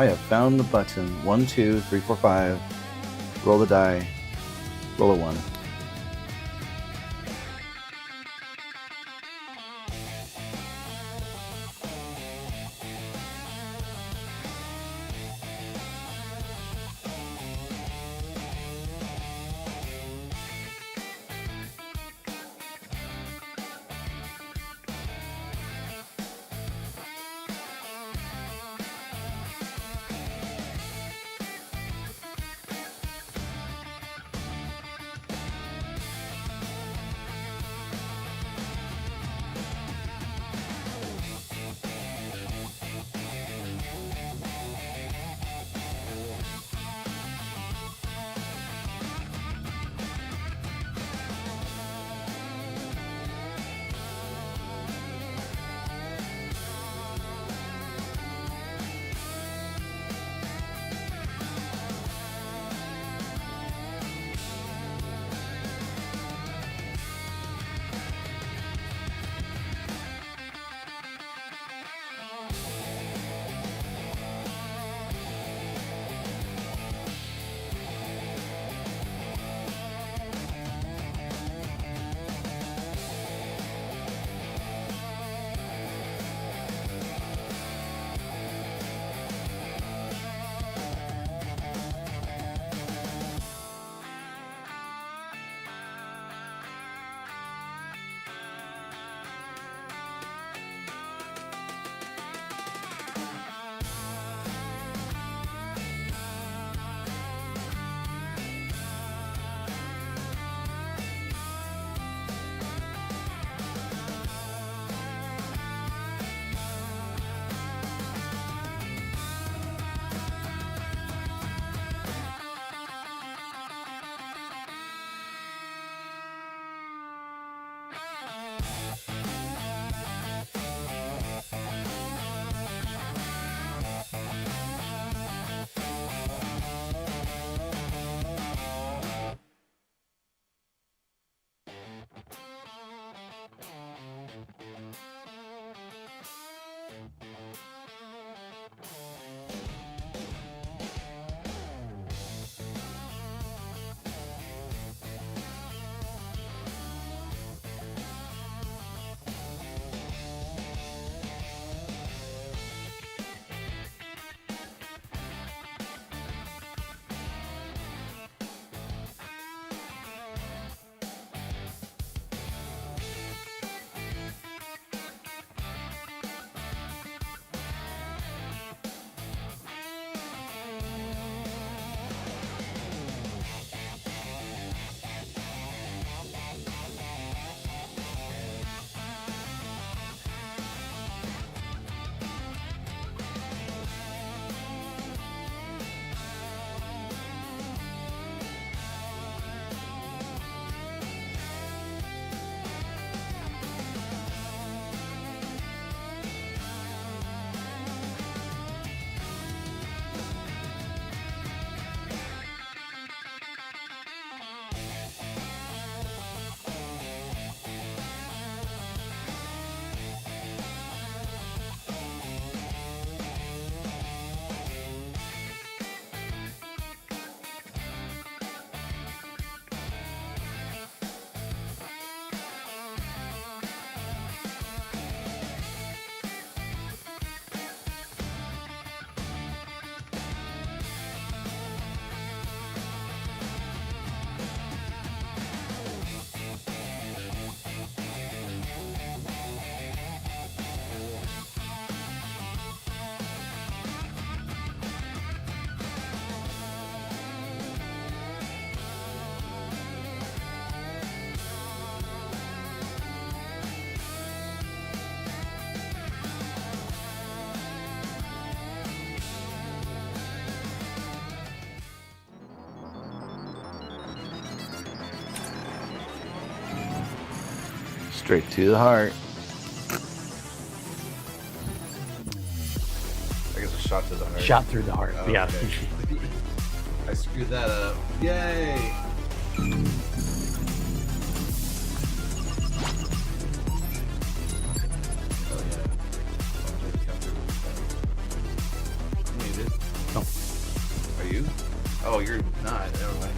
I have found the button. 1, 2, 3, 4, 5. Roll the die. Roll a 1. Straight to the heart. I guess a shot to the heart. Shot through the heart. Oh, Yeah. okay. I screwed that up. Yay! Oh yeah. Muted. Oh, you're not. Never mind.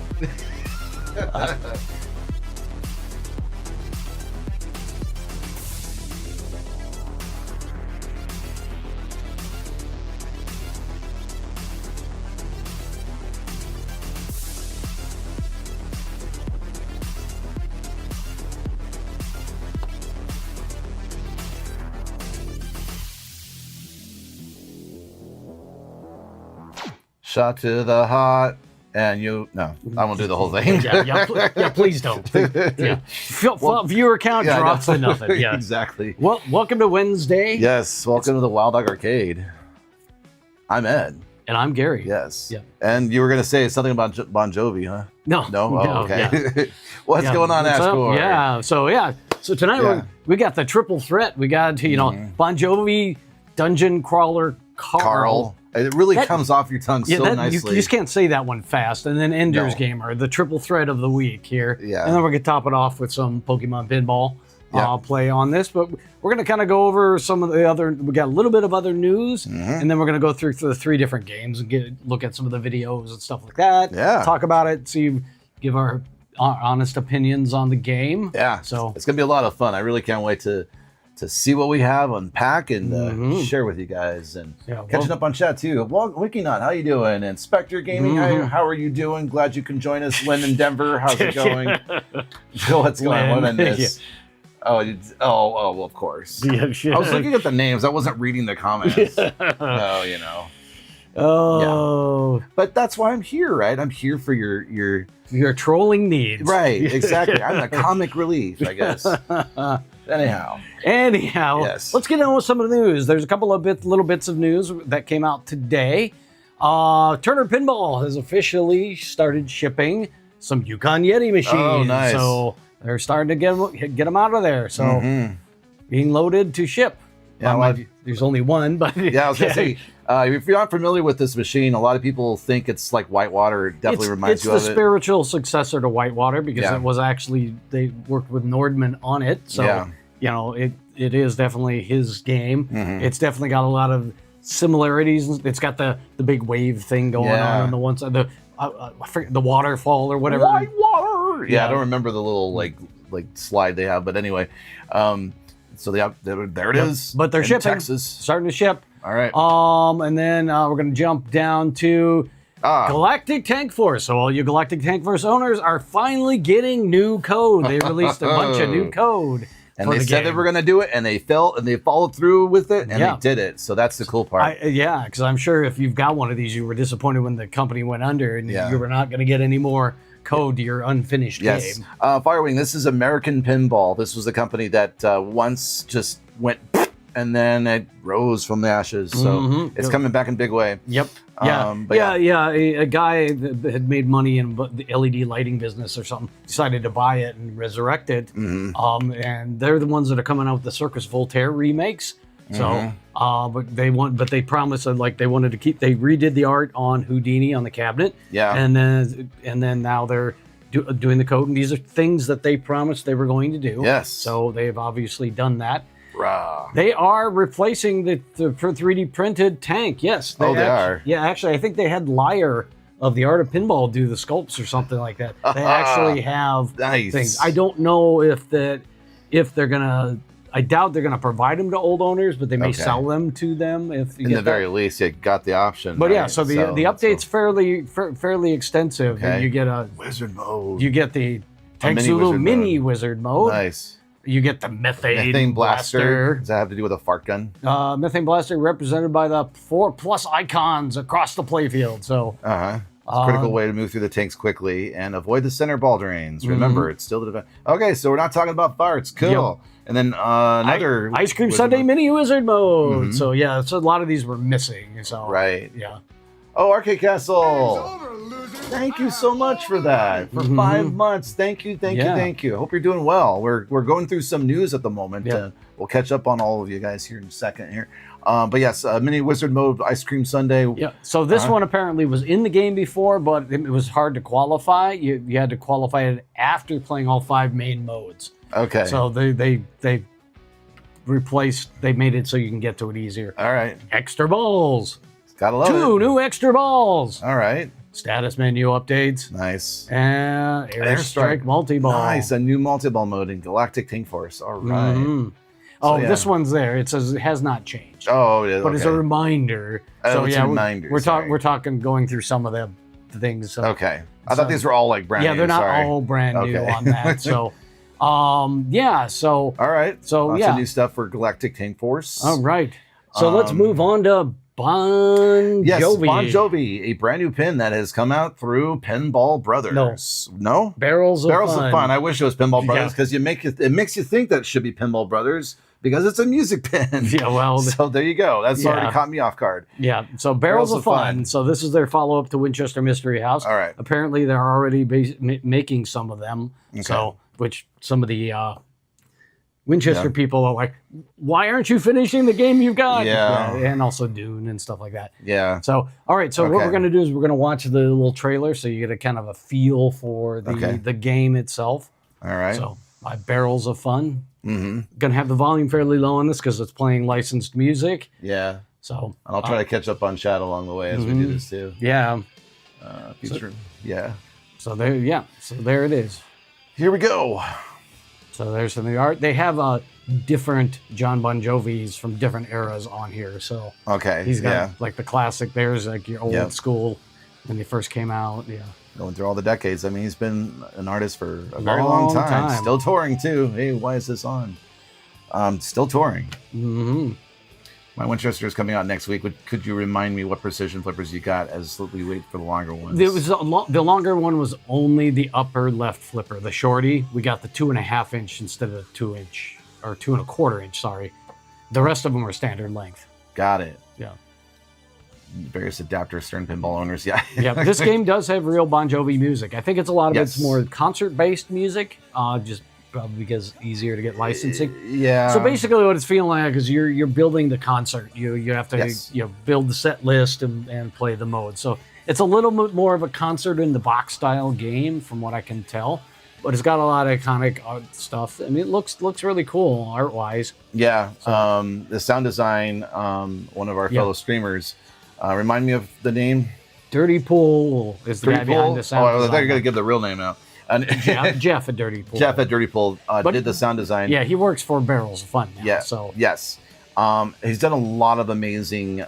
Shot to the heart, and you. No, I won't do the whole thing. yeah, please don't. Yeah. Viewer count drops to nothing. Yeah, exactly. Well, welcome to Wednesday. Yes, welcome to the Wild Dog Arcade. I'm Ed. And I'm Gary. Yes. Yeah. And you were going to say something about Bon Jovi, huh? No. No? Oh, okay. Yeah. What's going on, Ashcore? Yeah. So tonight we got the triple threat. We got, Bon Jovi, Dungeon Crawler, Carl. It really comes off your tongue so nicely. You just can't say that one fast. And then Ender's No. Gamer, the triple threat of the week here. Yeah. And then we're going to top it off with some Pokemon Pinball Yeah. play on this. But we're going to kind of go over some of the other, we got a little bit of other news. And then we're going to go through the 3 different games and look at some of the videos and stuff like that. Yeah. Talk about it, give our honest opinions on the game. Yeah. So it's going to be a lot of fun. I really can't wait to see what we have, unpack, and share with you guys. And catching up on chat, too. Well, WikiNut, how you doing? And Spectre Gaming, how are you doing? Glad you can join us. Lynn in Denver, how's it going? What's going on? What I miss? Oh, well, of course. Yeah, I was looking at the names. I wasn't reading the comments. Oh. Yeah. But that's why I'm here, right? I'm here for your trolling needs. Right, exactly. I'm the comic relief, I guess. Anyhow, yes. Let's get on with some of the news. There's a couple of little bits of news that came out today. Turner Pinball has officially started shipping some Yukon Yeti machines. Oh, nice. So they're starting to get them out of there. So being loaded to ship. Yeah, there's only one, but yeah, I was gonna say, if you're not familiar with this machine, a lot of people think it's like Whitewater. It definitely reminds you of it. It's the spiritual successor to Whitewater because it was actually, they worked with Nordman on it. So, it is definitely his game. It's definitely got a lot of similarities. It's got the big wave thing going on the one side, I forget, the waterfall or whatever. Whitewater. Yeah, I don't remember the little like slide they have, but anyway. So there it is. But they're shipping. Texas. Starting to ship. All right. And then we're going to jump down to Galactic Tank Force. So all you Galactic Tank Force owners are finally getting new code. They released a bunch of new code. And they said they were going to do it, and they followed through with it, and they did it. So that's the cool part. Because I'm sure if you've got one of these, you were disappointed when the company went under, and you were not going to get any more code to your unfinished game. Firewing, this is American Pinball. This was a company that once just went and then it rose from the ashes. So it's coming back in a big way. Yep. A guy that had made money in the LED lighting business or something decided to buy it and resurrect it. And they're the ones that are coming out with the Circus Voltaire remakes. So, but they promised that they wanted to keep. They redid the art on Houdini on the cabinet. Yeah, and then now they're doing the code, and these are things that they promised they were going to do. Yes. So they've obviously done that. Rah. They are replacing the 3D printed tank. Yes. They are. Yeah, actually, I think they had Liar of the Art of Pinball do the sculpts or something like that. They actually have things. I don't know if they're gonna. I doubt they're going to provide them to old owners, but they may sell them to them if you in the very least, you got the option. But so the update's fairly extensive. Okay. And you get a wizard mode. You get the Tank Zulu mini wizard mode. Nice. You get the methane blaster. Does that have to do with a fart gun? Methane blaster represented by the 4+ icons across the playfield. So. It's a critical way to move through the tanks quickly and avoid the center ball drains. Remember, it's still the defense. Okay, so we're not talking about farts. Cool. Yep. And then another Ice Cream Sundae mini wizard mode. So so a lot of these were missing. So yeah. Oh, Arcade Castle. Thank you so much for that. For 5 months. Thank you. I hope you're doing well. We're going through some news at the moment. We'll catch up on all of you guys here in a second here. But yes, mini wizard mode, Ice Cream Sundae. Yeah. So this one apparently was in the game before, but it was hard to qualify. You had to qualify it after playing all 5 main modes. Okay. So they made it so you can get to it easier. All right. Extra balls. Gotta love it. 2 new extra balls. All right. Status menu updates. Nice. And Airstrike multi-ball. Nice. A new multi-ball mode in Galactic Tank Force. All right. Oh, yeah. This one's there. It says it has not changed. Oh, it is. But it's a reminder. So it's yeah, a reminder. we're talking going through some of the things. So, okay. I thought these were all like brand new. Yeah, they're not all brand new on that. So, yeah. So. All right. So lots of new stuff for Galactic Tank Force. All right. So let's move on to Bon Jovi. Yes, Bon Jovi, a brand new pin that has come out through Pinball Brothers. No? Barrels of Fun. I wish it was Pinball Brothers because it makes you think that it should be Pinball Brothers because it's a music pin. Yeah, well. So there you go. That's already caught me off guard. Yeah, so Barrels of Fun. So this is their follow-up to Winchester Mystery House. All right. Apparently they're already making some of them. Okay. So, which some of the Winchester people are like, why aren't you finishing the game you've got? Yeah. And also Dune and stuff like that. Yeah. So, all right. So what we're going to do is we're going to watch the little trailer so you get a kind of a feel for the game itself. All right. So, by Barrels of Fun. Going to have the volume fairly low on this because it's playing licensed music. Yeah. So. And I'll try to catch up on chat along the way as we do this too. Yeah. So there, So there it is. Here we go. So there's some of the art. They have different John Bon Jovis from different eras on here. So he's got like the classic. There's like your old school when they first came out. Yeah, going through all the decades. I mean, he's been an artist for a very long time. Still touring too. Hey, why is this on? Still touring. My Winchester is coming out next week. Could you remind me what precision flippers you got as we wait for the longer ones? It was the longer one was only the upper left flipper. The shorty, we got the 2.5 inch instead of the 2 inch or 2 1/4 inch. Sorry, the rest of them were standard length. Got it. Yeah. Various adapter stern pinball owners. Yeah. Yeah. This game does have real Bon Jovi music. I think it's a lot of it's more concert based music. Just. Probably because it's easier to get licensing. Yeah. So basically, what it's feeling like is you're building the concert. You have to build the set list and play the mode. So it's a little bit more of a concert in the box style game, from what I can tell. But it's got a lot of iconic art stuff. I mean, it looks really cool art wise. Yeah. So, the sound design. One of our fellow streamers. Remind me of the name. Dirty Pool is the guy behind the sound. Oh, I thought you were gonna give the real name out. And Jeff at Dirty Pool. Jeff at Dirty Pool did the sound design. Yeah, he works for Barrels of Fun now. Yeah. So yes, he's done a lot of amazing,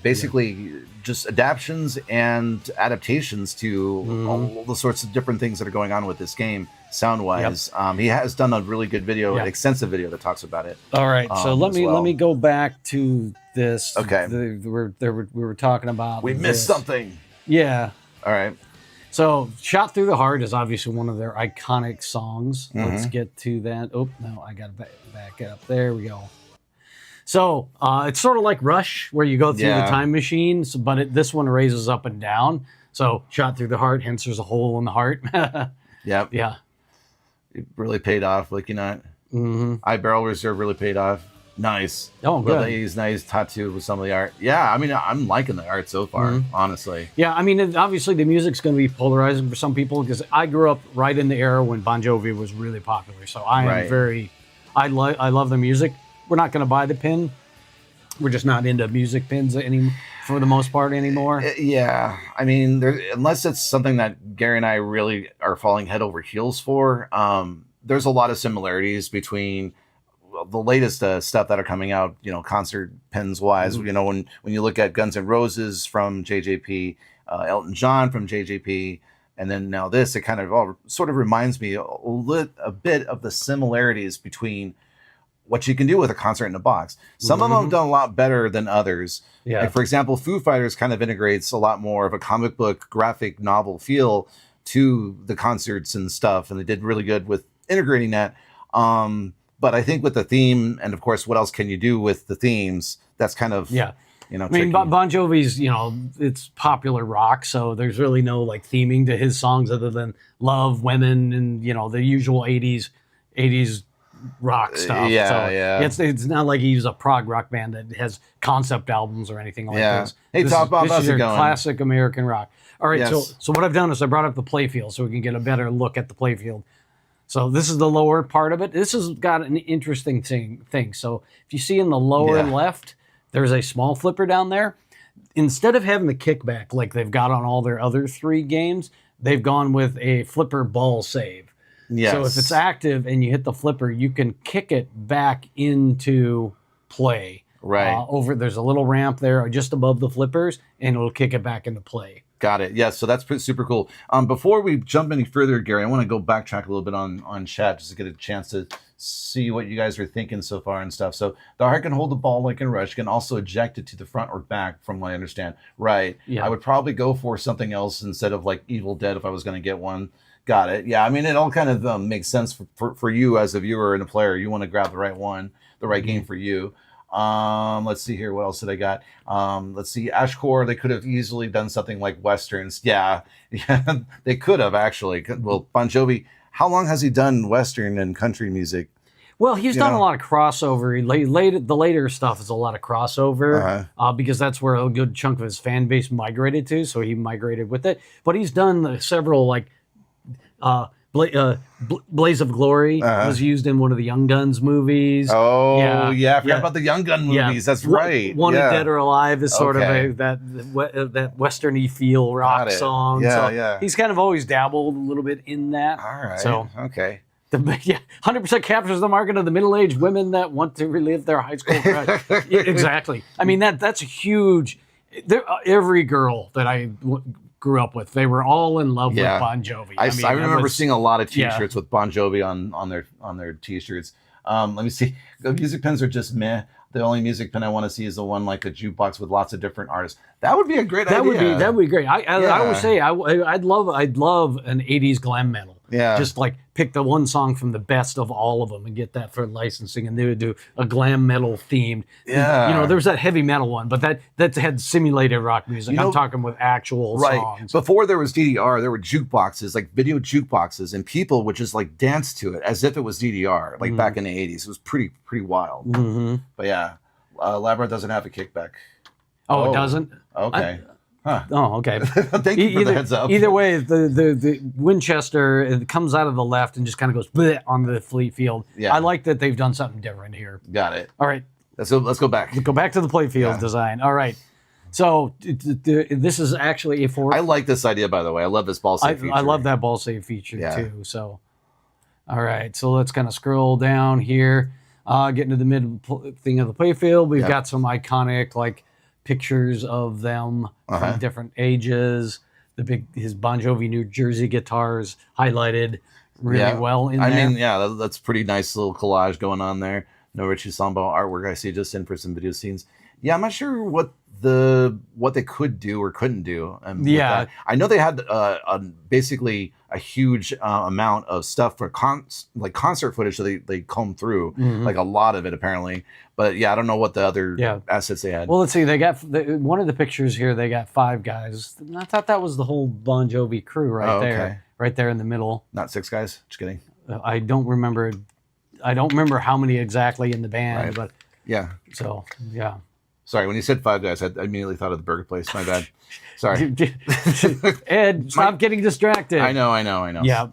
basically just adaptations and adaptations to all the sorts of different things that are going on with this game, sound wise. He has done a really good video, an extensive video that talks about it. All right, so let me go back to this. Okay, we were talking about. We missed something. Yeah. All right. So, Shot Through the Heart is obviously one of their iconic songs. Let's get to that. Oh, no, I got to back it up. There we go. So, it's sort of like Rush, where you go through the time machine, but this one raises up and down. So, Shot Through the Heart, hence there's a hole in the heart. Yep. Yeah. It really paid off, looking at. iBarrel Reserve really paid off. Nice. Oh, good. He's nice tattooed with some of the art. Yeah, I mean, I'm liking the art so far, honestly. Yeah, I mean, obviously the music's going to be polarizing for some people because I grew up right in the era when Bon Jovi was really popular. So I am I love the music. We're not going to buy the pin. We're just not into music pins for the most part anymore. Yeah, I mean, unless it's something that Gary and I really are falling head over heels for, there's a lot of similarities between the latest stuff that are coming out, concert pins wise. When you look at Guns N' Roses from JJP, Elton John from JJP, and then now this, it kind of all sort of reminds me a bit of the similarities between what you can do with a concert in a box. Some of them have done a lot better than others. Yeah. Like, for example, Foo Fighters kind of integrates a lot more of a comic book graphic novel feel to the concerts and stuff, and they did really good with integrating that. But I think with the theme, and of course, what else can you do with the themes? That's kind of I mean, Bon Jovi's it's popular rock, so there's really no like theming to his songs other than love, women, and the usual '80s rock stuff. It's not like he's a prog rock band that has concept albums or anything like this. Hey, Top Bob, how's it going? Classic American rock. All right, so what I've done is I brought up the playfield so we can get a better look at the playfield. So this is the lower part of it. This has got an interesting thing. So if you see in the lower left, there's a small flipper down there. instead of having the kickback like they've got on all their other 3 games, they've gone with a flipper ball save. Yes. So if it's active and you hit the flipper, you can kick it back into play. Right. There's a little ramp there just above the flippers, and it'll kick it back into play. Got it. Yeah, so that's super cool. Before we jump any further, Gary, I want to go backtrack a little bit on chat just to get a chance to see what you guys are thinking so far and stuff. So the heart can hold the ball like in Rush, can also eject it to the front or back, from what I understand. Right. Yeah. I would probably go for something else instead of like Evil Dead if I was going to get one. Got it. Yeah, I mean, it all kind of makes sense for you as a viewer and a player. You want to grab the right one, the right game for you. Let's see here. What else did I got? Let's see. Ashcore, they could have easily done something like Westerns. Yeah, they could have actually. Well, Bon Jovi, how long has he done Western and country music? Well, he's done a lot of crossover. The later stuff is a lot of crossover because that's where a good chunk of his fan base migrated to. So he migrated with it. But he's done several like Blaze of Glory was used in one of the Young Guns movies. Oh, yeah. I forgot about the Young Gun movies. That's right. Wanted Dead or Alive is sort of that Western-y feel rock song. Yeah. He's kind of always dabbled a little bit in that. All right. So, okay. 100% captures the market of the middle-aged women that want to relive their high school crush. Exactly. I mean, that's a huge... Every girl that I grew up with, they were all in love with Bon Jovi. I remember seeing a lot of T-shirts with Bon Jovi on their T-shirts. Let me see. The music pins are just meh. The only music pin I want to see is the one like a jukebox with lots of different artists. That would be a great idea. That would be great. I would say I'd love an 80s glam metal. Yeah. Just like pick the one song from the best of all of them and get that for licensing, and they would do a glam metal themed. Yeah. There was that heavy metal one, but that had simulated rock music. I'm talking with actual songs. Before there was DDR, there were jukeboxes, like video jukeboxes, and people would just like dance to it as if it was DDR, like back in the 80s. It was pretty wild. Mm-hmm. But yeah, Labrador doesn't have a kickback. Oh, it doesn't? Okay. Oh, okay. Thank you for the heads up. Either way, the Winchester, it comes out of the left and just kind of goes bleh onto the fleet field. Yeah. I like that they've done something different here. Got it. All right. Let's go back. Go back to the playfield design. All right. So this is actually a 4. I like this idea, by the way. I love this ball save feature. I love that ball save feature too. So, all right. So let's kind of scroll down here, get into the mid thing of the playfield. We've got some iconic like pictures of them from different ages. His Bon Jovi New Jersey guitars highlighted really well in there. I mean, that's pretty nice little collage going on there. No Richie Sambal artwork I see just in for some video scenes. Yeah, I'm not sure what they could do or couldn't do. I know they had basically a huge amount of stuff for concert footage that they combed through, like a lot of it apparently. But I don't know what the other assets they had. Well, let's see. They got one of the pictures here. They got 5 guys. I thought that was the whole Bon Jovi crew right there in the middle. Not 6 guys. Just kidding. I don't remember how many exactly in the band, but So Sorry, when you said 5 guys, I immediately thought of the burger place. My bad. Sorry. Ed, stop getting distracted. I know. Yeah.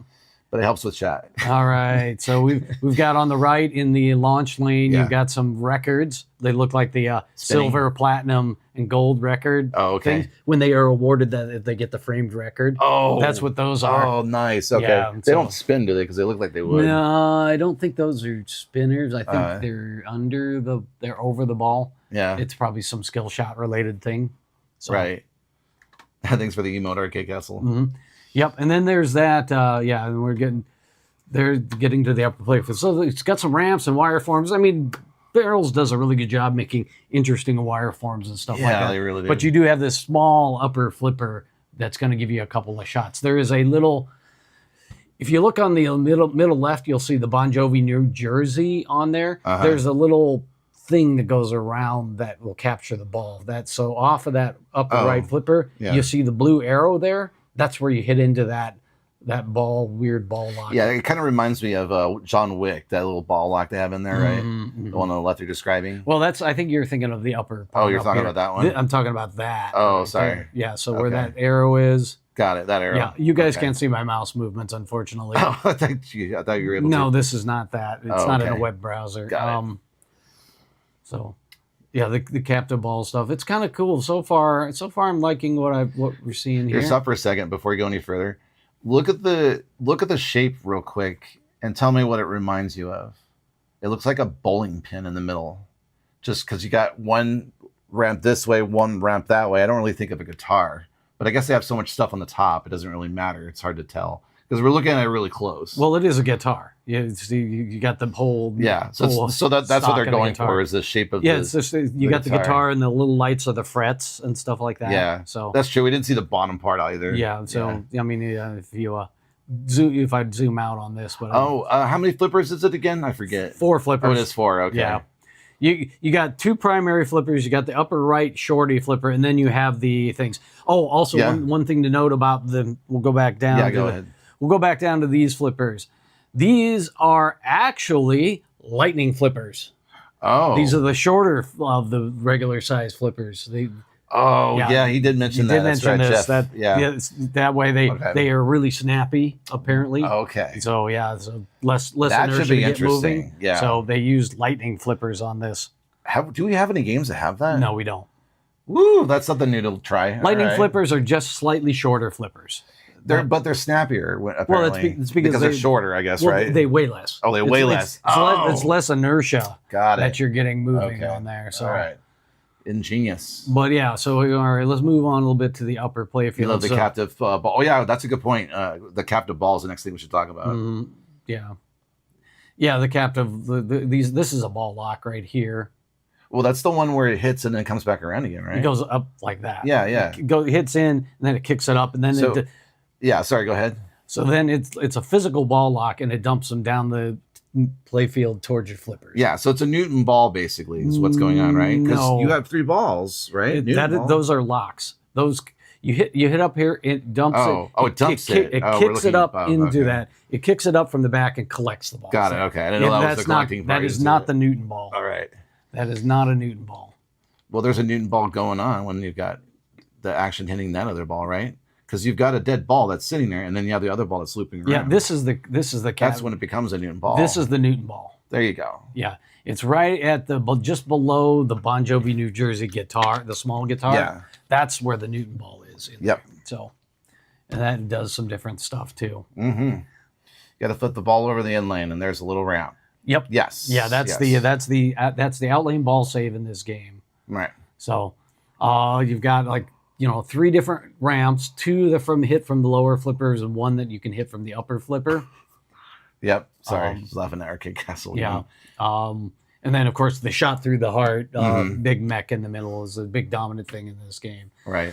But it helps with chat. All right. So we've got on the right in the launch lane, you've got some records. They look like the silver, platinum, and gold record. Oh, okay. Things. When they are awarded that, if they get the framed record. Oh. That's what those are. Oh, nice. Okay. Yeah, they don't spin, do they? Because they look like they would. No, I don't think those are spinners. I think they're over the ball. Yeah. It's probably some skill shot related thing. So. Right. Thanks for the emote, Arcade Castle. Mm-hmm. Yep. And then there's that, and they're getting to the upper playfield. So it's got some ramps and wireforms. I mean, Barrels does a really good job making interesting wireforms and stuff like that. Yeah, they really do. But you do have this small upper flipper that's going to give you a couple of shots. There is a little, if you look on the middle left, you'll see the Bon Jovi New Jersey on there. There's a little thing that goes around that will capture the ball. So off of that upper right flipper, you see the blue arrow there. That's where you hit into that weird ball lock. Yeah, it kind of reminds me of John Wick, that little ball lock they have in there, right? The one on the left you're describing. Well, I think you're thinking of the upper part. Oh, you're talking about that one? I'm talking about that. Oh, right sorry. there. Yeah, so where that arrow is. Got it, that arrow. Yeah, you guys can't see my mouse movements, unfortunately. Oh, I thought you were able to. No, this is not that. It's not in a okay. web browser. Got it. So, Yeah, the captive ball stuff. It's kind of cool so far. So far, I'm liking what we're seeing here. Here, stop for a second before you go any further. Look at the shape real quick and tell me what it reminds you of. It looks like a bowling pin in the middle, just because you got one ramp this way, one ramp that way. I don't really think of a guitar, but I guess they have so much stuff on the top, it doesn't really matter. It's hard to tell because we're looking at it really close. Well, it is a guitar. Yeah, you got the whole So that's what they're going for is the shape of it's just, you got the guitar and the little lights are the frets and stuff like that. Yeah, so that's true. We didn't see the bottom part either. Yeah, so I mean, if I zoom out on this, but how many flippers is it again? I forget. 4 flippers. Oh, it is 4. Okay. Yeah. You got 2 primary flippers. You got the upper right shorty flipper, and then you have the things. Oh, also one thing to note about we'll go back down. Yeah, go ahead. We'll go back down to these flippers. These are actually lightning flippers. Oh. These are the shorter of the regular size flippers. He did mention that. That's right, this. Jeff. That way they are really snappy, apparently. Okay. So so less that inertia should be to get interesting. moving. Yeah. So they used lightning flippers on this. Do we have any games that have that? No, we don't. Woo, that's something new to try. Lightning flippers are just slightly shorter flippers. But they're snappier. Apparently. Well, it's because they're shorter, I guess, right? They weigh less. Oh, they weigh less. It's less inertia. Got it. That you're getting moving on there. So. All right. Ingenious. But yeah, so all right, let's move on a little bit to the upper playfield. You love the captive ball. Oh yeah, that's a good point. The captive ball is the next thing we should talk about. Yeah, the captive. This is a ball lock right here. Well, that's the one where it hits and then comes back around again, right? It goes up like that. Yeah. It hits in and then it kicks it up and then sorry, go ahead. So then it's a physical ball lock and it dumps them down the playfield towards your flippers. Yeah, so it's a Newton ball basically is what's going on, right? Because you have 3 balls, right? Those are locks. Those you hit up here, it dumps it. Oh, it dumps it. It kicks it up into that. It kicks it up from the back and collects the ball. Got it. Okay, I didn't know that was the collecting part. That is not the Newton ball. All right. That is not a Newton ball. Well, there's a Newton ball going on when you've got the action hitting that other ball, right? Because you've got a dead ball that's sitting there, and then you have the other ball that's looping around. Yeah, this is the That's when it becomes a Newton ball. This is the Newton ball. There you go. Yeah, it's right at just below the Bon Jovi New Jersey guitar, the small guitar. Yeah, that's where the Newton ball is. Yep. So, and that does some different stuff too. Mm-hmm. You got to flip the ball over the inlane, and there's a little ramp. Yep. Yes. Yeah, that's the outlane ball save in this game. Right. So, you've got 3 different ramps, 2 that hit from the lower flippers, and 1 that you can hit from the upper flipper. Yep. Sorry, I was laughing at Arcade Castle. Yeah. And then of course the shot through the heart, big mech in the middle is a big dominant thing in this game. Right.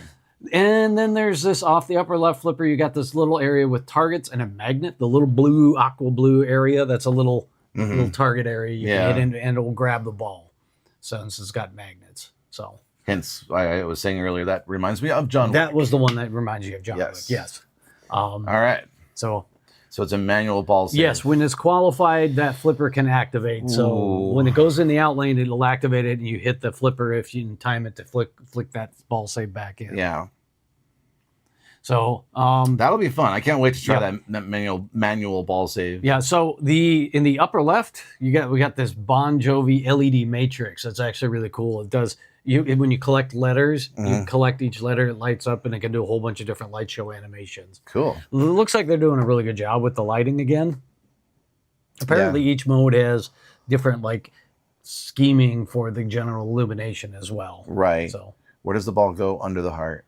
And then there's this off the upper left flipper. You got this little area with targets and a magnet. The little blue, aqua blue area. That's a little target area you can hit and it will grab the ball. Since it's got magnets. So. Hence, I was saying earlier that reminds me of John Wick. That was the one that reminds you of John Wick. Yes. All right. So it's a manual ball save. Yes, when it's qualified, that flipper can activate. So when it goes in the out lane, it'll activate it, and you hit the flipper if you can time it to flick that ball save back in. Yeah. So that'll be fun. I can't wait to try that manual ball save. Yeah. So in the upper left, we got this Bon Jovi LED matrix. That's actually really cool. It does. When you collect letters, you collect each letter, it lights up, and it can do a whole bunch of different light show animations. Cool. It looks like they're doing a really good job with the lighting again. Apparently, each mode has different scheming for the general illumination as well. Right. So where does the ball go under the heart?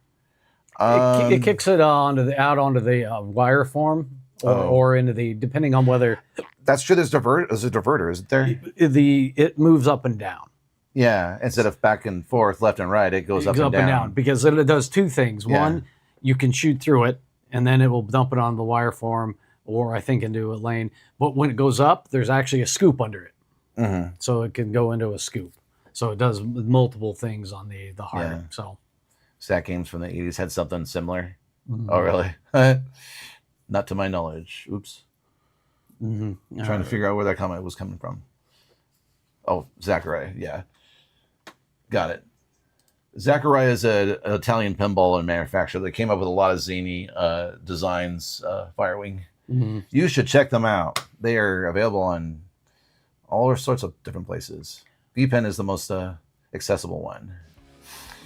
It kicks it onto the wire form, or into the depending on whether. That's true. There's a diverter, isn't there? It moves up and down. Yeah, instead of back and forth, left and right, it goes up and down. Because it does 2 things. One, you can shoot through it, and then it will dump it on the wire form, or I think into a lane. But when it goes up, there's actually a scoop under it, so it can go into a scoop. So it does multiple things on the heart. Yeah. So, Stat games from the 80s had something similar. Oh, really? Not to my knowledge. Oops. Trying to figure out where that comment was coming from. Oh, Zachariah. Yeah. Got it. Zachariah is an Italian pinball and manufacturer that came up with a lot of zany designs, Firewing. You should check them out. They are available on all sorts of different places. VPen is the most accessible one.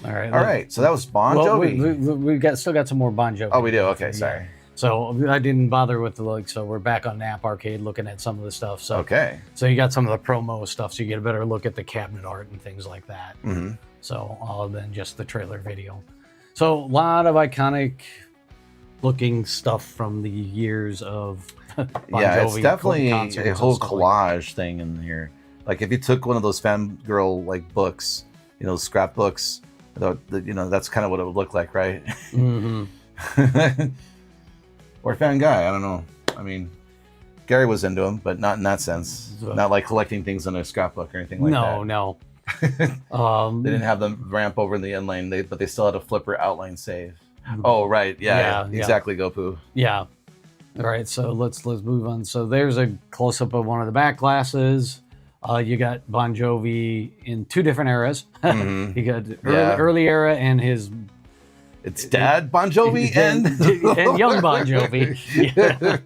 All right. So that was Bon Jovi. We still got some more Bon Jovi. Oh, we do. Okay, sorry. Yeah. So I didn't bother with the so we're back on Nap Arcade looking at some of the stuff. So okay. So you got some of the promo stuff, so you get a better look at the cabinet art and things like that. Mm-hmm. So other than just the trailer video. So a lot of iconic looking stuff from the years of Bon Jovi. It's definitely a whole collage thing in here. Like if you took one of those fangirl like books, scrapbooks, that's kind of what it would look like, right? Mm-hmm. Or fan guy, I don't know. I mean, Gary was into them, but not in that sense. Not like collecting things in a scrapbook or anything like that. No. They didn't have them ramp over in the end lane, but they still had a flipper outline save. Oh, right. Yeah. Exactly, Gopu. Yeah. All right, so let's move on. So there's a close-up of one of the back glasses. You got Bon Jovi in two different eras. Mm-hmm. You got early era and his... It's Dad Bon Jovi and young Bon Jovi. Yeah.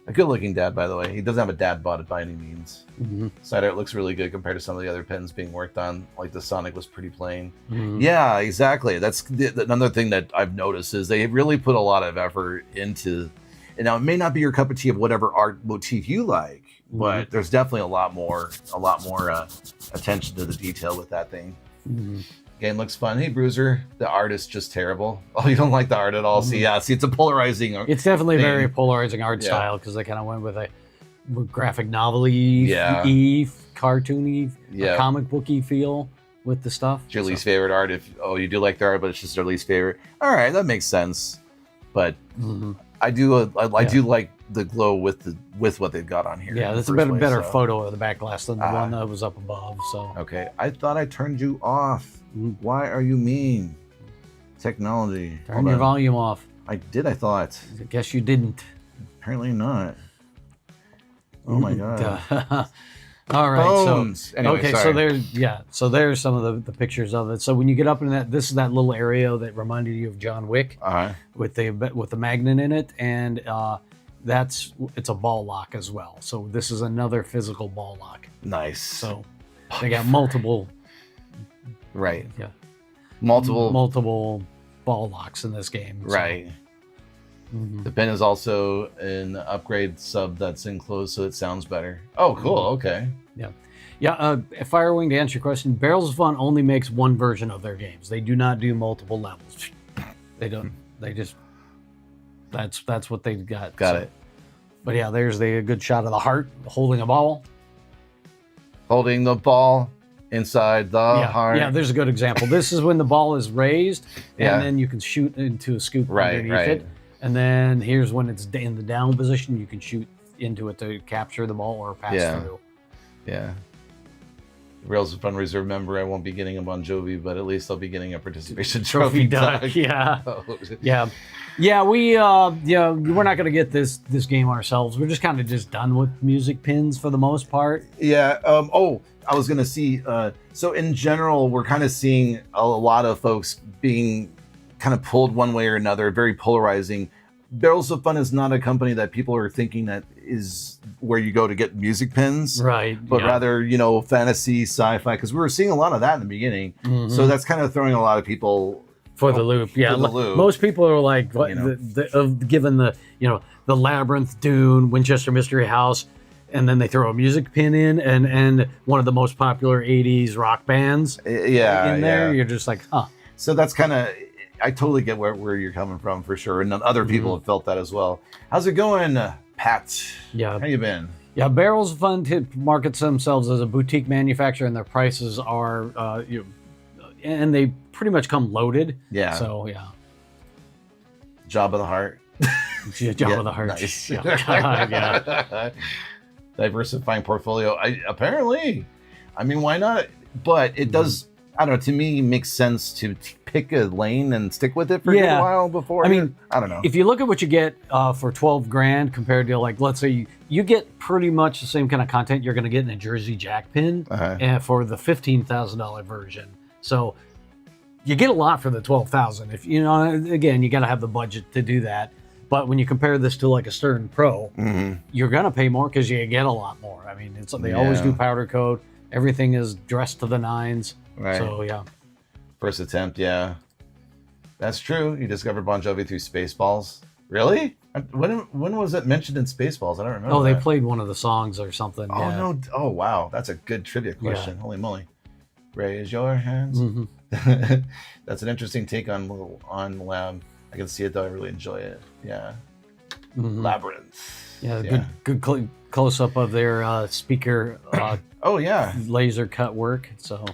A good-looking dad, by the way. He doesn't have a dad bod by any means. Mm-hmm. Side art looks really good compared to some of the other pens being worked on. Like the Sonic was pretty plain. Mm-hmm. Yeah, exactly. That's another thing that I've noticed is they really put a lot of effort into. And now it may not be your cup of tea of whatever art motif you like, but there's definitely a lot more attention to the detail with that thing. Mm-hmm. Game looks fun. Hey, Bruiser, the art is just terrible. Oh, you don't like the art at all? Mm-hmm. See, it's a polarizing. It's definitely a very polarizing art style because they kind of went with a graphic novel-y, cartoony, comic booky feel with the stuff. It's your least favorite art. You do like the art, but it's just their least favorite. All right, that makes sense. But I do like the glow with what they've got on here. Yeah, that's a better photo of the back glass than the one that was up above. So okay, I thought I turned you off. Why are you mean? Technology. Turn your volume off. I did. I thought. I guess you didn't. Apparently not. Oh my god. All right. Bones. So anyway, okay. Sorry. So there's some of the pictures of it. So when you get up in that, this is that little area that reminded you of John Wick with the magnet in it, and it's a ball lock as well. So this is another physical ball lock. Nice. So they got multiple. Right. Yeah. Multiple ball locks in this game. So. Right. Mm-hmm. The pen is also an upgrade sub that's enclosed, so it sounds better. Oh, cool. Okay. Yeah. Yeah. Firewing, to answer your question, Barrels of Fun only makes one version of their games. They do not do multiple levels. They don't. They just. That's what they've got. Got it. But yeah, there's a good shot of the heart holding a ball. Holding the ball. Inside the heart. Yeah, there's a good example. This is when the ball is raised, and then you can shoot into a scoop underneath it. And then here's when it's in the down position. You can shoot into it to capture the ball or pass through. Yeah. Rails of Fun Reserve member, I won't be getting a Bon Jovi, but at least I'll be getting a participation trophy. Yeah. Yeah, we're not gonna get this game ourselves. We're just kind of done with music pins for the most part. Yeah. I was gonna see. So in general, we're kind of seeing a lot of folks being kind of pulled one way or another, very polarizing. Barrels of Fun is not a company that people are thinking that is where you go to get music pins, right? But rather, fantasy, sci-fi, because we were seeing a lot of that in the beginning. Mm-hmm. So that's kind of throwing a lot of people for the loop. Yeah, most people are like, given the Labyrinth, Dune, Winchester Mystery House, and then they throw a music pin in, and one of the most popular '80s rock bands. In there, you're just like, huh. So that's kind of. I totally get where you're coming from for sure, and other people have felt that as well. How's it going, Pat? Yeah, how you been? Yeah, Barrels of Fun markets themselves as a boutique manufacturer, and their prices are, and they pretty much come loaded. Yeah. So yeah. Job of the heart. Job of the heart. Nice. Yeah. Diversifying portfolio. Apparently, I mean, why not? But it does. I don't know. To me, makes sense to pick a lane and stick with it for a good while before. I mean, I don't know. If you look at what you get for $12,000 compared to, like, let's say you get pretty much the same kind of content you're going to get in a Jersey Jack pin for the $15,000 version. So you get a lot for the $12,000. If again, you got to have the budget to do that. But when you compare this to like a Stern Pro, you're going to pay more because you get a lot more. I mean, they always do powder coat. Everything is dressed to the nines. Right. So yeah. First attempt, yeah. That's true. You discovered Bon Jovi through Spaceballs. Really? When was it mentioned in Spaceballs? I don't remember. Oh, they played one of the songs or something. Oh, yeah. no. Oh, wow. That's a good trivia question. Yeah. Holy moly. Raise your hands. Mm-hmm. That's an interesting take on Lab. I can see it, though. I really enjoy it. Yeah. Mm-hmm. Labyrinth. Yeah, good close-up of their speaker oh, yeah. laser cut work. So,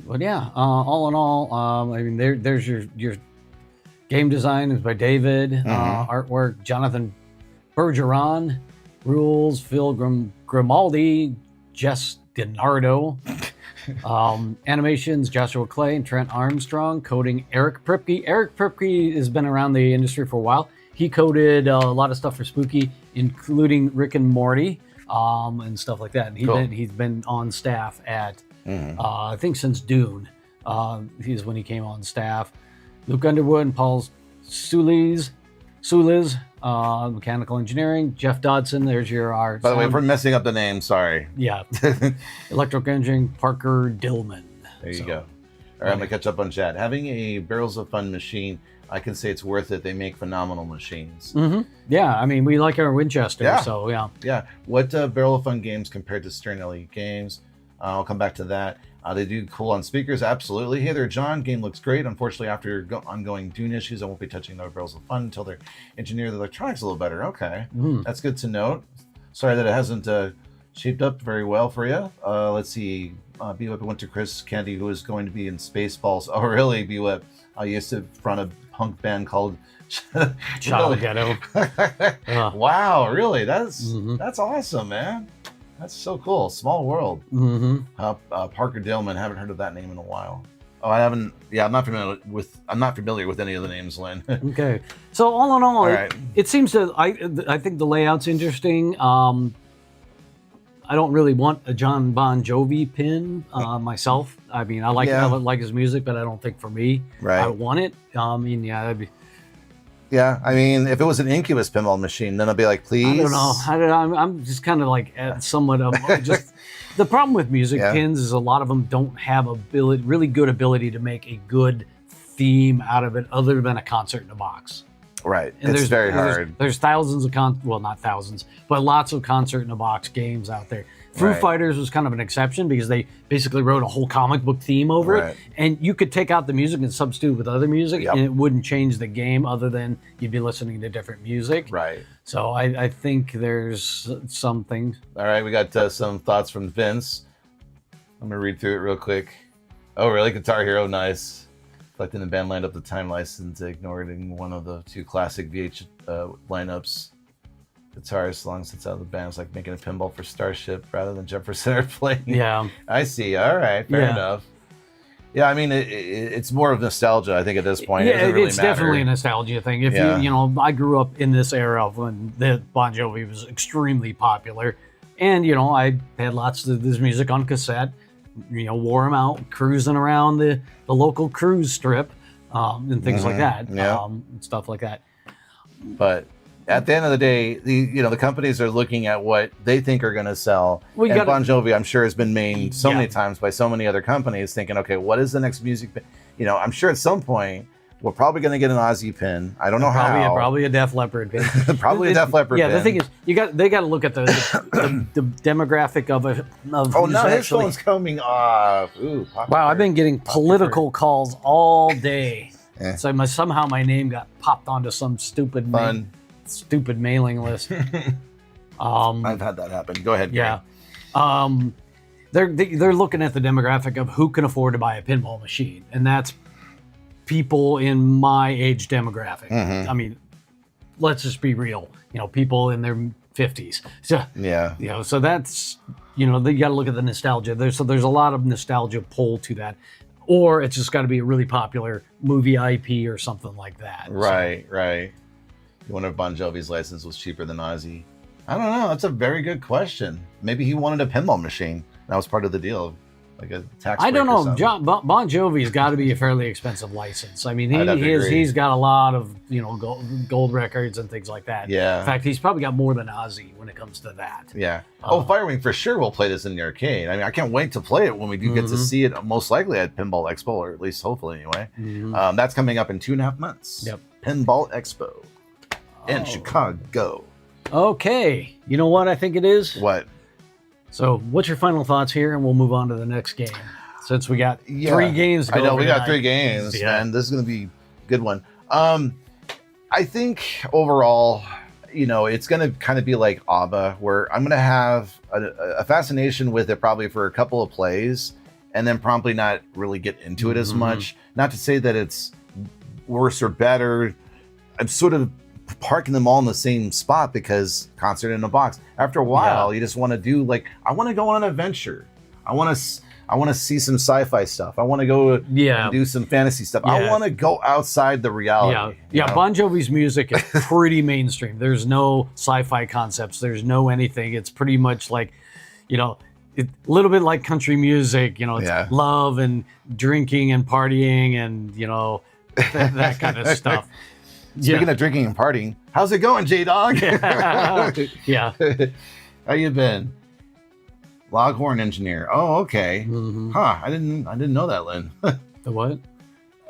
but yeah, all in all, I mean, there's your game design is by David, artwork Jonathan Bergeron, rules Phil Grimaldi, Jess DiNardo, animations Joshua Clay and Trent Armstrong, coding Eric Pripke. Eric Pripke has been around the industry for a while. He coded a lot of stuff for Spooky, including Rick and Morty, and stuff like that. And he's been on staff at I think since Dune. He's when he came on staff. Luke Underwood and Paul Suliz, mechanical engineering. Jeff Dodson, there's your art. By the way, if we're messing up the name, sorry. Yeah. Electrical engineering, Parker Dillman. There you go. All right, I'm going to catch up on chat. Having a Barrels of Fun machine, I can say it's worth it. They make phenomenal machines. Mm-hmm. Yeah, I mean, we like our Winchester, so yeah. Yeah. What Barrel of Fun games compared to Stern Elite games? I'll come back to that. They do cool on speakers, absolutely. Hey there, John. Game looks great. Unfortunately, after ongoing Dune issues, I won't be touching the Barrels of Fun until they engineer the electronics a little better. Okay, that's good to note. Sorry that it hasn't shaped up very well for you. Let's see. B-Whip went to Chris Candy, who is going to be in Spaceballs. Oh, really, B-Whip? I used to front a punk band called Child Ghetto. Wow, really? That's awesome, man. That's so cool. Small world. Parker Dillman. Haven't heard of that name in a while. Oh, I haven't. Yeah, I'm not familiar with any of the names, Lynn. Okay. So all in all, right. it seems that I think the layout's interesting. I don't really want a John Bon Jovi pin myself. I mean, I like his music, but I don't think for me, I want it. I mean, yeah, that'd be. Yeah, I mean, if it was an Incubus pinball machine, then I'd be like, please. I don't know. I'm just kind of like somewhat of just the problem with music pins is a lot of them don't have really good ability to make a good theme out of it, other than a concert in a box. Right, and it's very hard. There's thousands of not thousands, but lots of concert in a box games out there. Foo Fighters was kind of an exception because they basically wrote a whole comic book theme over it, and you could take out the music and substitute with other music, and it wouldn't change the game other than you'd be listening to different music. Right. So I think there's something. All right, we got some thoughts from Vince. I'm gonna read through it real quick. Oh, really? Guitar Hero, nice. Collecting the band lined up the time license, ignoring one of the two classic VH lineups. Guitarist long since out of the band was like making a pinball for Starship rather than Jefferson Airplane. Yeah, I see. All right, fair enough. Yeah, I mean it's more of nostalgia. I think at this point, it doesn't really matter. Definitely a nostalgia thing. If you know, I grew up in this era when the Bon Jovi was extremely popular, and you know, I had lots of this music on cassette. You know, wore them out, cruising around the local cruise strip, and things like that, and stuff like that. But at the end of the day, the companies are looking at what they think are going to sell. Well, and Bon Jovi, I'm sure, has been made so many times by so many other companies, thinking, okay, what is the next music? You know, I'm sure at some point we're probably going to get an Ozzy pin. I don't know how. Probably a Def Leppard pin. Probably a Def Leppard pin. Yeah, the thing is, they got to look at the demographic of oh, now his phone's coming off. Ooh, wow, I've been getting political calls all day. So somehow my name got popped onto some stupid mailing list. I've had that happen. Go ahead. Gary. Yeah. They're looking at the demographic of who can afford to buy a pinball machine, and that's people in my age demographic. I mean, let's just be real. You know, people in their 50s. So you know, so that's they got to look at the nostalgia. There's a lot of nostalgia pull to that, or it's just got to be a really popular movie IP or something like that. Right. You wonder if Bon Jovi's license was cheaper than Ozzy? I don't know. That's a very good question. Maybe he wanted a pinball machine. That was part of the deal. like a tax. I don't break or know. something. Bon Jovi's got to be a fairly expensive license. I mean, I'd have to agree. he's got a lot of gold records and things like that. Yeah. In fact, he's probably got more than Ozzy when it comes to that. Yeah. Firewing for sure will play this in the arcade. I mean, I can't wait to play it when we do get to see it, most likely at Pinball Expo, or at least hopefully anyway. That's coming up in 2.5 months. Yep. Pinball Expo in Chicago. Okay. You know what I think it is? What? So what's your final thoughts here? And we'll move on to the next game. Since we got 3 games to go I know, over we got tonight. 3 games, man. This is going to be a good one. I think overall, it's going to kind of be like ABBA, where I'm going to have a fascination with it probably for a couple of plays and then probably not really get into it as much. Not to say that it's worse or better. I'm sort of parking them all in the same spot because concert in a box. After a while, you just want to do I want to go on an adventure. I want to see some sci-fi stuff. I want to go and do some fantasy stuff. I want to go outside the reality. Yeah. Bon Jovi's music is pretty mainstream. There's no sci-fi concepts. There's no anything. It's pretty much like, a little bit like country music. It's love and drinking and partying and that kind of stuff. Speaking of drinking and partying, how's it going, J-Dog? Yeah. How you been? Loghorn engineer. Oh, okay. Huh. I didn't know that, Lynn. The what?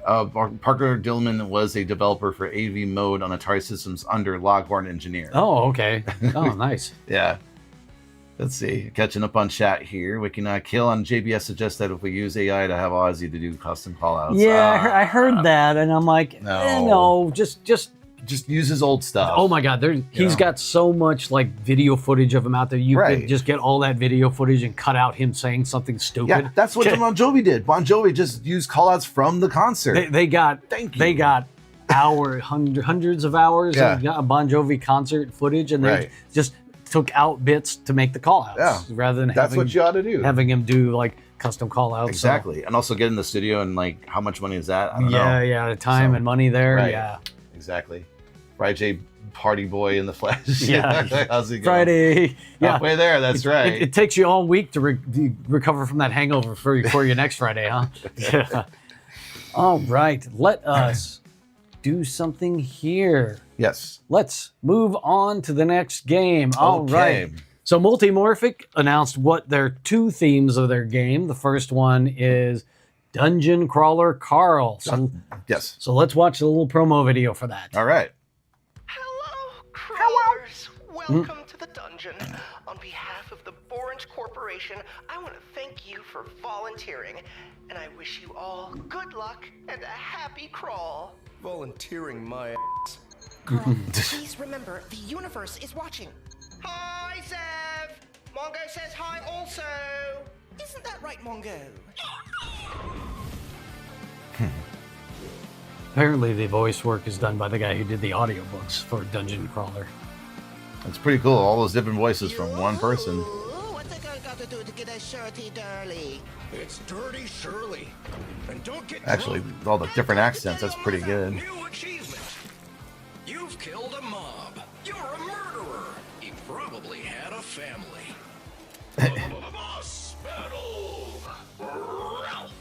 Parker Dillman was a developer for AV mode on Atari systems under Loghorn engineer. Oh, okay. Oh, nice. Yeah. Let's see. Catching up on chat here. We can kill on JBS suggests that if we use AI to have Ozzy to do custom callouts. Yeah, I heard that, and I'm like, no, just use his old stuff. Oh my God, he's got so much video footage of him out there. You could just get all that video footage and cut out him saying something stupid. Yeah, that's what Bon Jovi did. Bon Jovi just used callouts from the concert. They got hundreds of hours of Bon Jovi concert footage, and they just took out bits to make the callouts rather than that's what you ought to do. Having him do custom callouts. Exactly, and also get in the studio and how much money is that? I don't know. Yeah, the time and money there. Right. Yeah, exactly. Friday Party Boy in the flesh. Yeah, how's it going? Friday. Yeah, halfway there. That's right. It takes you all week to recover from that hangover for your next Friday, huh? Yeah. All right, let us do something here. Yes. Let's move on to the next game. All right. So Multimorphic announced what their 2 themes of their game. The first one is Dungeon Crawler Carl. So, yes. So let's watch a little promo video for that. All right. Hello, crawlers. Welcome to the dungeon. On behalf of the Orange Corporation, I want to thank you for volunteering, and I wish you all good luck and a happy crawl. Volunteering my ass. Carl, please remember, the universe is watching. Hi, Zev! Mongo says hi also! Isn't that right, Mongo? Apparently the voice work is done by the guy who did the audiobooks for Dungeon Crawler. That's pretty cool. All those different voices from one person. What's that guy got to do to get a shirty dirty? It's Dirty Shirley. And don't get Actually, all the different accents, that's pretty good. New achievement. You've killed a mob. You're a murderer. He probably had a family. Boss battle. Ralph.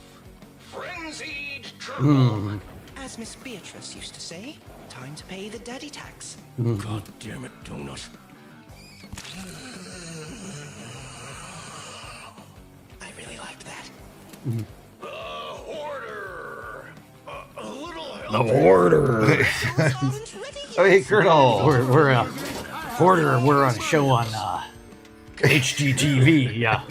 Frenzied trouble. As Miss Beatrice used to say, time to pay the daddy tax. God damn it, Donut. I really liked that. Order. A little help. The Order. Oh, hey, Colonel. We're Order. We're on a show on HGTV. Yeah.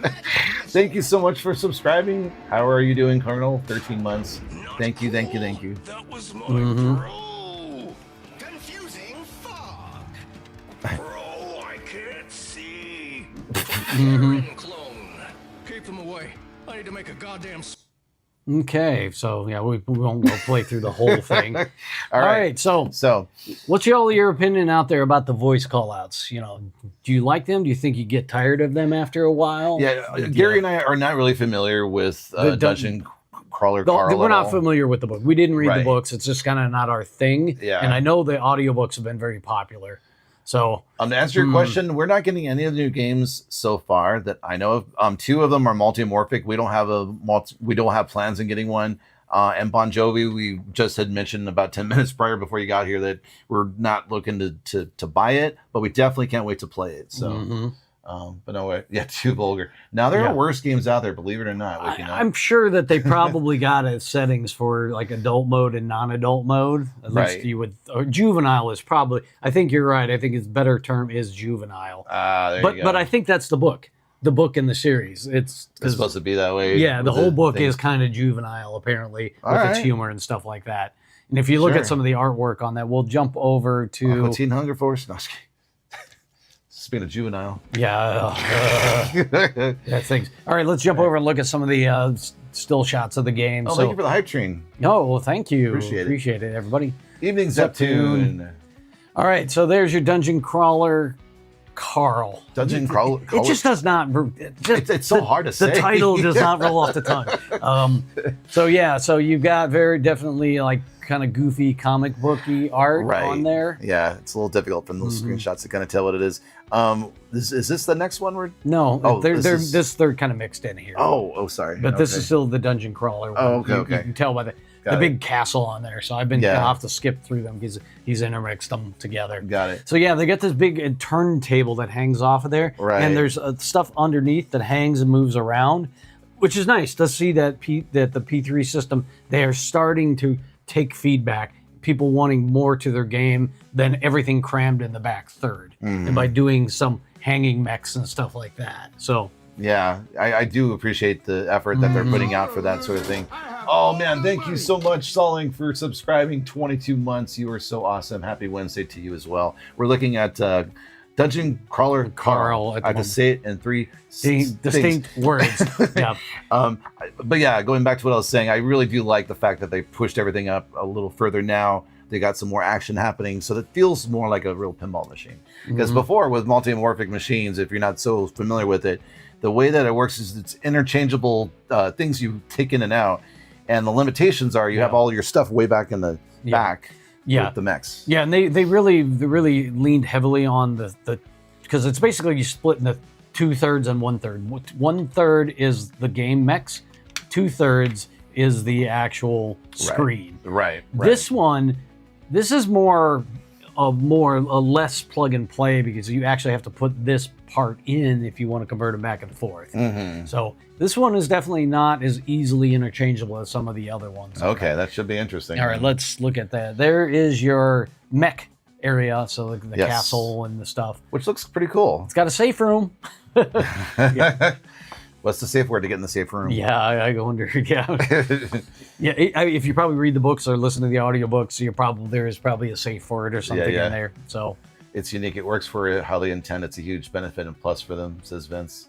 Thank you so much for subscribing. How are you doing, Colonel? 13 months. Thank you. That was my bro. Confusing fog. Bro, I can't see. Karen clone. Keep them away. I need to make a goddamn. Okay, so yeah, we won't go play through the whole thing. All right. So what's your opinion out there about the voice callouts? Do you like them? Do you think you get tired of them after a while? Yeah, Gary and I are not really familiar with Dungeon Crawler Carl. We're not familiar with the book. We didn't read the Right. books. It's just kind of not our thing. Yeah. And I know the audiobooks have been very popular. So to answer your question, we're not getting any of the new games so far that I know of. 2 of them are multimorphic. We don't have plans on getting one. And Bon Jovi, we just had mentioned about 10 minutes prior before you got here that we're not looking to buy it, but we definitely can't wait to play it. So, but no way, yeah, too vulgar. Now there are worse games out there, believe it or not. I'm sure that they probably got settings for like adult mode and non-adult mode. At least you would. Or juvenile is probably. I think you're right. I think its better term is juvenile. But I think that's the book. The book in the series. It's supposed to be that way. Yeah, the whole book is kind of juvenile, apparently, with its humor and stuff like that. And if you look at some of the artwork on that, we'll jump over to Teen Hunger Force. No, speaking of juvenile. Yeah. That things. All right, let's jump over and look at some of the still shots of the game. Thank you for the hype train. Oh, well, thank you. Appreciate it, everybody. Evening, Zeptune. All right, so there's your dungeon crawler, Carl. Dungeon crawler. It just does not. It's so hard to say. The title does not roll off the tongue. So you've got very definitely like kind of goofy comic booky art on there. Yeah, it's a little difficult from those screenshots to kind of tell what it is. Is this the next one? They're kind of mixed in here. Oh, sorry. But this is still the dungeon crawler one. Okay. You can tell by the big castle on there. So I'll have to skip through them because he's intermixed them together. Got it. So yeah, they got this big turntable that hangs off of there. Right. And there's stuff underneath that hangs and moves around, which is nice to see that the P3 system, they are starting to take feedback, people wanting more to their game than everything crammed in the back third. And by doing some hanging mechs and stuff like that. So yeah, I do appreciate the effort that they're putting out for that sort of thing. Oh man, thank you so much, Salling, for subscribing 22 months. You are so awesome. Happy Wednesday to you as well. We're looking at Dungeon Crawler Carl. I have to say it in 3 distinct words. Yeah. But yeah, going back to what I was saying, I really do like the fact that they pushed everything up a little further now. They got some more action happening, so that feels more like a real pinball machine. Because before, with multimorphic machines, if you're not so familiar with it, the way that it works is it's interchangeable things you take in and out, and the limitations are you have all your stuff way back in the back. With the mechs. Yeah, and they really leaned heavily on the because it's basically you split into 2/3 and 1/3. 1/3 is the game mechs, 2/3 is the actual screen. Right. This is more less plug and play because you actually have to put this part in if you want to convert them back and forth. So this one is definitely not as easily interchangeable as some of the other ones. Okay, that should be interesting. All right, let's look at that. There is your mech area, so the castle and the stuff. Which looks pretty cool. It's got a safe room. What's the safe word to get in the safe room? Yeah, I wonder. Yeah, if you probably read the books or listen to the audiobooks, there is probably a safe word or something in there. So it's unique. It works for how they intend. It's a huge benefit and plus for them, says Vince.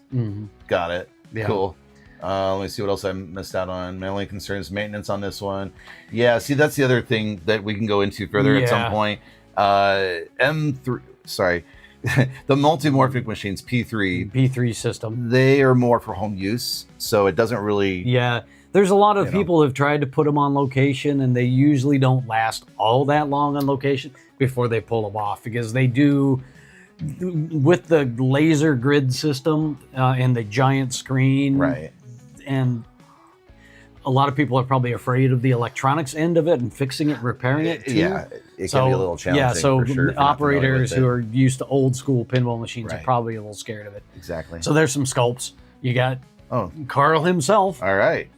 Got it. Yeah. Cool. Let me see what else I missed out on. My only concern is maintenance on this one. Yeah, see, that's the other thing that we can go into further at some point. M3, sorry. The multimorphic machines, P3 system, they are more for home use, so it doesn't really. Yeah, there's a lot of people who've tried to put them on location, and they usually don't last all that long on location before they pull them off because they do. With the laser grid system and the giant screen, right? And a lot of people are probably afraid of the electronics end of it and fixing it, repairing it too. Yeah, it can be a little challenging. Yeah, so for sure, operators who are used to old school pinball machines are probably a little scared of it. Exactly. So there's some sculpts. You got Carl himself. All right.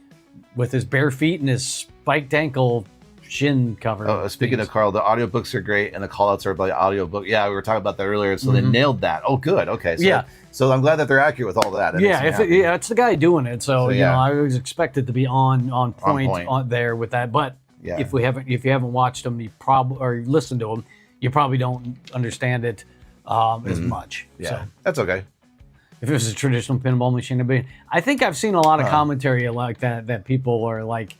With his bare feet and his spiked ankle shin cover. Oh, speaking of Carl, the audiobooks are great and the callouts are by audiobook. Yeah, we were talking about that earlier. So they nailed that. Oh, good. Okay. So, so I'm glad that they're accurate with all of that. It's the guy doing it. So you know, I always expect it to be on point on there with that. But if you haven't watched them, you probably or listened to them, you probably don't understand it as much. Yeah, so, that's okay. If it was a traditional pinball machine, I think I've seen a lot of commentary like that people are like,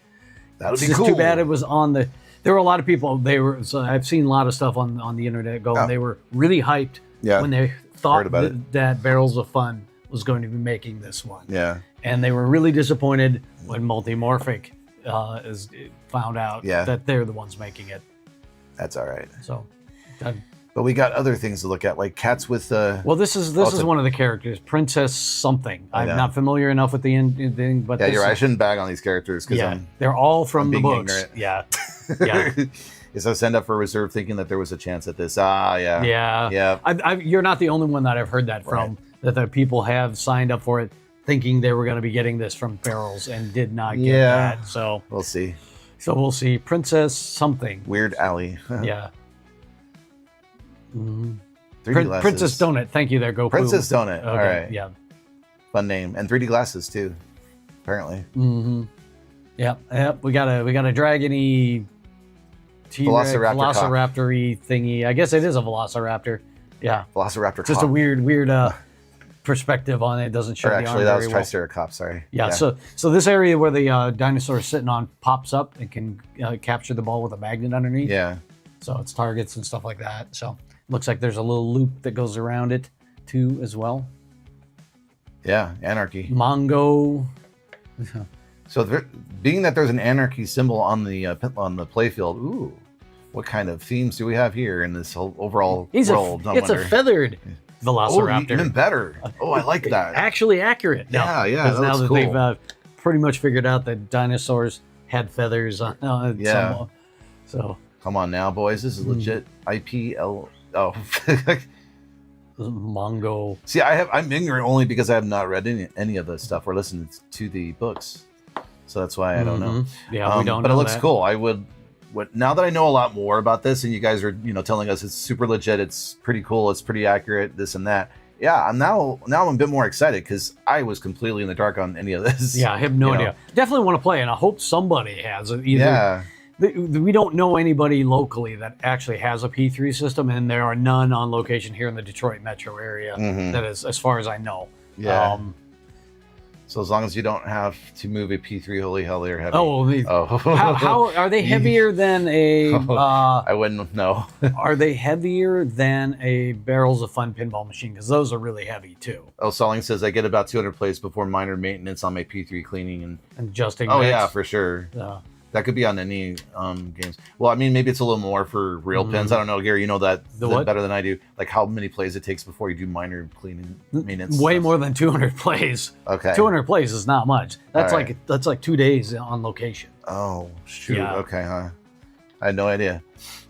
that'd be it's cool. Too bad it was on the. There were a lot of people. I've seen a lot of stuff on the internet going. They were really hyped when they thought that Barrels of Fun was going to be making this one. Yeah, and they were really disappointed when Multimorphic is found out that they're the ones making it. That's all right. So, But we got other things to look at, like cats with. Well, this is one of the characters, Princess something. I'm not familiar enough with the thing, but yeah, you're right. I shouldn't bag on these characters because they're all from the books. Ignorant. Yeah, yeah. So send up for reserve, thinking that there was a chance at this. Yeah. You're not the only one that I've heard that from. That the people have signed up for it, thinking they were going to be getting this from Barrels and did not get that. So we'll see. So we'll see. Princess something. Weird Alley. Yeah. Glasses. Princess Donut. Thank you there, Goku. Princess Donut. Okay, all right. Yeah. Fun name. And 3D glasses too, apparently. Yep. We got a dragony Velociraptor-y thingy. I guess it is a Velociraptor. Yeah. Velociraptor. Just a weird perspective on it. Doesn't show the arm actually, that was very well. Triceratops. Sorry. Yeah. So this area where the dinosaur is sitting on pops up and can capture the ball with a magnet underneath. Yeah. So it's targets and stuff like that. So looks like there's a little loop that goes around it too as well. Yeah, anarchy. Mongo. So being that there's an anarchy symbol on the playfield, ooh, what kind of themes do we have here in this whole overall world? It's a feathered Velociraptor. Oh, even better. Oh, I like that. Actually accurate. Yeah, Because now that cool. they've pretty much figured out that dinosaurs had feathers on some. So come on now, boys. This is legit IPL. Oh. Mongo. See, I'm ignorant only because I have not read any of this stuff or listened to the books. So that's why I don't know. Yeah, we don't know. But it looks cool. Now that I know a lot more about this, and you guys are, telling us it's super legit, it's pretty cool, it's pretty accurate, this and that. Yeah, I'm a bit more excited because I was completely in the dark on any of this. Yeah, I have no idea. Definitely want to play, and I hope somebody has it. We don't know anybody locally that actually has a P3 system, and there are none on location here in the Detroit metro area. That is, as far as I know. Yeah. So as long as you don't have to move a P3, holy hell, they're heavy. How are they heavier than a? I wouldn't know. Are they heavier than a Barrels of Fun pinball machine? Because those are really heavy too. Oh, Salling says I get about 200 plays before minor maintenance on my P3 cleaning and adjusting. Oh yeah, for sure. That could be on any games. Well, I mean, maybe it's a little more for real pins. I don't know, Gary. You know that better than I do. Like how many plays it takes before you do minor cleaning maintenance. Way more than 200 plays. Okay. 200 plays is not much. That's like 2 days on location. Oh shoot. Yeah. Okay, huh? I had no idea.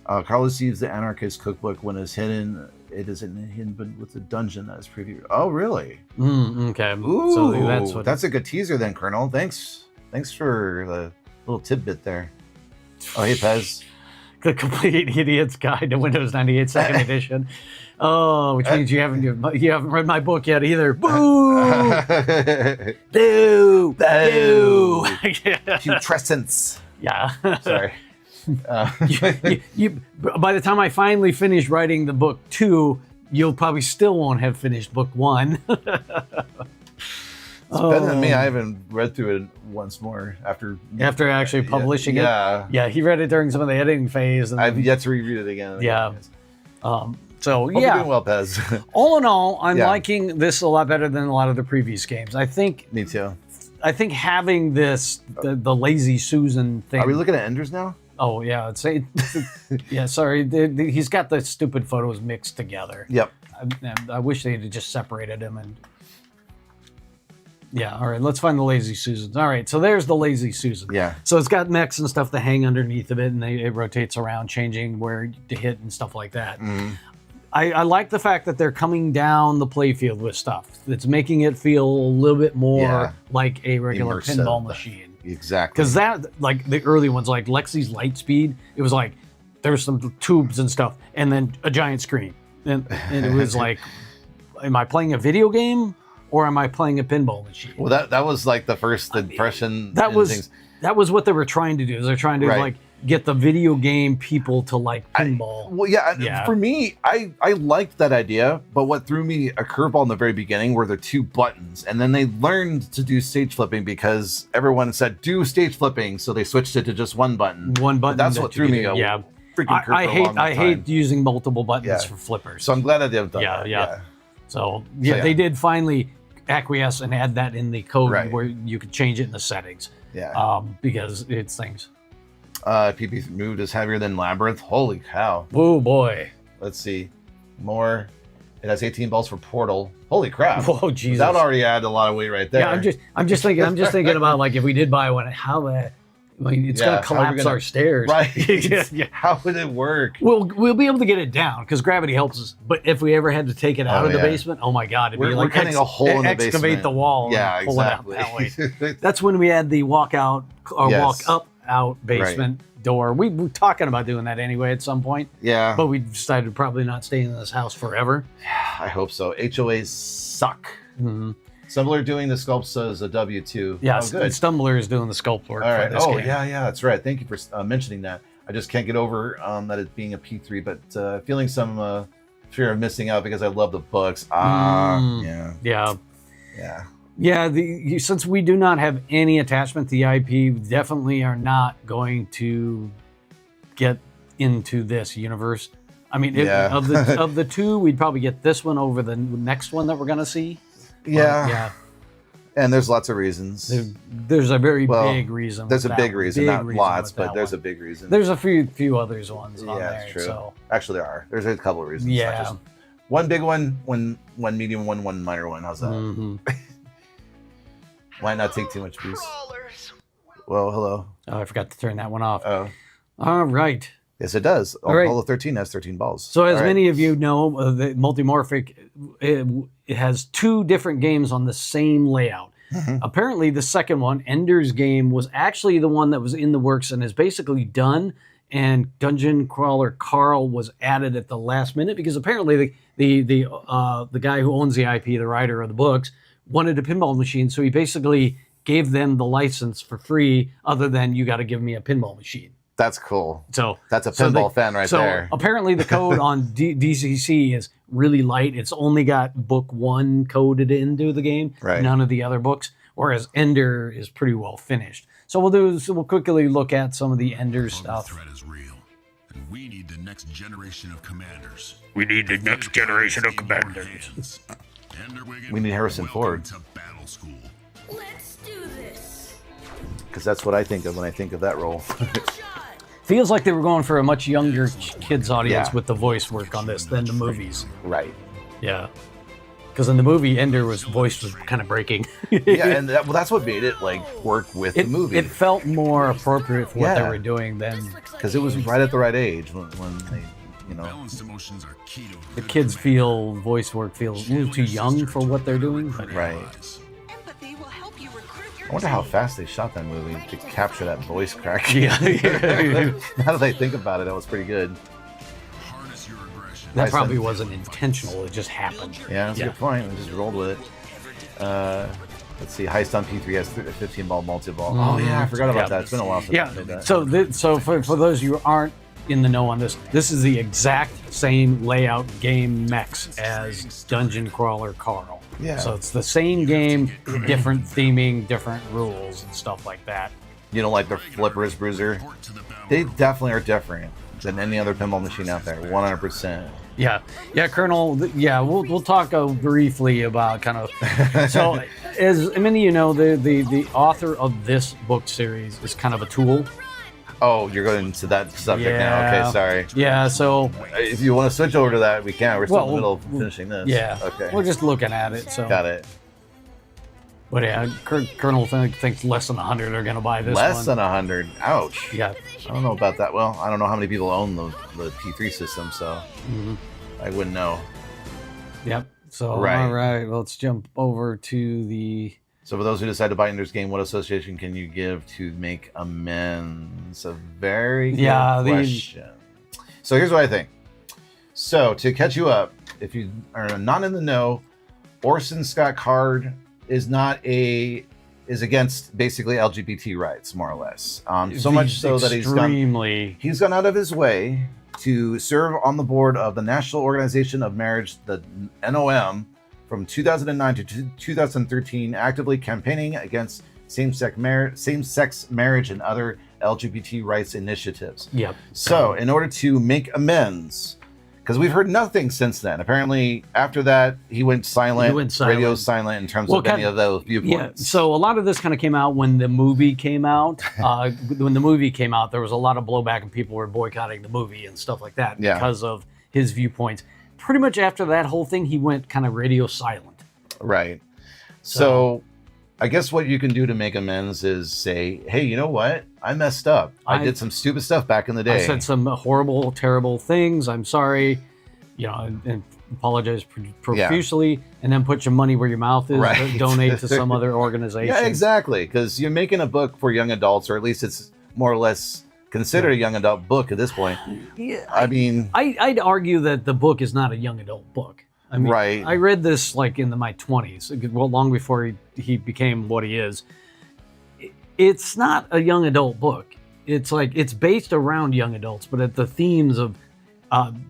Carlos sees the Anarchist cookbook when it's hidden. It isn't hidden, but with the dungeon that is preview. Oh, really? Okay. Ooh, so that's a good teaser then, Colonel. Thanks for the little tidbit there. Oh, hey, Pez. The Complete Idiot's Guide to Windows 98 Second Edition. Oh, which means you haven't read my book yet either. Boo! Boo! Boo! Putrescence. Yeah. Sorry. By the time I finally finish writing the book 2, you'll probably still won't have finished book 1. It's better than me. I haven't read through it once more after actually publishing it. Yeah, he read it during some of the editing phase. And I've yet to reread it again. Yeah. So Hope you're doing well, Pez. All in all, I'm liking this a lot better than a lot of the previous games. I think. Me too. I think having this the Lazy Susan thing. Are we looking at Enders now? Oh yeah, yeah. Sorry, he's got the stupid photos mixed together. Yep. I wish they had just separated him and. Yeah, all right, let's find the Lazy Susans. All right, so there's the Lazy Susan. Yeah. So it's got mechs and stuff that hang underneath of it, and it rotates around, changing where to hit and stuff like that. I like the fact that they're coming down the playfield with stuff. It's making it feel a little bit more like a regular immersive pinball machine. Exactly. Because that, like the early ones, like Lexi's Lightspeed, it was like there's some tubes and stuff, and then a giant screen. And it was like, am I playing a video game? Or am I playing a pinball machine? Well, that was like the first impression. That was what they were trying to do. They're trying to like get the video game people to like pinball. For me, I liked that idea, but what threw me a curveball in the very beginning were the 2 buttons, and then they learned to do stage flipping because everyone said do stage flipping, so they switched it to just 1 button. One button. But that's what threw me. Freaking curveball. I hate using multiple buttons for flippers. So I'm glad I did that. Yeah. So they did finally acquiesce and add that in the code where you could change it in the settings. Yeah. Because it's things. PP moved is heavier than Labyrinth. Holy cow. Oh boy. Let's see. more. It has 18 balls for Portal. Holy crap! Whoa, Jesus! That already added a lot of weight right there. Yeah, I'm just thinking about like if we did buy one, how it's gonna collapse our stairs, right? Yeah. How would it work? We'll be able to get it down because gravity helps us. But if we ever had to take it out of the basement, oh my God, it'd be like cutting a hole in the excavate basement. the wall. Yeah, and pull exactly. it out that way. That's when we had the walk out or walk up out basement door. We were talking about doing that anyway at some point. Yeah, but we decided to probably not stay in this house forever. I hope so. HOAs suck. Mm-hmm. Stumbler doing the sculpts as a W2. Yeah, oh, good. Stumbler is doing the sculpt work. All right. For this game. Yeah, that's right. Thank you for mentioning that. I just can't get over that it being a P3, but feeling some fear of missing out because I love the books. Yeah. Since we do not have any attachment to the IP, we definitely are not going to get into this universe. I mean, of the two, we'd probably get this one over the next one that we're going to see. Yeah. And there's lots of reasons. There's a very big reason. There's a big reason, not lots, but there's a big reason. There's a few others ones on there. That's true. So. Actually, there are. There's a couple of reasons. Yeah. Just one big one, one medium one, one minor one. How's that? Mm-hmm. Why not take too much piece? Crawlers. Well, hello. Oh, I forgot to turn that one off. Oh. All right. Yes, it does. All of 13 has 13 balls. So as many of you know, the multimorphic it has two different games on the same layout. Mm-hmm. Apparently, the second one, Ender's Game, was actually the one that was in the works and is basically done. And Dungeon Crawler Carl was added at the last minute because apparently the guy who owns the IP, the writer of the books, wanted a pinball machine, so he basically gave them the license for free. Other than you got to give me a pinball machine. That's cool. So that's a pinball fan right there. So apparently the code on DCC is really light. It's only got book 1 coded into the game, none of the other books. Whereas Ender is pretty well finished. So we'll quickly look at some of the Ender stuff. The threat is real, and we need the next generation of commanders. We need the next generation of commanders. We need Harrison Ford. Let's do this. Because that's what I think of when I think of that role. Feels like they were going for a much younger kids audience with the voice work on this than the movies. Right. Yeah. Because in the movie, Ender's voice was kind of breaking. Yeah, and that's what made it work with the movie. It felt more appropriate for what they were doing then. Because it was right at the right age when they, the kids voice work feels a little too young for what they're doing. But right. I wonder how fast they shot that movie to capture that voice crack. Yeah. Now that I think about it, that was pretty good. That probably wasn't intentional. It just happened. Yeah, that's a good point. We just rolled with it. Let's see. Heist on P3 has 15-ball multi-ball. Mm-hmm. Oh, yeah. I forgot about that. It's been a while since I played that. So for those of you who aren't in the know on this is the exact same layout game mechs as Dungeon Crawler Carl. Yeah. So it's the same game, different theming, different rules, and stuff like that. You know, like the Flippers Bruiser? They definitely are different than any other pinball machine out there, 100%. Yeah, Colonel. Yeah, we'll talk briefly about kind of. So, as many of you know, the author of this book series is kind of a tool. Oh, you're going into that subject now. Okay, sorry. Yeah, so if you want to switch over to that, we can. We're still in the middle of finishing this. Yeah. Okay. We're just looking at it. So. Got it. But yeah, Colonel thinks less than 100 are going to buy this one. Less than 100. Ouch. Yeah. I don't know about that. Well, I don't know how many people own the P3 system, so I wouldn't know. Yep. So, all right, let's jump over to the... So for those who decide to buy Ender's Game, what association can you give to make amends? A very good question. So here's what I think. So to catch you up, if you are not in the know, Orson Scott Card is against basically LGBT rights, more or less. So much so that he's gone out of his way to serve on the board of the National Organization of Marriage, the NOM, from 2009 to 2013, actively campaigning against same-sex marriage and other LGBT rights initiatives. Yep. So, in order to make amends, because we've heard nothing since then. Apparently, after that, he went silent. Radio silent in terms of any of those viewpoints. Yeah. So a lot of this kind of came out when the movie came out. When the movie came out, there was a lot of blowback and people were boycotting the movie and stuff like that because of his viewpoints. pretty much after that whole thing, he went kind of radio silent. Right. So I guess what you can do to make amends is say, hey, you know what? I messed up. I did some stupid stuff back in the day. I said some horrible, terrible things. I'm sorry. And apologize profusely, and then put your money where your mouth is. Right. Donate to some other organization. Yeah, exactly. Because you're making a book for young adults, or at least it's more or less considered a young adult book at this point. Yeah, I mean, I'd argue that the book is not a young adult book. I mean, right. I read this like in my 20s, well, long before he became what he is. It's not a young adult book. It's like it's based around young adults, but at the themes of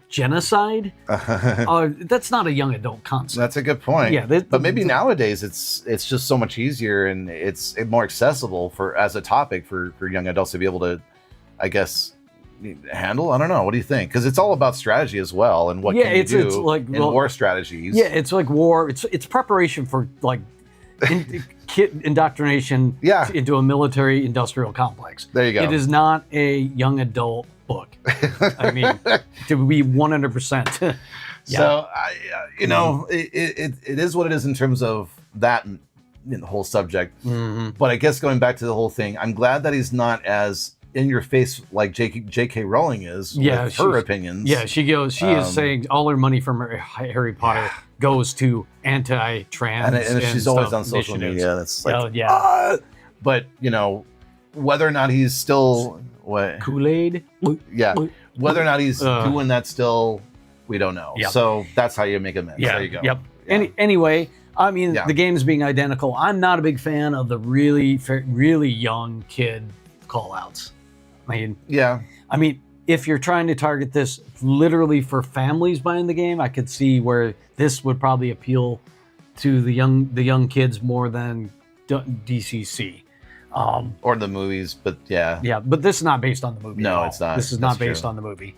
genocide, that's not a young adult concept. That's a good point. Yeah, but maybe nowadays it's just so much easier and it's more accessible as a topic for young adults to be able to, I guess, handle. I don't know. What do you think? Because it's all about strategy as well, and what can you do like, in war strategies. Yeah, it's like war. It's preparation for like kid indoctrination into a military industrial complex. There you go. It is not a young adult book. I mean, to be 100%. So, it is what it is in terms of that whole subject. Mm-hmm. But I guess going back to the whole thing, I'm glad that he's not as in your face like J.K. Rowling is with her opinions. Yeah, she is saying all her money from Harry Potter goes to anti-trans and she's always on social media. That's like, but whether or not he's still Kool-Aid, whether or not he's doing that still, we don't know. Yep. So that's how you make amends. There you go. Yep. Yeah. Anyway, I mean, the games being identical, I'm not a big fan of the really, really young kid call-outs. I mean, if you're trying to target this literally for families buying the game, I could see where this would probably appeal to the young kids more than DCC. Or the movies, but but this is not based on the movie. No, it's not. This is not based on the movie.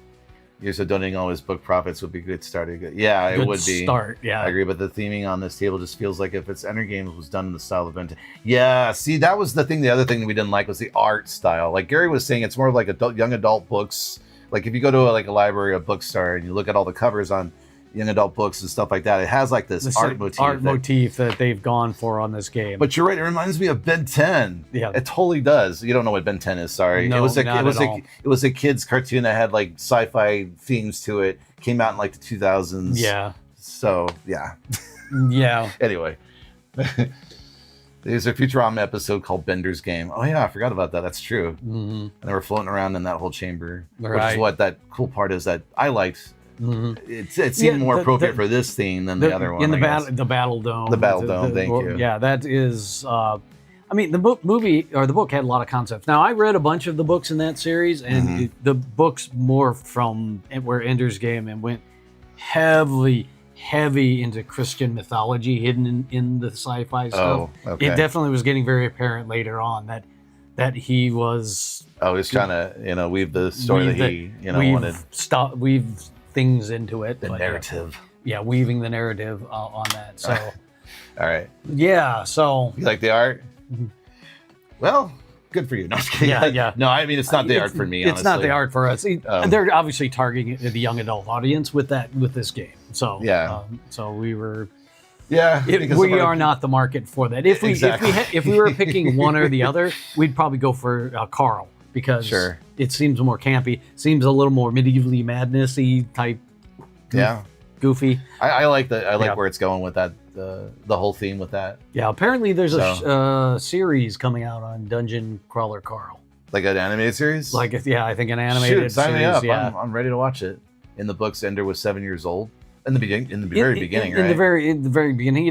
You said donating all his book profits would be a good start. Yeah, it would be. Yeah, I agree. But the theming on this table just feels like if it's Enter Games was done in the style of Ben 10. Yeah, see, that was the thing. The other thing we didn't like was the art style. Like Gary was saying, it's more of like young adult books. Like if you go to a library or a bookstore and you look at all the covers on young adult books and stuff like that, it has like this art motif that they've gone for on this game. But you're right, it reminds me of Ben 10. Yeah, it totally does. You don't know what Ben 10 is. Sorry, no, it was a kid's cartoon that had like sci-fi themes to it. Came out in like the 2000s. Yeah. So yeah. Anyway. There's a Futurama episode called Bender's Game. Oh yeah, I forgot about that. That's true. Mm-hmm. And they were floating around in that whole chamber, which is what that cool part is that I liked. Mm-hmm. It seemed more appropriate for this theme than the other one. In the Battle Dome. The Battle Dome. Thank you. Yeah, that is. I mean, the book had a lot of concepts. Now, I read a bunch of the books in that series, and the books morphed from where Ender's Game and went heavy into Christian mythology hidden in the sci-fi stuff. Oh, okay. It definitely was getting very apparent later on that he was. Oh, he's trying to weave the story that he wanted. Weave things into it. The narrative. Weaving the narrative on that. So. All right. Yeah. So. You like the art? Well, good for you. No, I'm just kidding. Yeah. No, I mean it's not the art for me. It's not the art for us. They're obviously targeting the young adult audience with this game. So so we were. Yeah, we are not the market for that. If we were picking one or the other, we'd probably go for Carl because it seems more campy, seems a little more medievally madnessy type. Goofy. I like that. I like where it's going with that. The whole theme with that. Yeah, apparently there's a series coming out on Dungeon Crawler Carl. Like an animated series? I think an animated series. Sign me up. Yeah. I'm ready to watch it. In the books, Ender was 7 years old. In the beginning, right? In the very beginning,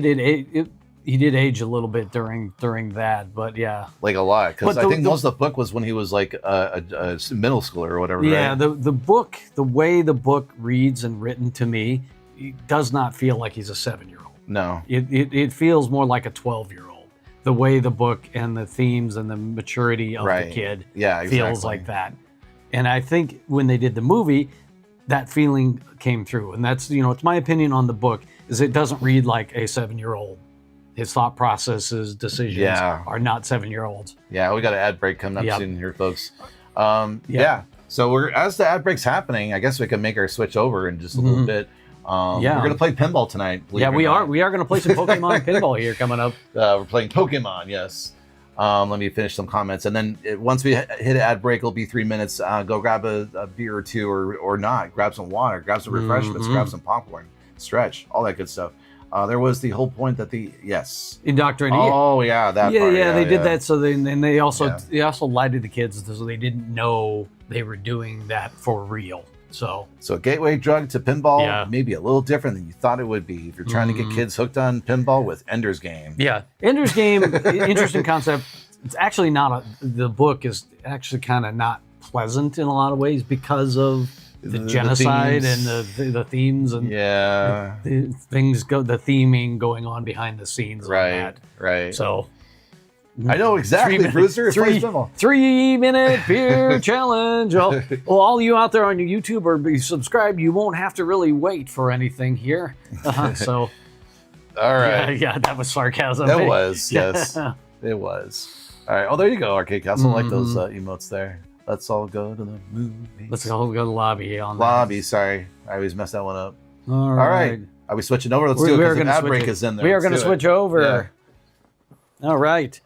he did age a little bit during that, but yeah, like a lot. Because I think most of the book was when he was like a middle schooler or whatever. Yeah, right? the book, the way the book reads and written to me, it does not feel like he's a 7-year-old. No, it feels more like a 12-year-old. The way the book and the themes and the maturity of the kid feels like that. And I think when they did the movie, that feeling came through. And that's, it's my opinion on the book, is it doesn't read like a 7-year-old. His thought processes, decisions are not 7-year-olds. Yeah, we got an ad break coming up soon here, folks. So as the ad break's happening, I guess we can make our switch over in just a little bit. We're gonna play pinball tonight. Yeah, we are. We are gonna play some Pokemon pinball here coming up. We're playing Pokemon. Yes. Let me finish some comments, and then once we hit an ad break, it'll be 3 minutes. Go grab a beer or two, or not. Grab some water. Grab some refreshments. Grab some popcorn. Stretch. All that good stuff. There was the whole point that indoctrinate. Oh yeah, that. Yeah, part. they did that. So they also lied to the kids, so they didn't know they were doing that for real. So a gateway drug to pinball, maybe a little different than you thought it would be if you're trying to get kids hooked on pinball with Ender's Game. Yeah, Ender's Game, interesting concept. It's actually not the book is actually kind of not pleasant in a lot of ways because of the genocide and the themes and the theming going on behind the scenes. Right. So. I know exactly, Bruiser. 3-minute beer challenge. Well, all you out there on your YouTube or subscribed, you won't have to really wait for anything here. So, all right. Yeah, that was sarcasm. That was, yes. It was. All right. Oh, there you go, Arcade Castle. I like those emotes there. Let's all go to the movies. Let's all go to the lobby. Lobby, sorry. I always mess that one up. All right. Are we switching over? Let's do it because the ad break is in there. We are going to switch over. Yeah. All right.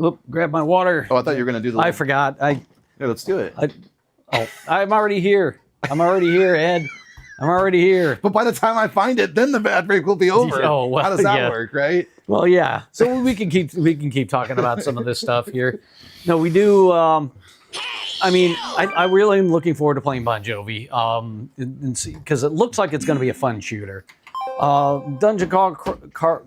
Oop, grab my water. Oh, I thought you were going to do the... I forgot. Yeah, let's do it. I'm already here. Ed. I'm already here. But by the time I find it, then the ad break will be over. Oh, well, how does that work, right? Well, yeah. So we can keep talking about some of this stuff here. No, we do... I really am looking forward to playing Bon Jovi because it looks like it's going to be a fun shooter. Dungeon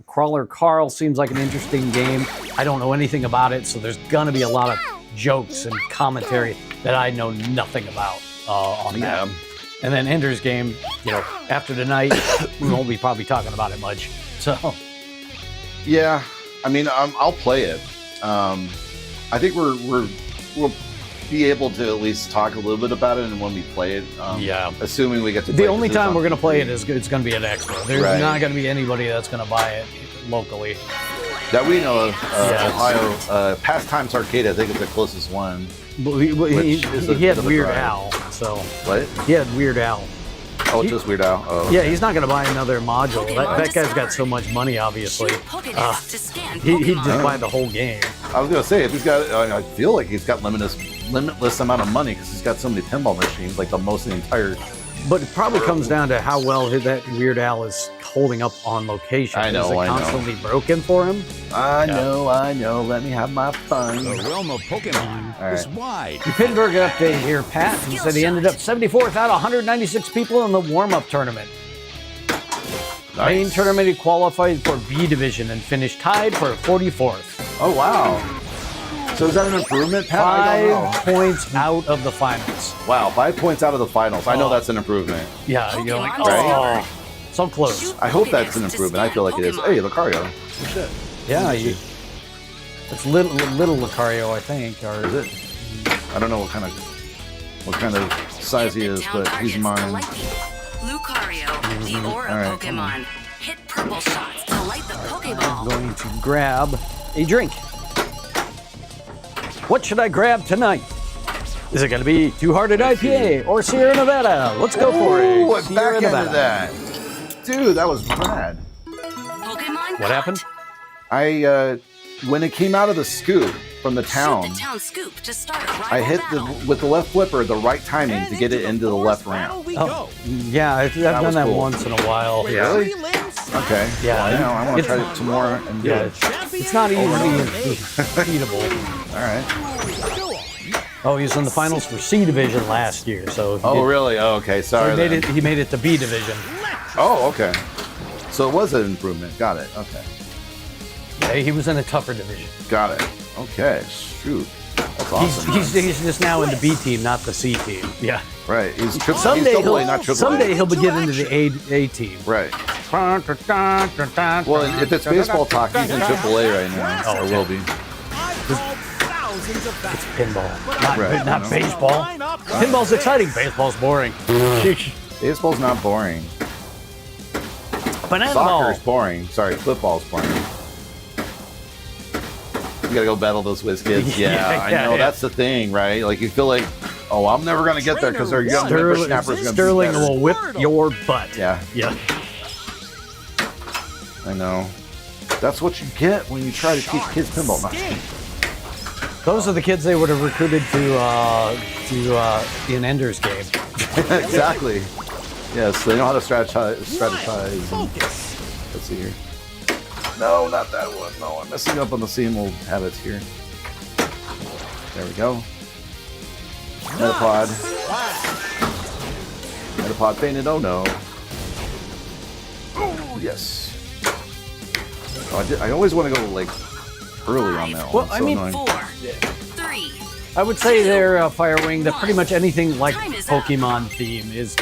Crawler Carl seems like an interesting game. I don't know anything about it, so there's gonna be a lot of jokes and commentary that I know nothing about on that. And then Ender's Game, after tonight, we won't be probably talking about it much. So, yeah, I'll play it. I think we'll be able to at least talk a little bit about it, and when we play it, assuming we get to play the only time we're going to play it is it's going to be at Expo. There's not going to be anybody that's going to buy it locally. That we know of. Ohio, Pastimes Arcade, I think is the closest one. He had Weird Al. So what? He had Weird Al. Oh, just Weird Al. Oh, okay. Yeah, he's not going to buy another module. That guy's got so much money, obviously. He'd just buy the whole game. I was going to say, if he's got, I feel like he's got limitless amount of money because he's got so many pinball machines, like the most in the entire. But it probably comes down to how well that Weird Al is holding up on location. I know. Is it constantly broken for him? I know. Let me have my fun. The realm of Pokemon is wide. The Pittsburgh update here, Pat. He said he ended up 74th out of 196 people in the warm-up tournament. Nice. Main tournament, he qualified for B division and finished tied for 44th. Oh, wow. So is that an improvement, Pat? 5 points out of the finals. Wow, 5 points out of the finals. I know that's an improvement. Yeah, you're like, so close. I hope that's an improvement. I feel like it is. Hey, Lucario. Oh, shit. Yeah, it's little Lucario, I think, or is it? I don't know what kind of size he is, but he's mine. Lucario, the aura Pokemon. Hit purple shots to light the Pokeball. I'm going to grab a drink. What should I grab tonight? Is it going to be Two Hearted IPA or Sierra Nevada? Let's go for it. Sierra Nevada. That. Dude, that was rad. Pokemon what happened? When it came out of the scoop from the town, I hit with the left flipper the right timing to get it into the left ramp. Oh, yeah, I've done that once in a all right. Really? Okay. Yeah, I want to try it some more and do it. It's not easy beatable. All right. Oh, he was in the finals for C division last year, so. Really? Oh, okay. Sorry. So he made it to B division. Oh, okay. So it was an improvement. Got it. Okay. Yeah, he was in a tougher division. Got it. Okay. Shoot. That's awesome. He's just now in the B team, not the C team. Yeah. Right. He's not triple A. Someday he'll be getting into the A team. Right. Well, if it's baseball talk, he's in triple A right now. Or will be. It's pinball, not baseball. Pinball's exciting. Baseball's boring. Baseball's not boring. Banana Soccer's ball. boring. Sorry, football's boring. You gotta go battle those whiz kids. Yeah, I know. That's the thing, right? Like you feel like Oh, I'm never gonna get there because our young whippersnapper's gonna Sterling be better. will whip your butt. Yeah. Yeah. I know. That's what you get when you try to teach kids pinball. Not Those are the kids they would have recruited to an Ender's Game. exactly. Yes, they know how to strategize. Let's see here. No, not that one. No, I'm messing up on the same old habits here. There we go. Metapod. Metapod fainted. Oh no. Oh yes. Oh, I always want to go like early on that one. Well, It's I so mean, annoying. 4, 3. I would say their Firewing, that pretty much anything like Pokemon theme is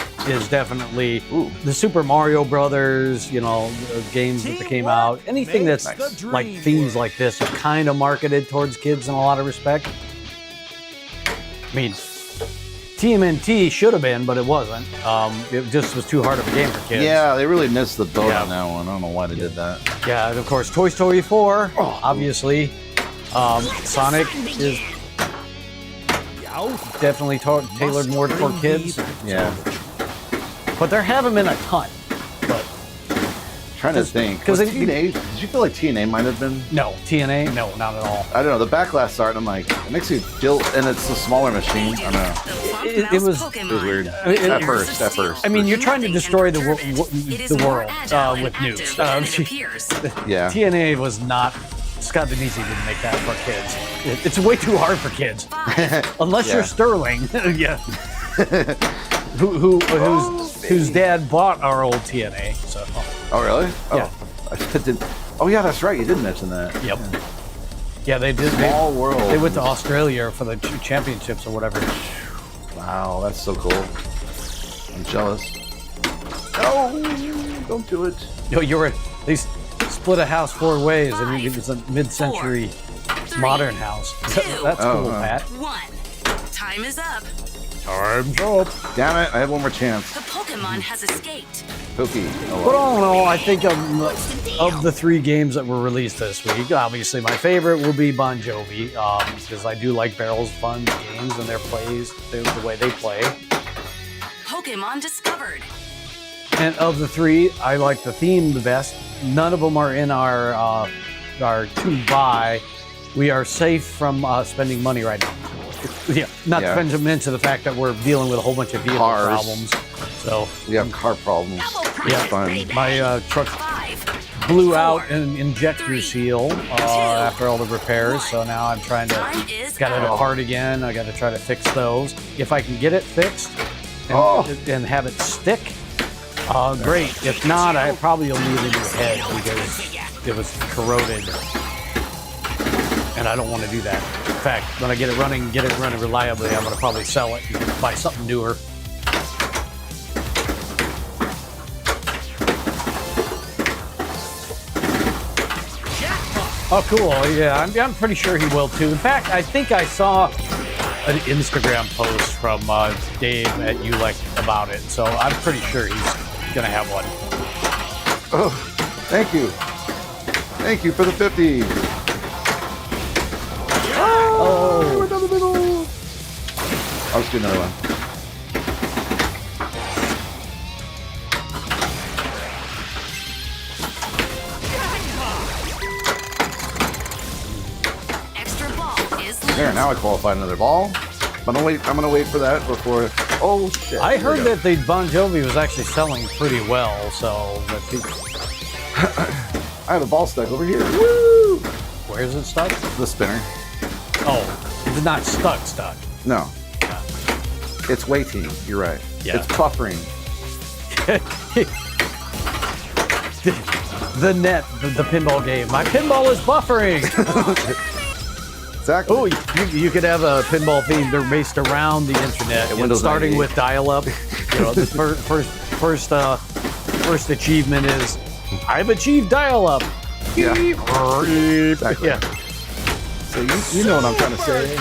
definitely the Super Mario Brothers, you know, games that came out. Anything that's like themes like this are kind of marketed towards kids in a lot of respect. I mean, TMNT should have been, but it wasn't. It just was too hard of a game for kids. Yeah, they really missed the boat on that one. I don't know why they did that. Yeah, and of course, Toy Story 4, obviously. Sonic is definitely tailored more toward kids. Yeah. But there haven't been a ton. But Trying to think. Because TNA, did you feel like TNA might have been? No, TNA, no, not at all. I don't know. The backlash started. I'm like, it makes you feel, and it's a smaller machine. I don't know. It was weird. At first. I mean, you're trying to destroy the world with nukes. Yeah. TNA was not. Scott Denisi didn't make that for kids. It's way too hard for kids, unless you're Sterling. Yeah. Whose dad bought our old TNA. So. Oh really? Yeah. I did. Oh yeah, that's right. You did mention that. Yep. Yeah, they did. Small world. They went to Australia for the championships or whatever. Wow, that's so cool. I'm jealous. No, don't do it. No, they split a house 4 ways, and it was a mid-century modern house. That's cool, Pat. 1. Time is up. Time's up. Damn it! I have one more chance. The Pokemon has escaped. Pokey. Oh, But all in all, I think of the 3 games that were released this week, obviously my favorite will be Bon Jovi, because I do like Barrel's fun games and their plays, the way they play. Pokemon discovered. And of the 3, I like the theme the best. None of them are in our to buy. We are safe from spending money right now. Yeah, not to mention the fact that we're dealing with a whole bunch of vehicle problems. So we have car problems. Yeah, fun. My truck blew out an injector seal after all the repairs. So now I'm trying to get it apart again. I got to try to fix those. If I can get it fixed and have it stick, great. If not, I probably will need a new head because it was corroded, and I don't want to do that. In fact, when I get it running reliably, I'm going to probably sell it and buy something newer. Oh, cool. Yeah, I'm pretty sure he will too. In fact, I think I saw an Instagram post from Dave at ULEC about it, so I'm pretty sure he's going to have one. Oh, thank you. Thank you for the 50. Oh, we're down the middle. I'll just do another one. Extra ball is There, now I qualified another ball. But I'm gonna wait for that before. Oh shit! I heard that the Bon Jovi was actually selling pretty well, so. I have a ball stuck over here. Woo! Where is it stuck? The spinner. Oh, it's not stuck. No. It's waiting. You're right. Yeah. It's buffering. The net, the pinball game. My pinball is buffering. Exactly. Oh, you could have a pinball theme that's based around the internet, and starting with dial-up. You know, the first achievement is I've achieved dial-up. Yeah. Exactly. Yeah. So you know what I'm trying to say.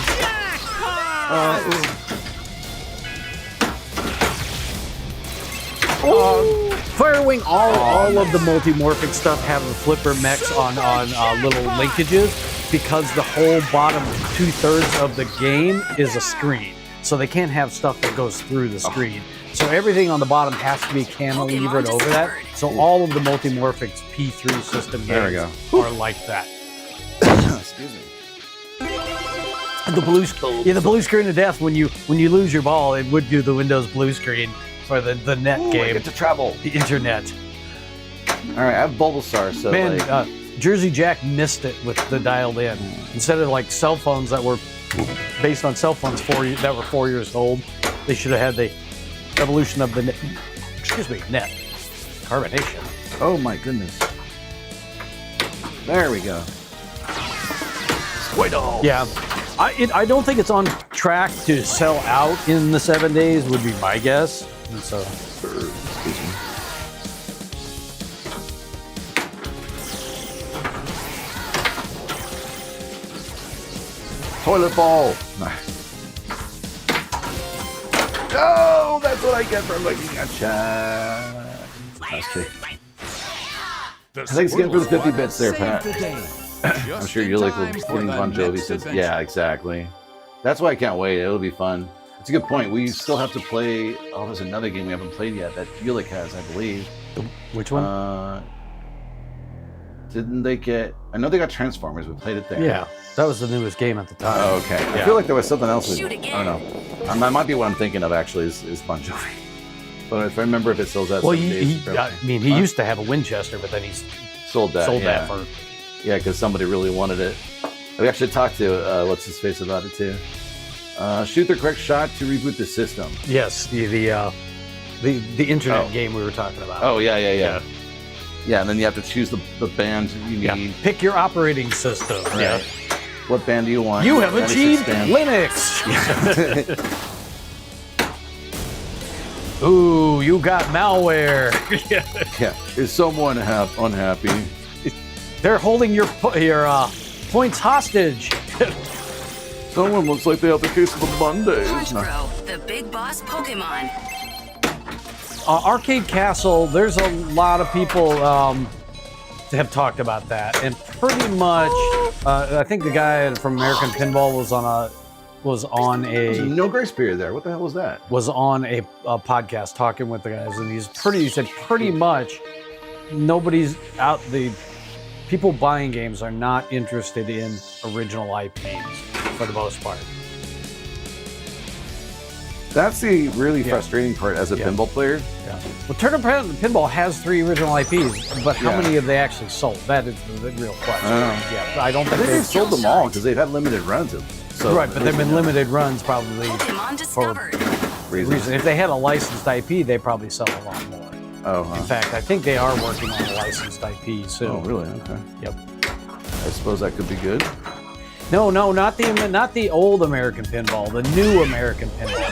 Firewing, all of the multimorphic stuff have the flipper mechs on little linkages because the whole bottom 2/3 of the game is a screen. so they can't have stuff that goes through the screen. So everything on the bottom has to be cantilevered over that. So all of the multimorphics P3 system games are like that. Excuse me. The blue screen of death. When you lose your ball, it would do the Windows blue screen for the net game. I get to travel. The internet. All right, I have Bulbasaur. So man, Jersey Jack missed it with the dialed in. Instead of like cell phones that were based on cell phones that were 4 years old, they should have had the evolution of the net. Excuse me, net carbonation. Oh my goodness. There we go. Squirtle. Yeah. I don't think it's on track to sell out in the 7 days, would be my guess. And so, excuse me. Toilet ball. Oh, that's what I get for looking at chat. Thanks again for the 50 bits there, Pat. I'm sure you're like getting Bon Jovi since. Yeah, exactly. That's why I can't wait. It'll be fun. It's a good point. We still have to play. Oh, there's another game we haven't played yet that Ulick has, I believe. Which one? Didn't they get? I know they got Transformers. We played it there. Yeah, that was the newest game at the time. Oh, okay. Yeah. I feel like there was something else. I don't know. That might be what I'm thinking of. Actually, is Bon Jovi. But if I remember, if it sells that. Well, he used to have a Winchester, but then he's sold that. That for. Yeah, because somebody really wanted it. We actually talked to what's his face about it too. Shoot the correct shot to reboot the system. Yes, the internet game we were talking about. Oh yeah. Yeah, and then you have to choose the band you need. Pick your operating system. Right. Yeah. What band do you want? You have achieved Linux. Ooh, you got malware. Yeah. Is someone unhappy? They're holding your points hostage. Someone looks like they have the case of the Mondays. Punch Bro, the big boss Pokemon. Arcade Castle, there's a lot of people have talked about that, and pretty much, I think the guy from American Pinball was on a no grace period there. What the hell was that? Was on a podcast talking with the guys, and he said pretty much nobody's out. The people buying games are not interested in original IPs for the most part. That's the really frustrating part as a pinball player. Yeah. Well, Turner Pinball has 3 original IPs, but how many have they actually sold? That is the real question. I don't think they've sold them all because they've had limited runs. So right, but they've been limited runs probably for reasons. If they had a licensed IP, they probably sell a lot more. Oh, in fact, I think they are working on a licensed IP soon. Oh, really? Okay. Yep. I suppose that could be good. No, not the old American Pinball, the new American Pinball.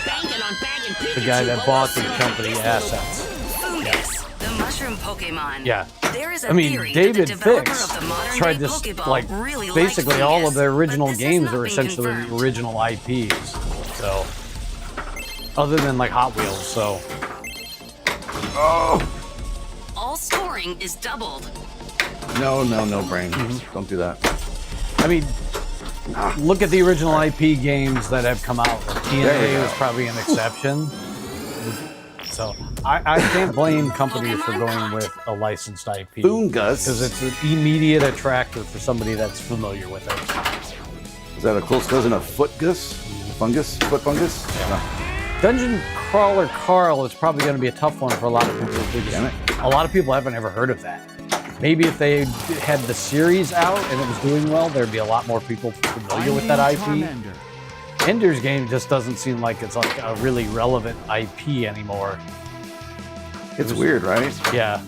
The guy that bought the company assets. Fungus, the mushroom Pokemon. Yeah. There is a I mean, theory David that the developer Fix of the modern tried day to Pokeball really basically liked all Fungus, of their original but this has games not are been essentially confirmed. original IPs. So, other than like Hot Wheels, so. Oh. All scoring is doubled. No, brain. Don't do that. I mean, look at the original IP games that have come out. TNA was probably an exception. So I can't blame companies for going with a licensed IP. Fungus. Because it's an immediate attractor for somebody that's familiar with it. Is that a close cousin of Fungus? Foot fungus? Yeah. Dungeon Crawler Carl is probably going to be a tough one for a lot of people. Damn it. A lot of people haven't ever heard of that. Maybe if they had the series out and it was doing well, there'd be a lot more people familiar with that IP. Ender's Game just doesn't seem like it's like a really relevant IP anymore. It's weird, right? Yeah.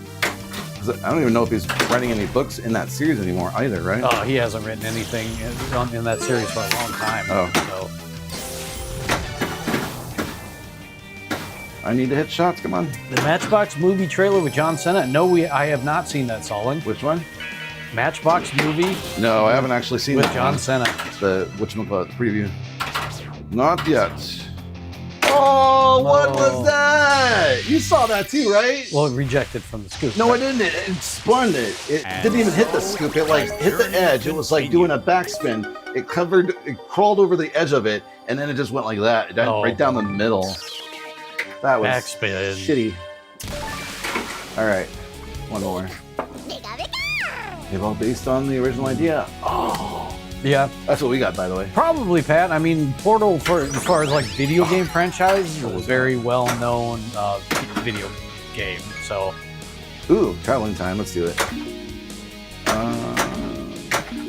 I don't even know if he's writing any books in that series anymore either, right? Oh, he hasn't written anything in that series for a long time. Oh. So. I need to hit shots, come on. The Matchbox movie trailer with John Cena. No, I have not seen that, Solon. Which one? Matchbox movie. No, I haven't actually seen with that John one. Cena. The whatchamacallit preview. Not yet. Oh, what was that? You saw that too, right? Well, it rejected from the scoop. No, it didn't. It spun it. It didn't even hit the scoop. It like hit the edge. It was like doing a backspin. it crawled over the edge of it, and then it just went like that, right down the middle. That was Backspin. shitty. All right, one more. They've all based on the original idea. Oh, yeah. That's what we got, by the way. Probably, Pat. I mean, Portal, as far as like video game franchise, was a very well-known video game. So, ooh, traveling time. Let's do it.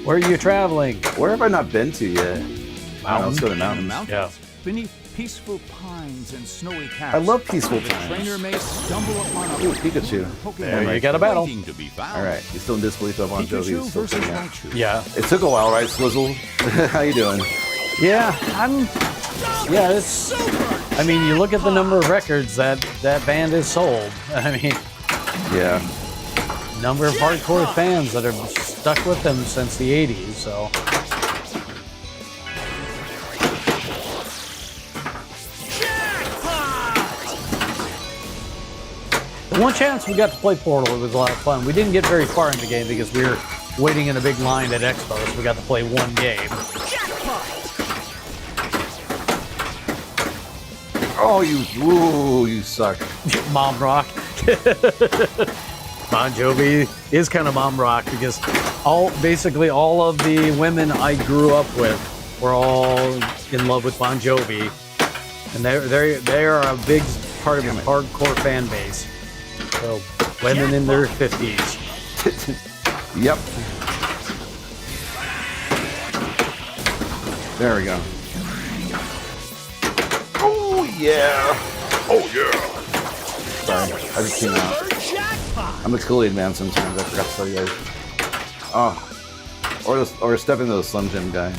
Where are you traveling? Where have I not been to yet? Let's go to mountains. Yeah. Beneath peaceful pines and snowy caps. I love peaceful the times. trainer may stumble upon a Ooh, Pikachu. There you got a battle. waiting to be found. All right, you're still in disbelief of Bon Jovi. Pikachu Still versus saying that. Raichu. Yeah. It took a while, right, Swizzle? How you doing? Yeah, it's. I mean, you look at the number of records that band has sold. I mean, Yeah. number of hardcore fans that have stuck with them since the 80s. So. The one chance we got to play Portal, it was a lot of fun. We didn't get very far in the game because we were waiting in a big line at Expo, so we got to play one game. Oh, you suck. Mom rock. Bon Jovi is kind of mom rock because basically all of the women I grew up with were all in love with Bon Jovi, and they are a big part of his hardcore fan base. So women in their 50s. Yep. There we go. Oh yeah. Oh yeah. Sorry, I just came out. I'm a Kool-Aid man sometimes. I forgot to tell you guys. Oh, or step into the Slim Jim guy,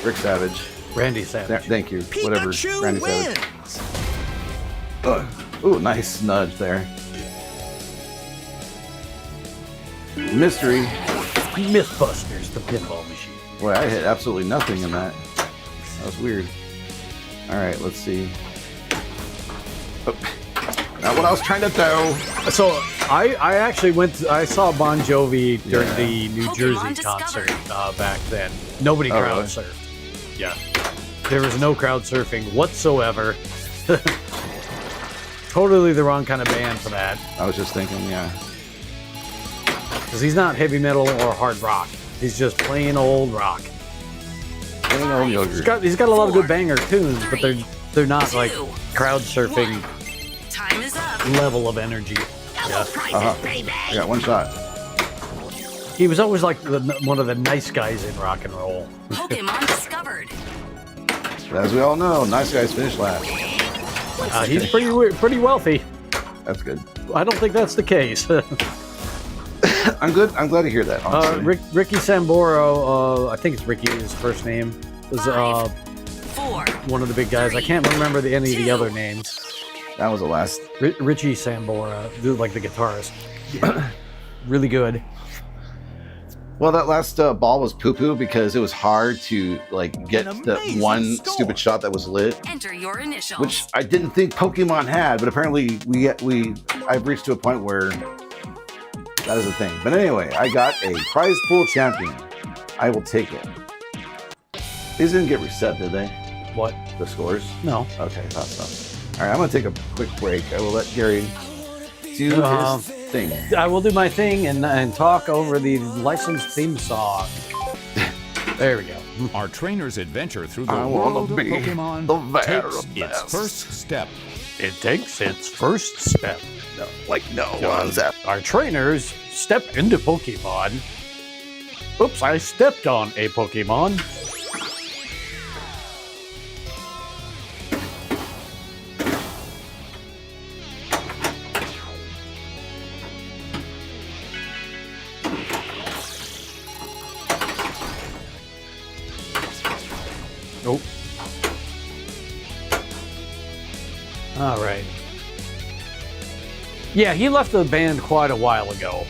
Rick Savage. Randy Savage. Thank you. Whatever. Randy Savage. Ooh, nice nudge there. Mystery. Mythbusters, the pinball machine. Boy, I hit absolutely nothing in that. That was weird. All right, let's see. Oh, not what I was trying to do. So I actually I saw Bon Jovi during the New Pokémon Jersey discovered. concert back then. Nobody Oh, crowd really? surfed. Yeah, there was no crowd surfing whatsoever. Totally the wrong kind of band for that. I was just thinking, yeah. Because he's not heavy metal or hard rock. He's just plain old rock. Plain old yogurt. He's got a lot of good banger tunes, but they're not like crowd surfing Time is up. level of energy. Yeah. I got one shot. He was always like one of the nice guys in rock and roll. Pokémon discovered. As we all know, nice guys finish last. He's pretty wealthy. That's good. I don't think that's the case. I'm good. I'm glad to hear that. Honestly. Ricky Samboro, I think it's Ricky, his first name, was 4. one of the big guys. I can't remember any of the other names. That was the last. Richie Sambora, like the guitarist. Really good. Well, that last ball was poo-poo because it was hard to get the one stupid shot that was lit, Enter your initials. which I didn't think Pokemon had, but apparently I've reached to a point where that is a thing. But anyway, I got a prize pool champion. I will take it. These didn't get reset, did they? What? The scores? No. Okay, thought so. All right, I'm gonna take a quick break. I will let Gary do his thing. I will do my thing and talk over the licensed theme song. There we go. Our trainer's adventure through the I wanna world of be Pokemon the very takes its best. first step. It takes its first step. No, no one's at. Our trainers step into Pokemon. Oops, I stepped on a Pokemon. Oh. All right. Yeah, he left the band quite a while ago.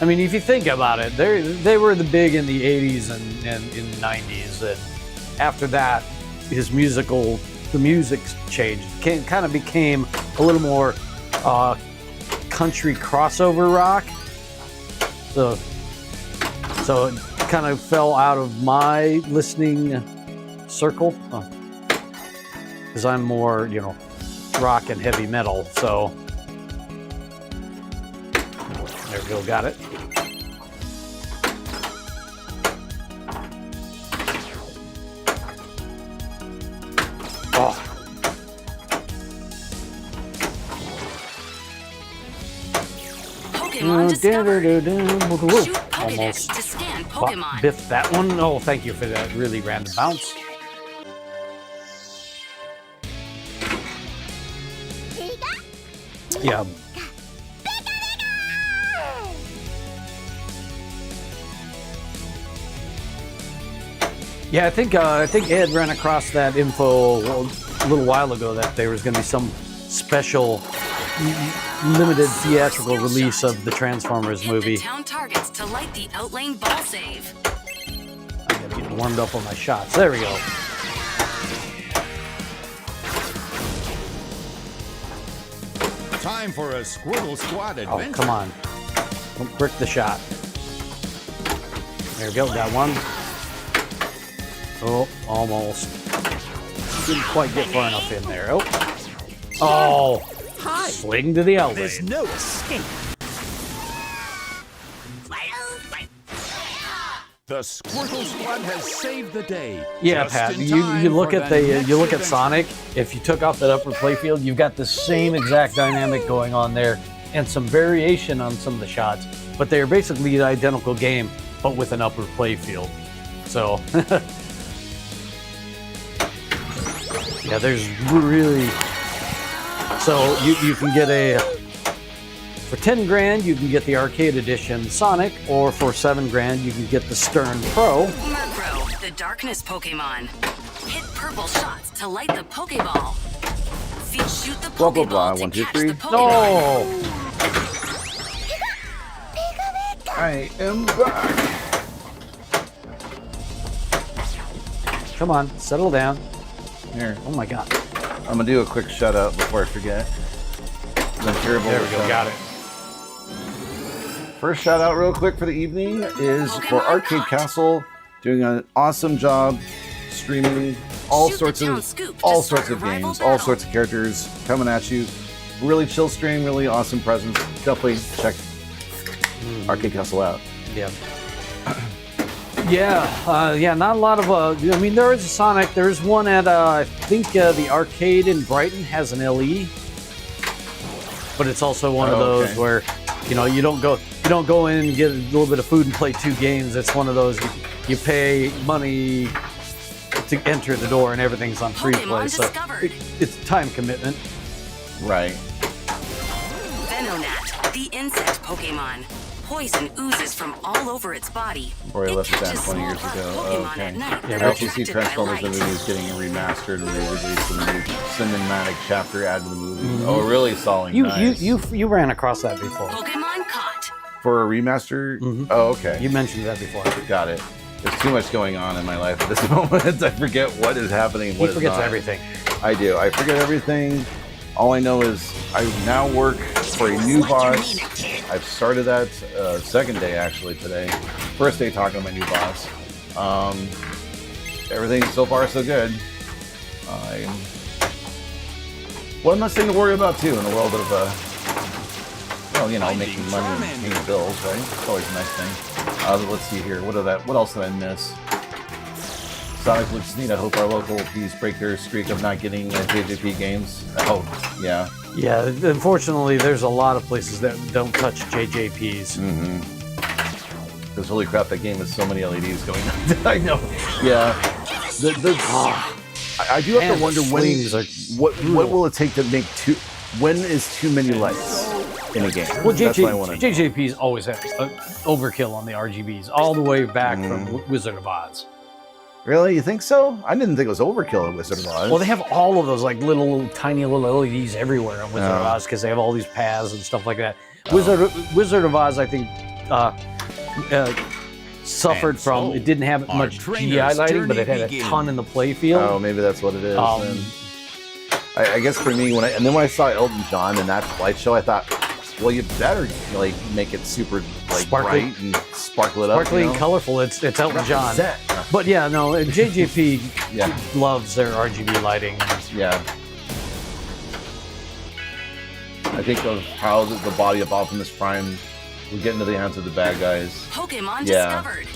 I mean, if you think about it, they were the big in the 80s and in the 90s. And after that, the music changed. Kind of became a little more country crossover rock. So it kind of fell out of my listening circle. Because I'm more, you know, rock and heavy metal, so there we go, got it. Oh. Pokemon discovered. Shoot Pokedex Almost to scan Pokemon. biffed that one. Oh, thank you for that really random bounce. Yeah. Yeah, I think Ed ran across that info a little while ago that there was going to be some special limited theatrical release of the Transformers movie. Hit the town targets to light the outlane ball save. I gotta get warmed up on my shots. There we go. Time for a Squirtle Squad Oh, adventure. come on. Don't brick the shot. There we go, got one. Oh, almost. Didn't quite get far enough in there. Oh. Hi. Swing to the elbow. There's no escape. The Squirtle Squad has saved the day. Yeah, Just Pat. in You time look for at the next you look at adventure. Sonic. If you took off that upper playfield, you've got the same exact dynamic going on there, and some variation on some of the shots. But they are basically the identical game, but with an upper playfield. So, yeah, there's really. So you can get for 10 grand you can get the arcade edition Sonic, or for 7 grand you can get the Stern Pro. Murkrow, the darkness Pokemon. Hit purple shots to light the Pokeball. Shoot the Blah, blah, Pokeball blah. to 1, 2, catch 3. the Pokemon. No. I am back. Come on, settle down. Here, Oh my God. I'm gonna do a quick shout out before I forget. The terrible. There we go. Got it. First shout out, real quick, for the evening is for Arcade Castle, doing an awesome job streaming all Shoot sorts the town of scoop to start a rival games, all battle. sorts of characters coming at you. Really chill stream, really awesome presence. Definitely check Arcade Castle out. Yeah. Yeah, not a lot of, I mean, there is a Sonic. There's one at, I think the arcade in Brighton has an LE. But it's also one of those okay. where, you know, you don't go in and get a little bit of food and play 2 games. It's one of those, you pay money to enter the door and everything's on free play. Pokemon So discovered. it's time commitment. Right. Venonat, the insect Pokemon. Poison oozes from all over its body. Or I It left it down catches 20 years small ago. Pokemon Oh, okay. at night Yeah, that I are actually see attracted by Transformers the light. movie is getting a remastered and re-released, and a new cinematic chapter added to the movie. Oh, really solid. Nice. You ran across that before. Pokemon caught. For a remaster? Oh, okay. You mentioned that before. Got it. There's too much going on in my life at this moment. I forget what is happening and what He is forgets not. everything. I do. I forget everything. All I know is I now work for a new boss. I've started that second day actually today. First day talking to my new boss. Everything so far so good. One less thing to worry about too in the world of well, you know, making money and paying bills, right? It's always a nice thing. Let's see here. What else did I miss? Sonic looks neat. I hope our local LPs break their streak of not getting JJP games. I hope. Yeah. Yeah, unfortunately, there's a lot of places that don't touch JJPs. Because holy crap, that game has so many LEDs going on. I know. Yeah. I do have Man, to wonder the swings are what will it take to make when is too many lights in a game? Well, That's what I want to know. JJPs always have overkill on the RGBs, all the way back from Wizard of Oz. Really? You think so? I didn't think it was overkill at Wizard of Oz. Well, they have all of those like tiny little LEDs everywhere on Wizard of Oz because they have all these paths and stuff like that. Wizard of Oz, I think, suffered from it didn't have much GI lighting, but it had a ton in the play field. Oh, maybe that's what it is. Then. I guess for me, when I saw Elton John in that light show, I thought Well, you better like make it super like Sparkly. bright and sparkle it up. Sparkly you know? and colorful. It's Elton John. Set. But yeah, no, JJP Yeah. loves their RGB lighting. Yeah. I think of how the body of Optimus Prime would get into the hands of the bad guys. Pokemon Yeah. discovered.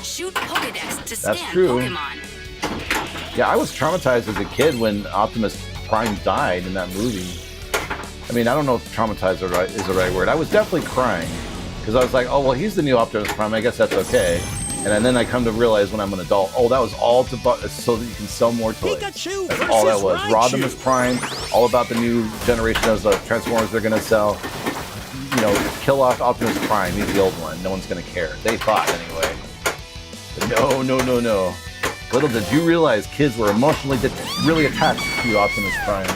Shoot Pokedex to That's scan true. Pokemon. Yeah, I was traumatized as a kid when Optimus Prime died in that movie. I mean, I don't know if traumatized is the right word. I was definitely crying because I was like, oh, well, he's the new Optimus Prime. I guess that's okay. And then I come to realize when I'm an adult, oh, that was all so that you can sell more toys. Pikachu That's all that versus was. Raichu. Rodimus Prime, all about the new generation of the Transformers they're going to sell. You know, kill off Optimus Prime. He's the old one. No one's going to care. They thought anyway. But no. Little did you realize kids were emotionally really attached to Optimus Prime.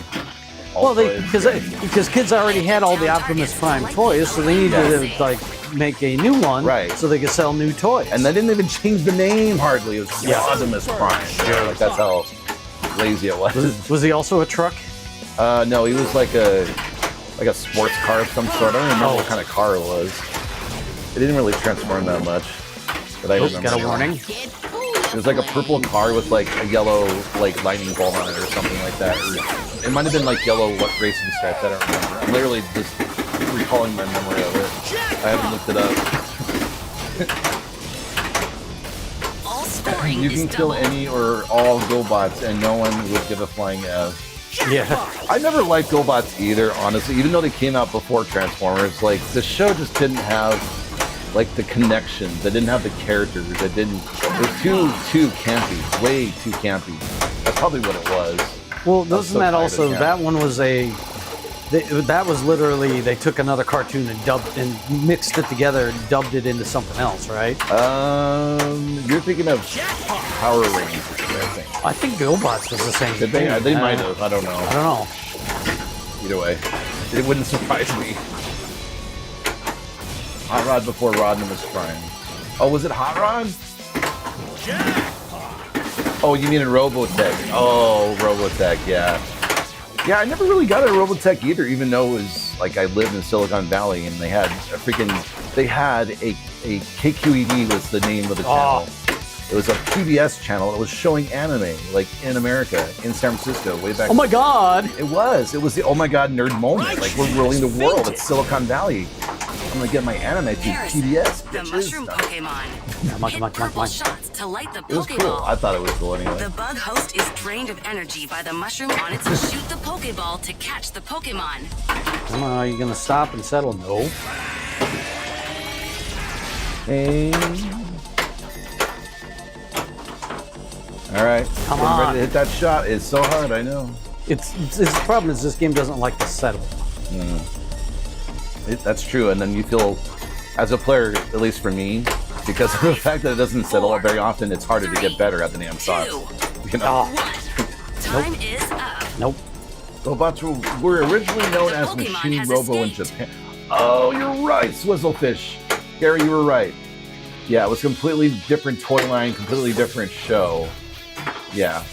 Well, because kids already had all the Optimus Prime toys, so they needed to like make a new one, Right. so they could sell new toys. And they didn't even change the name hardly. It was Optimus Prime. Yeah, like that's how lazy it was. Was he also a truck? No, he was like a sports car of some sort. I don't remember what kind of car it was. It didn't really transform that much. But I remember. Got a warning. It was like a purple car with like a yellow like lightning bolt on it or something like that. Or it might have been like yellow racing stripes. I don't remember. I'm literally just recalling my memory of it. I haven't looked it up. All scoring You is can kill double. any or all GoBots and no one would give a flying F. Yeah. I never liked GoBots either, honestly. Even though they came out before Transformers, like the show just didn't have like the connection. They didn't have the characters. It was too campy, way too campy. That's probably what it was. Well, was doesn't so that tired of also? camp. That one was that was literally they took another cartoon and mixed it together and dubbed it into something else, right? You're thinking of Power Rangers, I think. I think GoBots was the same Did thing. they might have. I don't know. I don't know. Either way, it wouldn't surprise me. Hot Rod before Rodimus Prime. Oh, was it Hot Rod? Oh, you mean in Robotech? Oh, Robotech, yeah. Yeah, I never really got a Robotech either, even though it was like I lived in Silicon Valley and they had a KQED was the name of the channel. It was a PBS channel that was showing anime, like in America, in San Francisco, way back. Oh my God! It was the oh my God nerd moment. Like we're ruling the world. It's Silicon Valley. I'm gonna get my anime to PBS. The bitches. mushroom Pokemon. Come on, Hit come on. purple shots to light the It was cool. Pokeball. I thought it was cool anyway. The bug host is drained of energy by the mushroom on it to shoot the Pokeball to catch the Pokemon. Come on, are you gonna stop and settle? No. Hey. All right. Come Getting on. ready to hit that shot. It's so hard. I know. It's the problem is this game doesn't like to settle. That's true. And then you feel, as a player, at least for me, because of the fact that it doesn't settle very often, it's harder to get better at the damn shots. You know. Time is up. Nope. Robots were originally known The as Pokemon Machine has Robo in escaped. Japan. Oh, you're right, Swizzlefish. Gary, you were right. Yeah, it was completely different toy line, completely different show. Yeah.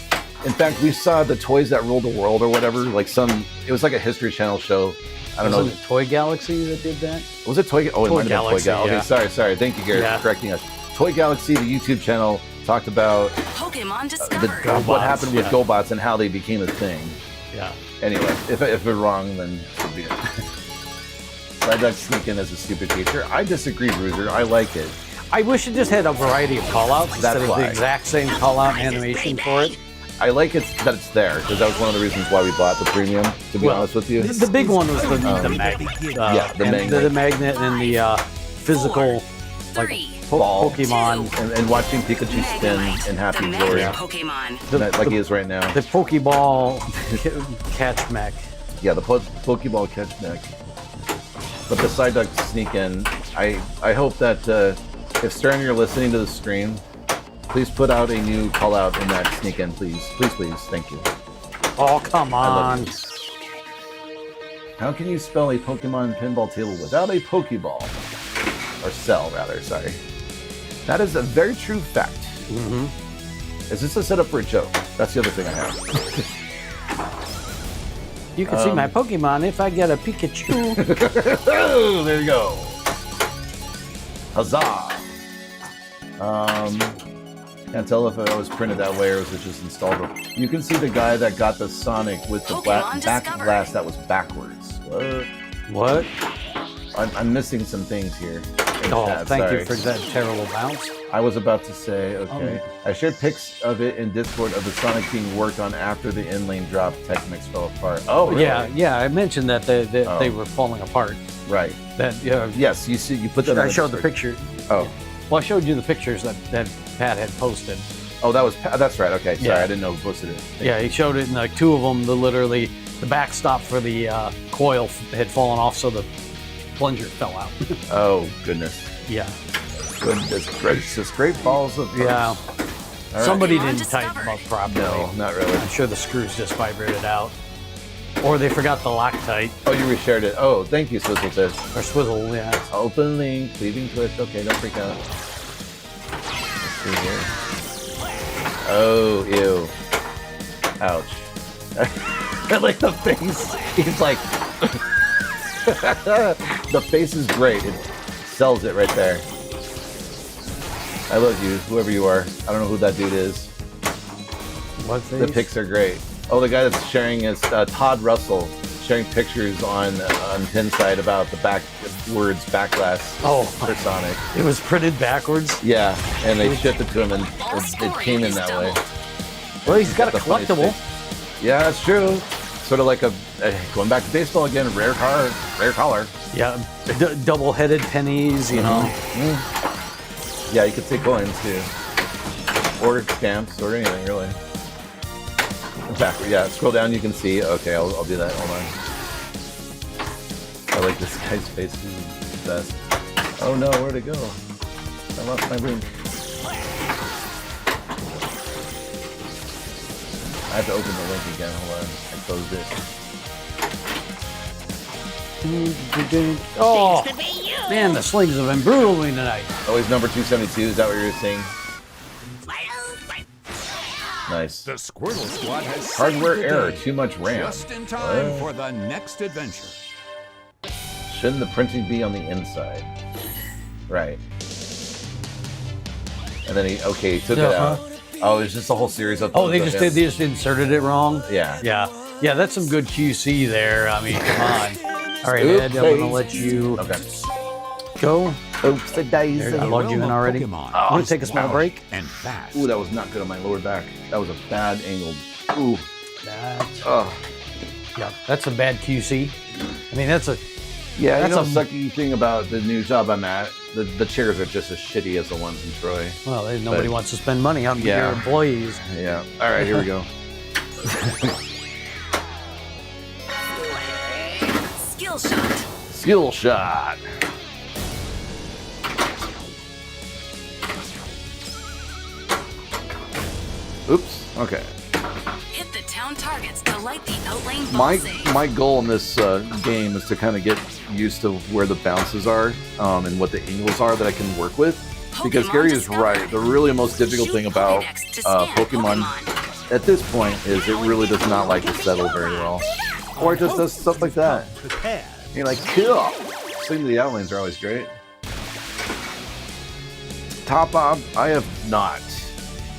In fact, we saw the Toys That Ruled the World or whatever. Like it was like a History Channel show. I don't know. Was it Toy Galaxy that did that? Was it Toy? Oh, it Toy might have been Toy Galaxy, Galaxy. yeah. Okay, sorry. Thank you, Gary, Yeah. for correcting us. Toy Galaxy, the YouTube channel, talked about Pokemon discovered. what GoBots, happened with yeah. GoBots and how they became a thing. Yeah. Anyway, if we're wrong, then so be it. Red Duck sneak in as a stupid teacher. I disagree, Bruiser. I like it. I wish it just had a variety of callouts instead of why. the exact same callout animation for it. I like it that it's there because that was one of the reasons why we bought the premium. To be honest with you, The big one was the magnet. the magnet. The magnet and the physical like Ball. Pokemon. and watching Pikachu spin in happy the glory, magnet Pokemon. like he is right now. The Pokeball catch mech. Yeah, the Pokeball catch neck. But the side duck sneak in. I hope that if Stern, you're listening to the stream, please put out a new call out in that sneak in, please. Please. Thank you. Oh, come I love on. you. How can you spell a Pokemon pinball table without a Pokeball? Or cell, rather, sorry. That is a very true fact. Mm-hmm. Is this a setup for a joke? That's the other thing I have. You can see my Pokemon if I get a Pikachu. Oh, there you go. Huzzah. Can't tell if it was printed that way or was it just installed. You can see the guy that got the Sonic with the back glass that was backwards. What? I'm missing some things here. Oh, thank you for that terrible bounce. I was about to say, okay. I shared pics of it in Discord of the Sonic being worked on after the in-lane drop Technics fell apart. Oh, really? Yeah. I mentioned that they were falling apart. Right. That yes, you see, you put that. I showed the picture. Oh. Well, I showed you the pictures that Pat had posted. Oh, that's right. Okay, sorry, I didn't know who posted it. Yeah, he showed it, and like two of them, the backstop for the coil had fallen off, so the plunger fell out. Oh goodness. Yeah. Goodness gracious, great balls of yeah. Right. Somebody didn't tighten them up properly. No, not really. I'm sure the screws just vibrated out, or they forgot the Loctite. Oh, you reshared it. Oh, thank you, Swizzle Tits. Or Swizzle, yeah. Open link, cleaving twist. Okay, don't freak out. Let's see here. Oh, ew. Ouch. I like the face. He's like, the face is great. It sells it right there. I love you, whoever you are. I don't know who that dude is. What face? The pics are great. Oh, the guy that's sharing is Todd Russell, sharing pictures on Pinside about the backwards backlash for Sonic. It was printed backwards? Yeah, and they shipped it to him, and it came in that way. Well, he's got a collectible. Yeah, that's true. Sort of like going back to baseball again, rare color. Yeah, double-headed pennies, you know. Mm-hmm. Yeah, you could say coins too, or stamps, or anything really. Backward, yeah. Scroll down, you can see. Okay, I'll do that. Hold on. I like this guy's face. He's the best. Oh no, where'd it go? I lost my room. I have to open the link again. Hold on. I closed it. Oh, man, the slings have been brutal me tonight. Oh, he's number 272. Is that what you were saying? Nice. The Squirtle Squad has hardware saved the error. day. Too much RAM. Just in time for the next adventure. Shouldn't the printing be on the inside? Right. And then he took it out. Oh, it's just a whole series of. Oh, they just inserted it wrong. Yeah. Yeah. That's some good QC there. I mean, come on. All right, Ed, I'm gonna let you go. Oops, the daisy. I logged you in already. I'm gonna take a small break. And fast. Ooh, that was not good on my lower back. That was a bad angle. Ooh. Yeah, that's a bad QC. I mean, that's a. Yeah, that's a sucky thing about the new job I'm at. The chairs are just as shitty as the ones in Troy. Well, nobody wants to spend money on your employees. Yeah. All right, here we go. Skill shot. Skill shot. Oops. Okay. Hit the town targets to light the outlane My goal in this game is to kind of get used to where the bounces are and what the angles are that I can work with. Because Gary is right. The really most difficult thing about Pokemon at this point is it really does not like to settle very well. Or it just does stuff like that. You're like, cool. Seeing the outlanes are always great. Top Bob, I have not.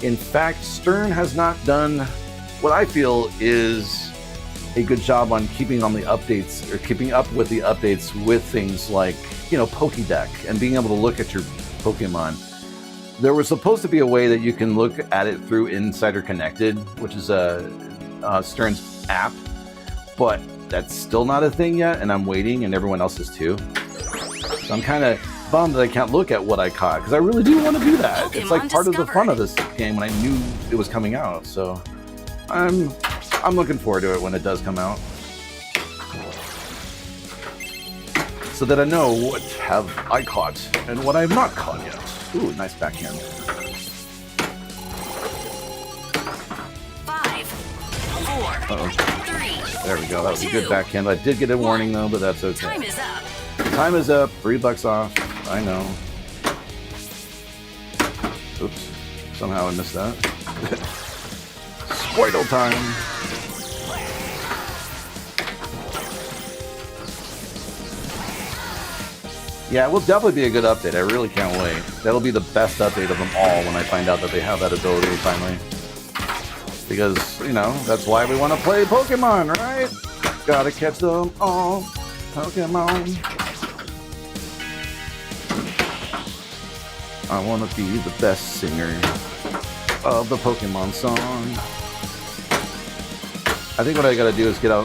In fact, Stern has not done what I feel is a good job on keeping on the updates or keeping up with the updates with things like, Pokédex and being able to look at your Pokemon. There was supposed to be a way that you can look at it through Insider Connected, which is Stern's app, but that's still not a thing yet, and I'm waiting, and everyone else is too. So I'm kind of bummed that I can't look at what I caught, because I really do want to do that. Pokemon it's like part of the fun of this game when I knew it was coming out, so I'm looking forward to it when it does come out. So that I know what have I caught and what I have not caught yet. Ooh, nice backhand. 5, 4, 3. There we go. That was a good backhand. I did get a warning though, but that's okay. Time is up. Time is up. $3 off. I know. Oops. Somehow I missed that. Squirtle time. Yeah, it will definitely be a good update. I really can't wait. That'll be the best update of them all when I find out that they have that ability finally. Because, you know, that's why we want to play Pokemon, right? Gotta catch them all. Pokemon. I want to be the best singer of the Pokemon song. I think what I gotta do is go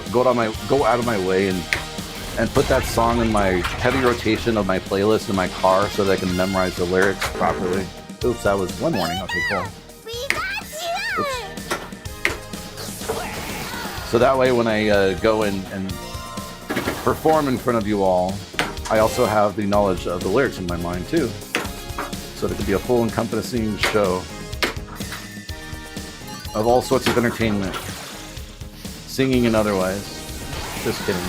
out of my way and put that song in my heavy rotation of my playlist in my car so that I can memorize the lyrics properly. Oops, that was one warning. Okay, cool. Oops. So that way when I go and perform in front of you all, I also have the knowledge of the lyrics in my mind too. So that it could be a full encompassing show of all sorts of entertainment. Singing and otherwise. Just kidding.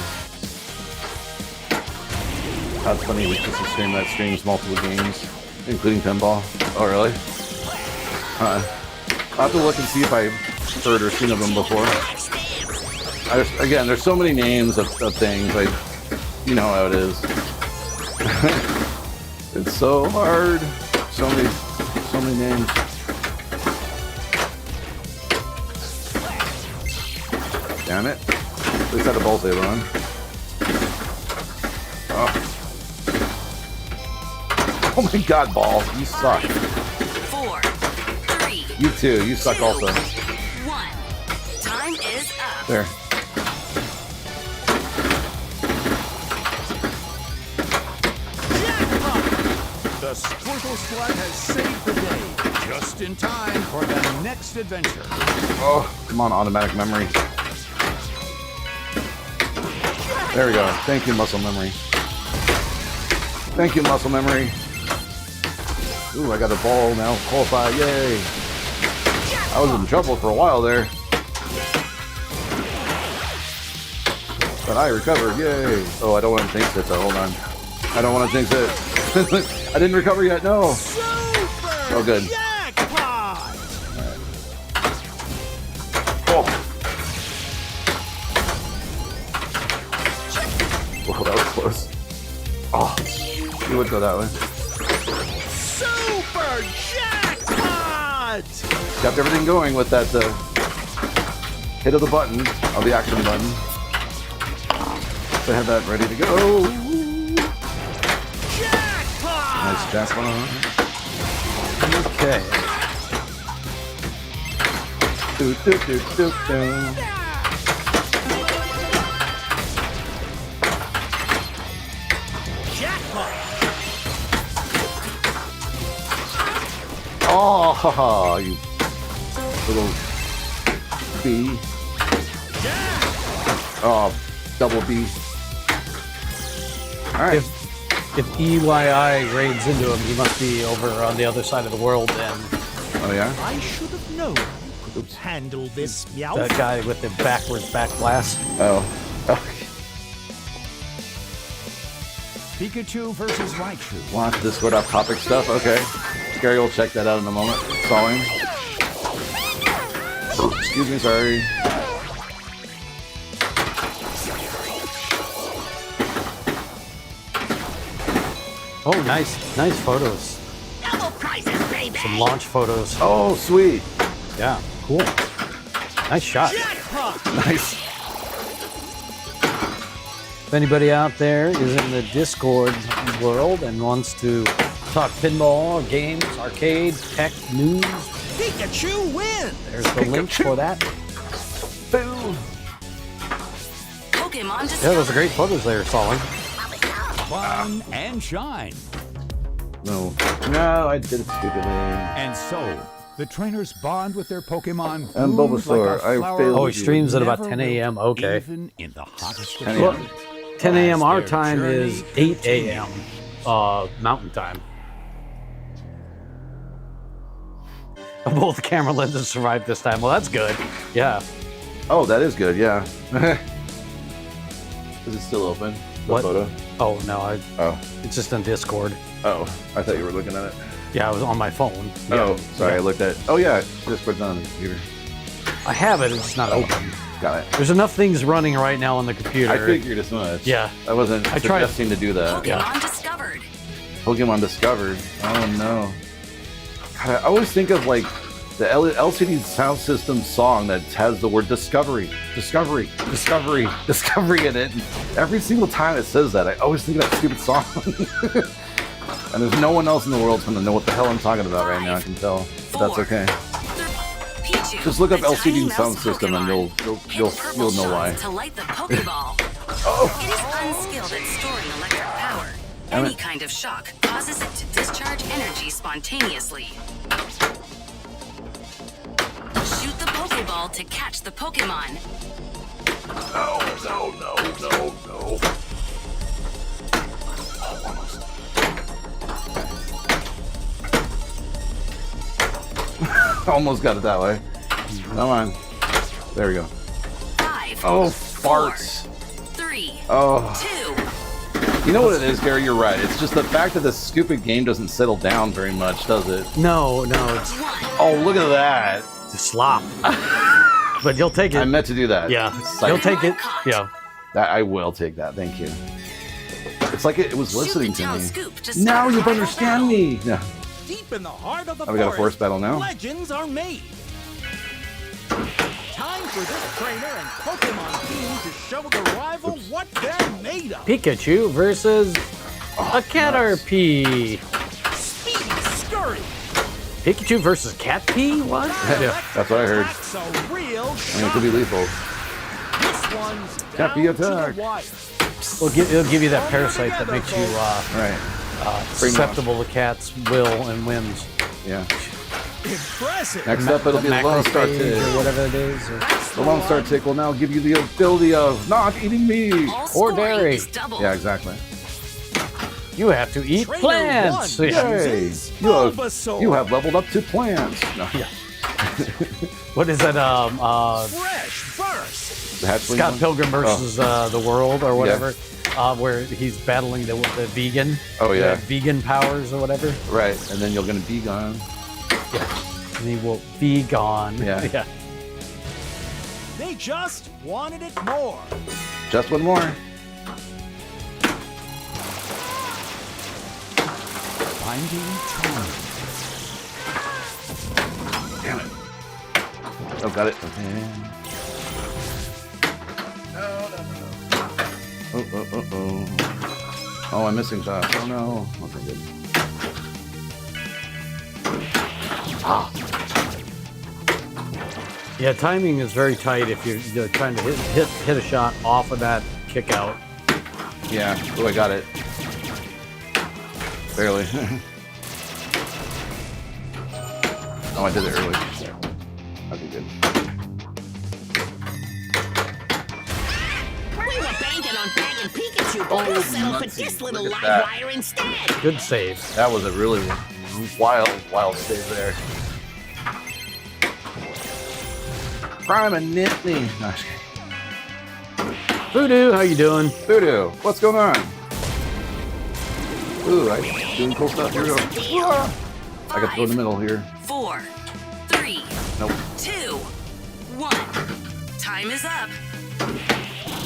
That's funny, we just a stream that streams multiple games, including pinball. Oh, really? I'll have to look and see if I've heard or seen of them before. Again, there's so many names of things, you know how it is. It's so hard. So many names. Damn it. At least I had a ball saver on. Oh my god, ball. You suck. 4, 3. You too. You suck 2, also. 1. Time is up. There. The Squirtle Squad has saved the day, just in time for the next adventure. Oh, come on, automatic memory. There we go. Thank you, muscle memory. Thank you, muscle memory. Ooh, I got a ball now. Qualify, yay. I was in trouble for a while there. But I recovered, yay. Oh, I don't want to jinx it though, hold on. I don't want to jinx it. I didn't recover yet, no. Oh, good. Jackpot! Oh. Whoa, that was close. Oh, you would go that way. Super jackpot! Kept everything going with that hit of the button, of the action button. So I had that ready to go. Jackpot! Nice jackpot. Okay. Do, do, do, do, do. Oh, haha, you little bee. Oh, double B. All right. If EYI raids into him, he must be over on the other side of the world then. Oh, yeah? I should have known you could handle this, Meowth. That guy with the backwards back blast. Oh. Pikachu versus Raichu. Want Discord off topic stuff? Okay. Gary will check that out in a moment. Saw him. Oh, excuse me, sorry. Oh, nice photos. Double prizes, baby! Some launch photos. Oh, sweet. Yeah, cool. Nice shot. Nice. If anybody out there is in the Discord world and wants to talk pinball, games, arcade, tech, news, Pikachu wins! there's the link for that. Boom. Pokemon Yeah, discovered. those are great photos there, Solid. Fun and shine. No, I did it stupidly. And so, the trainers bond with their Pokemon. And blooms Bulbasaur, like a I flower failed Oh, you. he streams at about never 10 a.m. will, Okay. Even in the hottest of 10 a.m. Well, summers. 10 a.m. our As time their is journey 8 a.m. Mountain time. Both camera lenses survived this time. Well, that's good. Yeah. Oh, that is good, yeah. Is it still open? The What? photo? Oh, no, Oh. it's just on Discord. Oh, I thought you were looking at it. Yeah, I was on my phone. Oh, Yeah. sorry, I Yeah. looked at. Oh yeah, Discord's on the computer. I have it, it's just not open. Got it. There's enough things running right now on the computer. I figured as much. Yeah. I wasn't I tried- suggesting to do that. Pokemon discovered. Pokemon discovered. Oh no. God, I always think of like the LCD sound system song that has the word discovery, discovery, discovery, discovery in it. And every single time it says that, I always think of that stupid song. And there's no one else in the world who's gonna know what the hell I'm talking about right now. I can tell. But that's okay. Just look up LCD sound system and you'll know why. To light the Pokeball. It is unskilled at storing electric power. Any kind of shock causes it to discharge energy spontaneously. Shoot the Pokeball to catch the Pokemon. No. Almost got it that way. Come on. There we go. 5. Oh, farts. 3. Oh. 2. You know what it is, Gary? You're right. It's just the fact that this stupid game doesn't settle down very much, does it? No. It's Oh, look at that. slop. But you'll take it. I meant to do that. Yeah. Psych. You'll take it. Yeah. I will take that. Thank you. It's like it was listening to me. me. Now you understand me. Yeah. Deep in the heart of the Oh, we got a force battle now? legends are made. Time for this trainer and Pokemon team to show the rival what they're made of. Pikachu versus a Caterpie. Speedy Scurry. Pikachu versus Caterpie? What? Yeah, that's what I heard. That's a real I mean, it could be lethal. This one's Caterpie down to attack. the wire. It'll give you that parasite that makes you Right. susceptible to cats' will and whims. Yeah. Impressive. Next up, it'll be the Lone Star Macrophage Tick. or whatever it is. Or The Lone Star Tick will now give you the ability of not eating meat. All Or scoring dairy. is doubled. Yeah, exactly. you have to eat Trainer plants. one. Yeah. Yay! Uses You have leveled up to plants. No. What is that? Fresh burst. The hatchling Scott one? Pilgrim versus the World or whatever, where he's battling the vegan. Oh, yeah. Vegan powers or whatever. Right, and then you're gonna be gone. And he will be gone. Yeah. Yeah. They just wanted it more. Just one more. Finding time. Damn it. Oh, got it. Okay. Oh. Oh, I'm missing shots. Oh no. Okay, good. Yeah, timing is very tight if you're trying to hit a shot off of that kick out. Yeah. Oh, I got it. Barely. Oh, I did it early. Okay, good. We were banking on bagging Pikachu, but we'll settle for this little Look at live that. wire instead. Good save. That was a really wild save there. Prime and Nittany. No, I'm just kidding. Voodoo, how you doing? Voodoo, what's going on? Ooh, I'm doing cool stuff. Here we go. Ah, I got to go in the middle here. 4, 3, Nope, 2, 1. Time is up.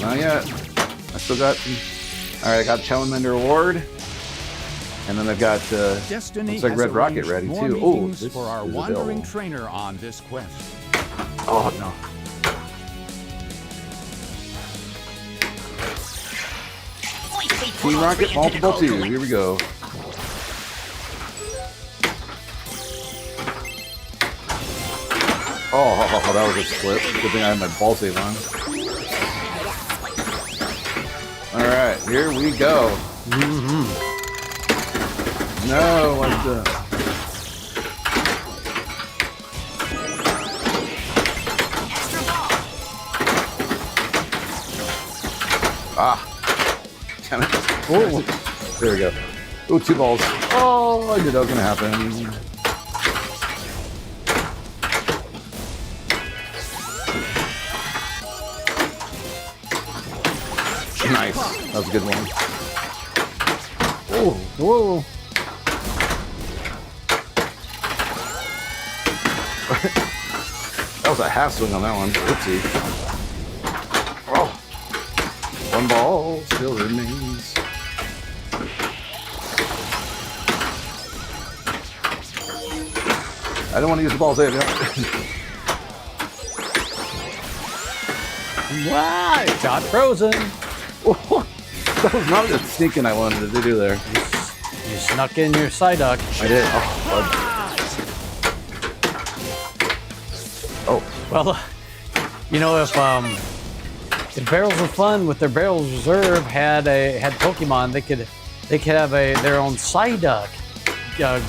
not yet. I still got some. All right, I got Charmander Award. And then I've got, Destiny looks like has Red Rocket arranged ready more too. Oh, meetings this for our is wandering available. trainer on this quest. Oh, no. Team Rocket multiple 2. Here we go. Oh, that was a split. Good thing I had my ball save on. Alright, here we go. No, like that. Extra ball. Ah. Damn it. Oh, there we go. Ooh, 2 balls. Oh, I knew that was going to happen. Nice. That was a good one. Oh, whoa. That was a half swing on that one. Oopsie. Oh. 1 ball still remains. I don't want to use the ball save. Wow, shot frozen. That was not the sneaking I wanted to do there. You snuck in your Psyduck. I did. Oh. Well, you know, if Barrels of Fun with their Barrels Reserve had Pokemon, they could have their own Psyduck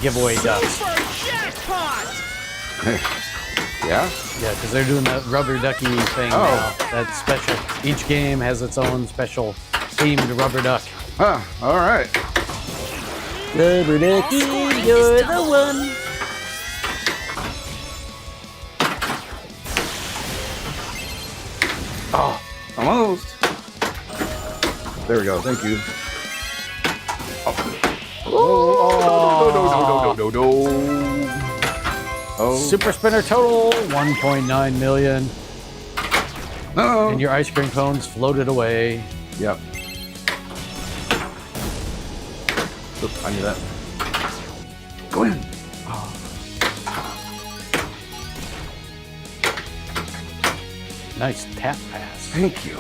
giveaway ducks. Yeah? Yeah, because they're doing that rubber ducky thing now. That's special. Each game has its own special themed rubber duck. Huh, all right. Rubber ducky, you're the one. Oh, almost. There we go, thank you. Oh. No. Oh. Super spinner total, 1.9 million. No. And your ice cream cones floated away. Yep. Oops, I knew that. Go in. Oh. Nice tap pass. Thank you.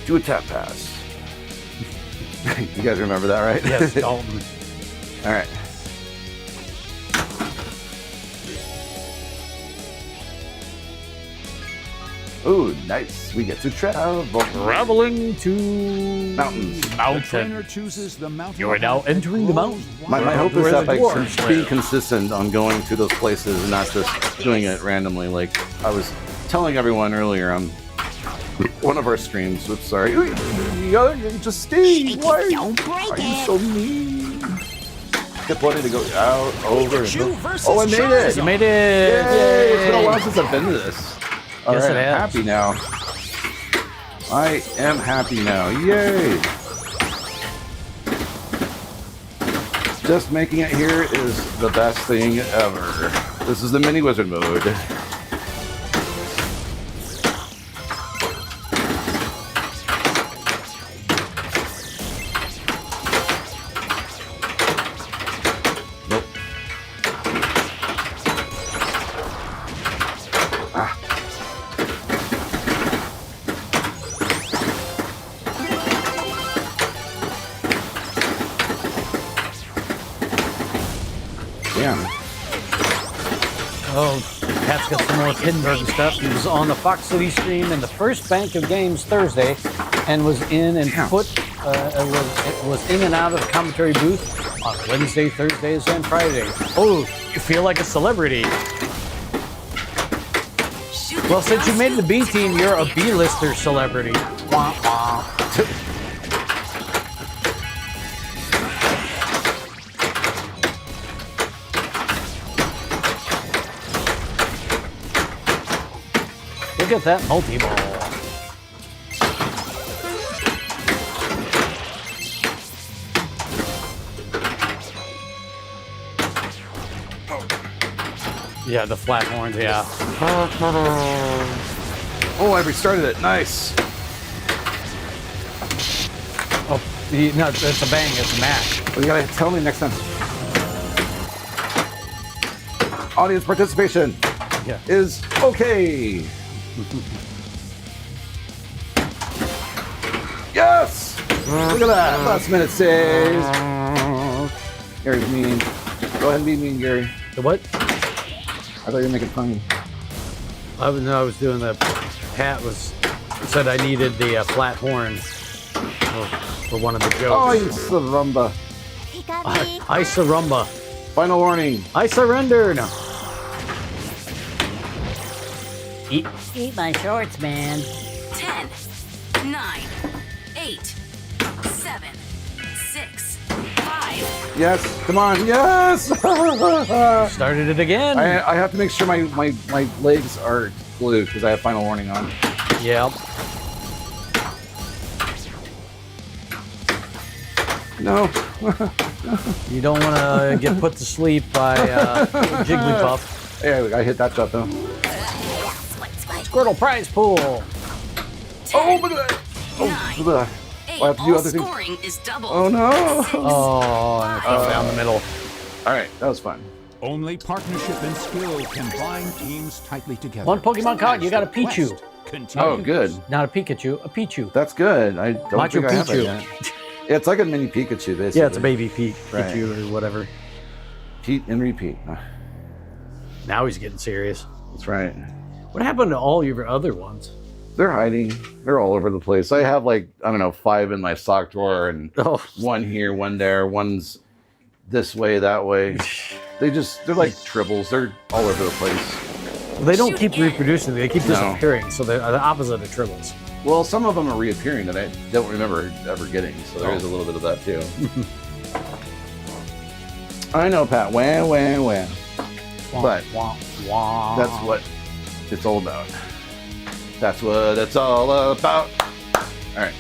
Do a tap pass. You guys remember that, right? Yes, Dalton. All right. Ooh, nice. We get to travel. Traveling to mountains. The trainer chooses the mountain. You are now entering the mountain. My hope is that by dwarves being live. consistent on going to those places and not just doing it randomly. Like I was telling everyone earlier on one of our streams. Oops, sorry. Justine, why are you so mean? Kept wanting to go out, over. Oh, I made it! You made it! Yay! It's been a while since I've been to this. All Yes, right, it I'm has. happy now. I am happy now. Yay! Just making it here is the best thing ever. This is the mini wizard mode. Nope. Damn. Oh, Pat's got some more Hindenburg stuff. He was on the Fox City stream in the first bank of games Thursday, and was in and was in and out of the commentary booth on Wednesday, Thursdays, and Fridays. Oh, you feel like a celebrity. Well, since you made the B team, you're a B-lister celebrity. Wah, wah. Look at that multi-ball. Yeah, the flat horns, yeah. Oh, I restarted it. Nice. Oh, no, it's a bang, it's a mash. Well, you gotta tell me next time. Audience participation is okay. Yes! Look at that. Last minute saves. Gary's mean. Go ahead and be mean, Gary. The what? I thought you were making fun. I was doing the. Pat said I needed the flat horn for one of the jokes. Oh, you surrumba. I surrumba. Final warning. I surrender. No. Eat my shorts, man. 10, 9, 8, 7, 6, 5. Yes, come on, yes! Started it again. I have to make sure my legs are glued because I have final warning on. Yep. No. You don't want to get put to sleep by Jigglypuff. Hey, I hit that shot though. Squirtle prize pool. 10, Oh, look at that! 9, Look at that. 8. I have to do All other things. scoring is doubled. Oh no! Oh, and it fell down the middle. All right, that was fun. Only partnership and skill can bind teams tightly together. One Pokemon card, you got a Pichu. Oh, good. Not a Pikachu, a Pichu. That's good. I don't Machu think I have Picchu. that yet. Yeah, it's like a mini Pikachu, basically. Yeah, it's a baby Pikachu Right. or whatever. Pete and repeat. Now he's getting serious. That's right. What happened to all your other ones? They're hiding. They're all over the place. I have like, I don't know, 5 in my sock drawer and one here, one there, one's this way, that way. They're like tribbles. They're all over the place. Well, they don't keep reproducing. They keep disappearing. So they're the opposite of tribbles. Well, some of them are reappearing that I don't remember ever getting. So there is a little bit of that too. I know, Pat. Wah, wah, wah. But that's what it's all about. That's what it's all about. All right.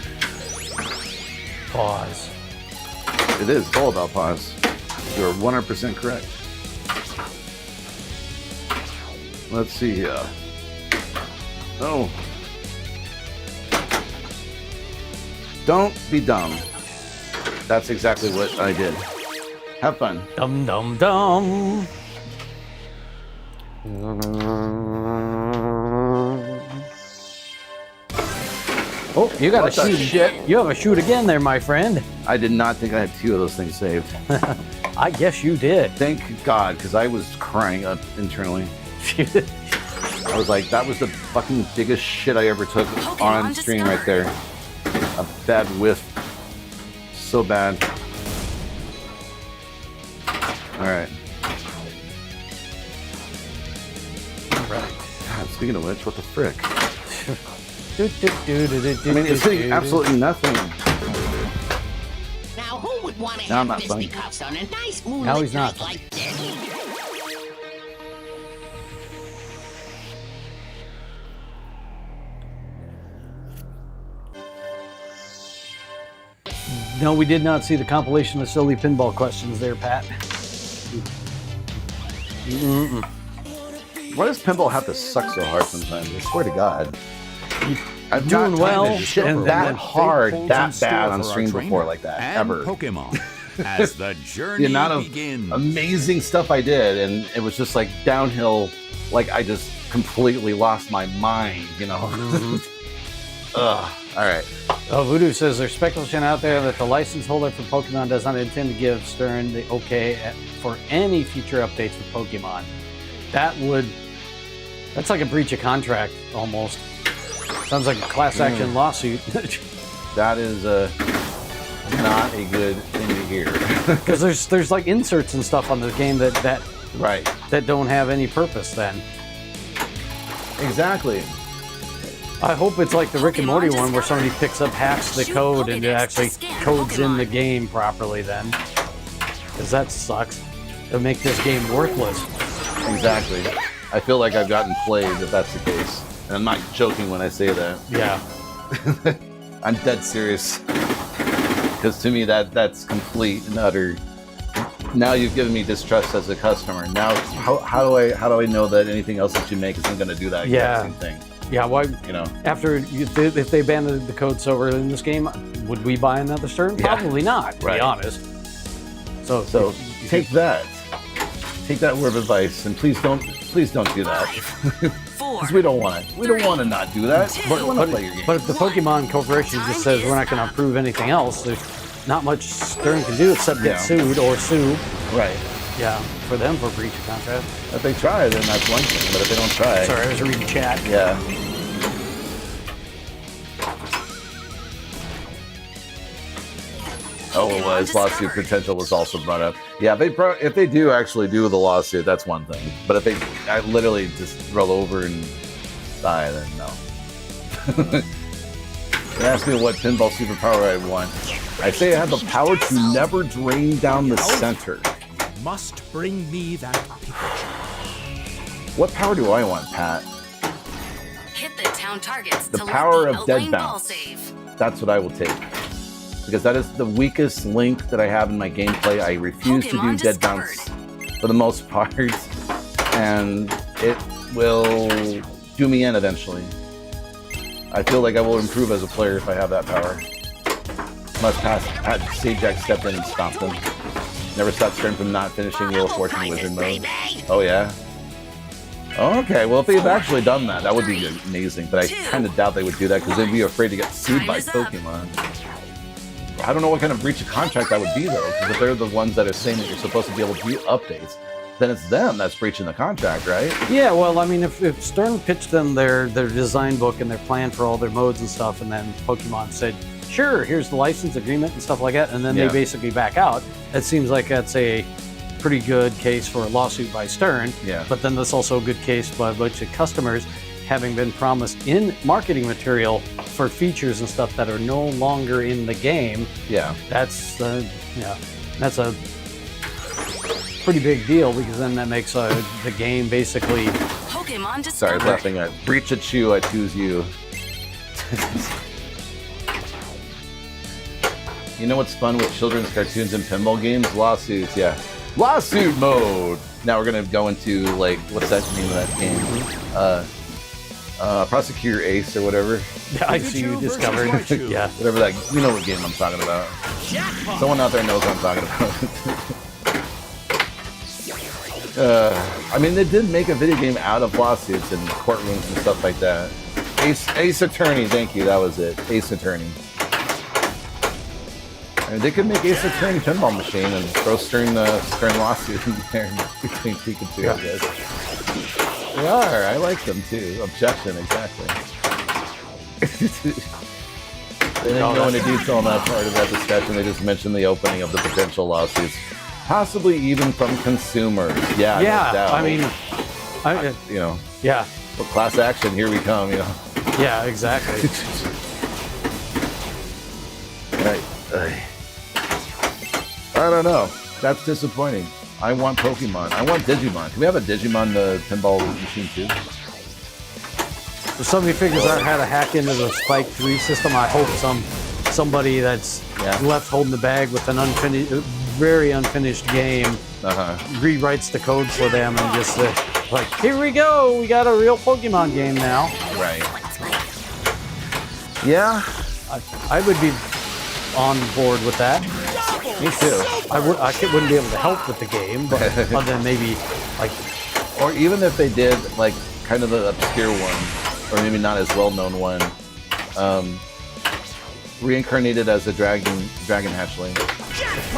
Pause. It is. It's all about pause. You're 100% correct. Let's see here. Oh. Don't be dumb. That's exactly what I did. Have fun. Dum dum dum. Oh, you got What to the shoot. shit? You have a shoot again there, my friend. I did not think I had 2 of those things saved. I guess you did. Thank God, because I was crying up internally. I was like, that was the fucking biggest shit I ever took on stream right there. A bad whiff. So bad. Alright. Right. God, speaking of which, what the frick? I mean, it's hitting absolutely nothing. Now, who would want to Now I'm have not funny. fisticuffs on a nice Now moonlit he's not night like this? No, we did not see the compilation of silly pinball questions there, Pat. Why does pinball have to suck so hard sometimes? I swear to God. I've Doing not well, timed a shit and that then hard, Holds in that store bad on for our stream trainer before like that, and ever. Pokemon as the journey The amount of begins. amazing stuff I did, and it was just like downhill, like I just completely lost my mind, you know? Ugh. All right. Oh, Voodoo says there's speculation out there that the license holder for Pokemon does not intend to give Stern the okay for any future updates for Pokemon. That's like a breach of contract almost. Sounds like a class action lawsuit. That is not a good thing to hear. Because there's like inserts and stuff on the game that Right. that don't have any purpose then. Exactly. I hope it's like the Rick and Morty one where somebody picks up, hacks the code, and it actually codes in the game properly then. Because that sucks. It'll make this game worthless. Exactly. I feel like I've gotten played if that's the case. And I'm not joking when I say that. Yeah. I'm dead serious. Because to me that's complete and utter. Now you've given me distrust as a customer. Now how do I know that anything else that you make isn't going to do that exact same thing? Yeah, why? You know. After if they abandoned the code so early in this game, would we buy another Stern? Yeah. Probably not, to be honest. So take that. Take that word of advice, and please don't do that. Because we don't want it. We don't want to not do that. We want to play your game. But if the Pokemon Corporation just says we're not going to approve anything else, there's not much Stern can do except get sued or sue. Right. Yeah, for them for breach of contract. If they try, then that's one thing. But if they don't try, Sorry, I was reading chat. yeah. Oh, it was. Lawsuit potential was also brought up. Yeah, if they do actually do the lawsuit, that's one thing. But if I literally just roll over and die, then no. They asked me what pinball superpower I want. I say I have the power to never drain down the center. Must bring me that Pikachu. What power do I want, Pat? Hit the town targets The to power let of the dead outlying ball bounce. save. That's what I will take. Because that is the weakest link that I have in my gameplay. I refuse to do Pokemon dead bounce for the most part. And it will do me in eventually. I feel like I will improve as a player if I have that power. Must pass. Had Sajak step in and stop them. Never stopped Stern from not finishing Wheel of Fortune Wizard mode. Oh yeah. Oh, okay, well if they've actually done that, that would be amazing. But I kind of doubt they would do that because they'd be afraid to get sued by Pokemon. I don't know what kind of breach of contract that would be though, because if they're the ones that are saying that you're supposed to be able to do updates, then it's them that's breaching the contract, right? Yeah, well, I mean, if Stern pitched them their design book and their plan for all their modes and stuff, and then Pokemon said, sure, here's the license agreement and stuff like that, and then they basically back out, it seems like that's a pretty good case for a lawsuit by Stern. Yeah. But then that's also a good case by a bunch of customers having been promised in marketing material for features and stuff that are no longer in the game. Yeah. That's a pretty big deal, because then that makes the game basically. Pokemon Sorry, I was laughing at breach a chew, I choose you. You know what's fun with children's cartoons and pinball games? Lawsuits, yeah. Lawsuit mode! Now we're gonna go into, like, what's that name of that game? Prosecutor Ace or whatever. I see you discovered. Yeah. Whatever that, you know what game I'm talking about. Someone out there knows what I'm talking about. I mean, they did make a video game out of lawsuits and courtrooms and stuff like that. Ace Attorney, thank you, that was it. Ace Attorney. I mean, they could make Ace Attorney pinball machine and throw Stern lawsuit in there between Pikachu, I guess. They are, I like them too. Objection, exactly. They didn't go into detail on that part of that discussion, they just mentioned the opening of the potential lawsuits. Possibly even from consumers. Yeah, yeah. No doubt. I mean, you know. Yeah. Well, class action, here we come. You know. Yeah, exactly. I don't know. That's disappointing. I want Pokemon. I want Digimon. Can we have a Digimon pinball machine too? If somebody figures out how to hack into the Spike 3 system, I hope somebody that's left holding the bag with an very unfinished game rewrites the code for them and just like, here we go, we got a real Pokemon game now. Right. Yeah. I would be on board with that. Me too. I wouldn't be able to help with the game, but other than maybe like, or even if they did like kind of the obscure one, or maybe not as well known one, reincarnated as a dragon hatchling.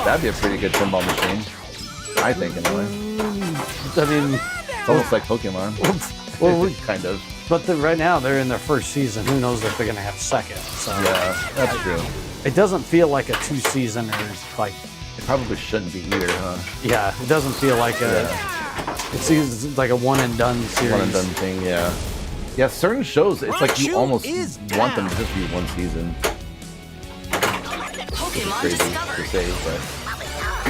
That'd be a pretty good pinball machine, I think, anyway. I mean, it's almost like Pokemon. Well, kind of. But right now they're in their first season. Who knows if they're going to have a second? So yeah, that's true. It doesn't feel like a 2-season or like. It probably shouldn't be either, huh? Yeah, it doesn't feel like a. It seems like a one and done series. One and done thing, yeah. Yeah, certain shows, it's like you almost want them to just be one season. Pokemon crazy discovered. to say, but.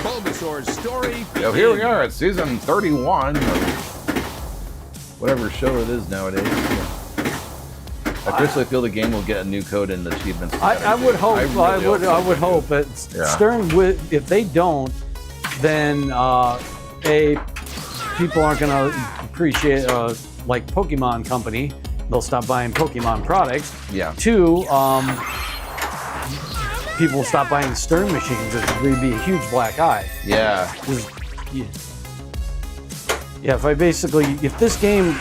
Bulbasaur's story. So here we are at season 31 of whatever show it is nowadays. I personally feel the game will get a new code in the achievements. I would hope. I would hope. But Stern, if they don't, then people aren't going to appreciate like Pokemon Company. They'll stop buying Pokemon products. Yeah. 2, people will stop buying Stern machines. There's going to be a huge black eye. Yeah. Yeah. If this game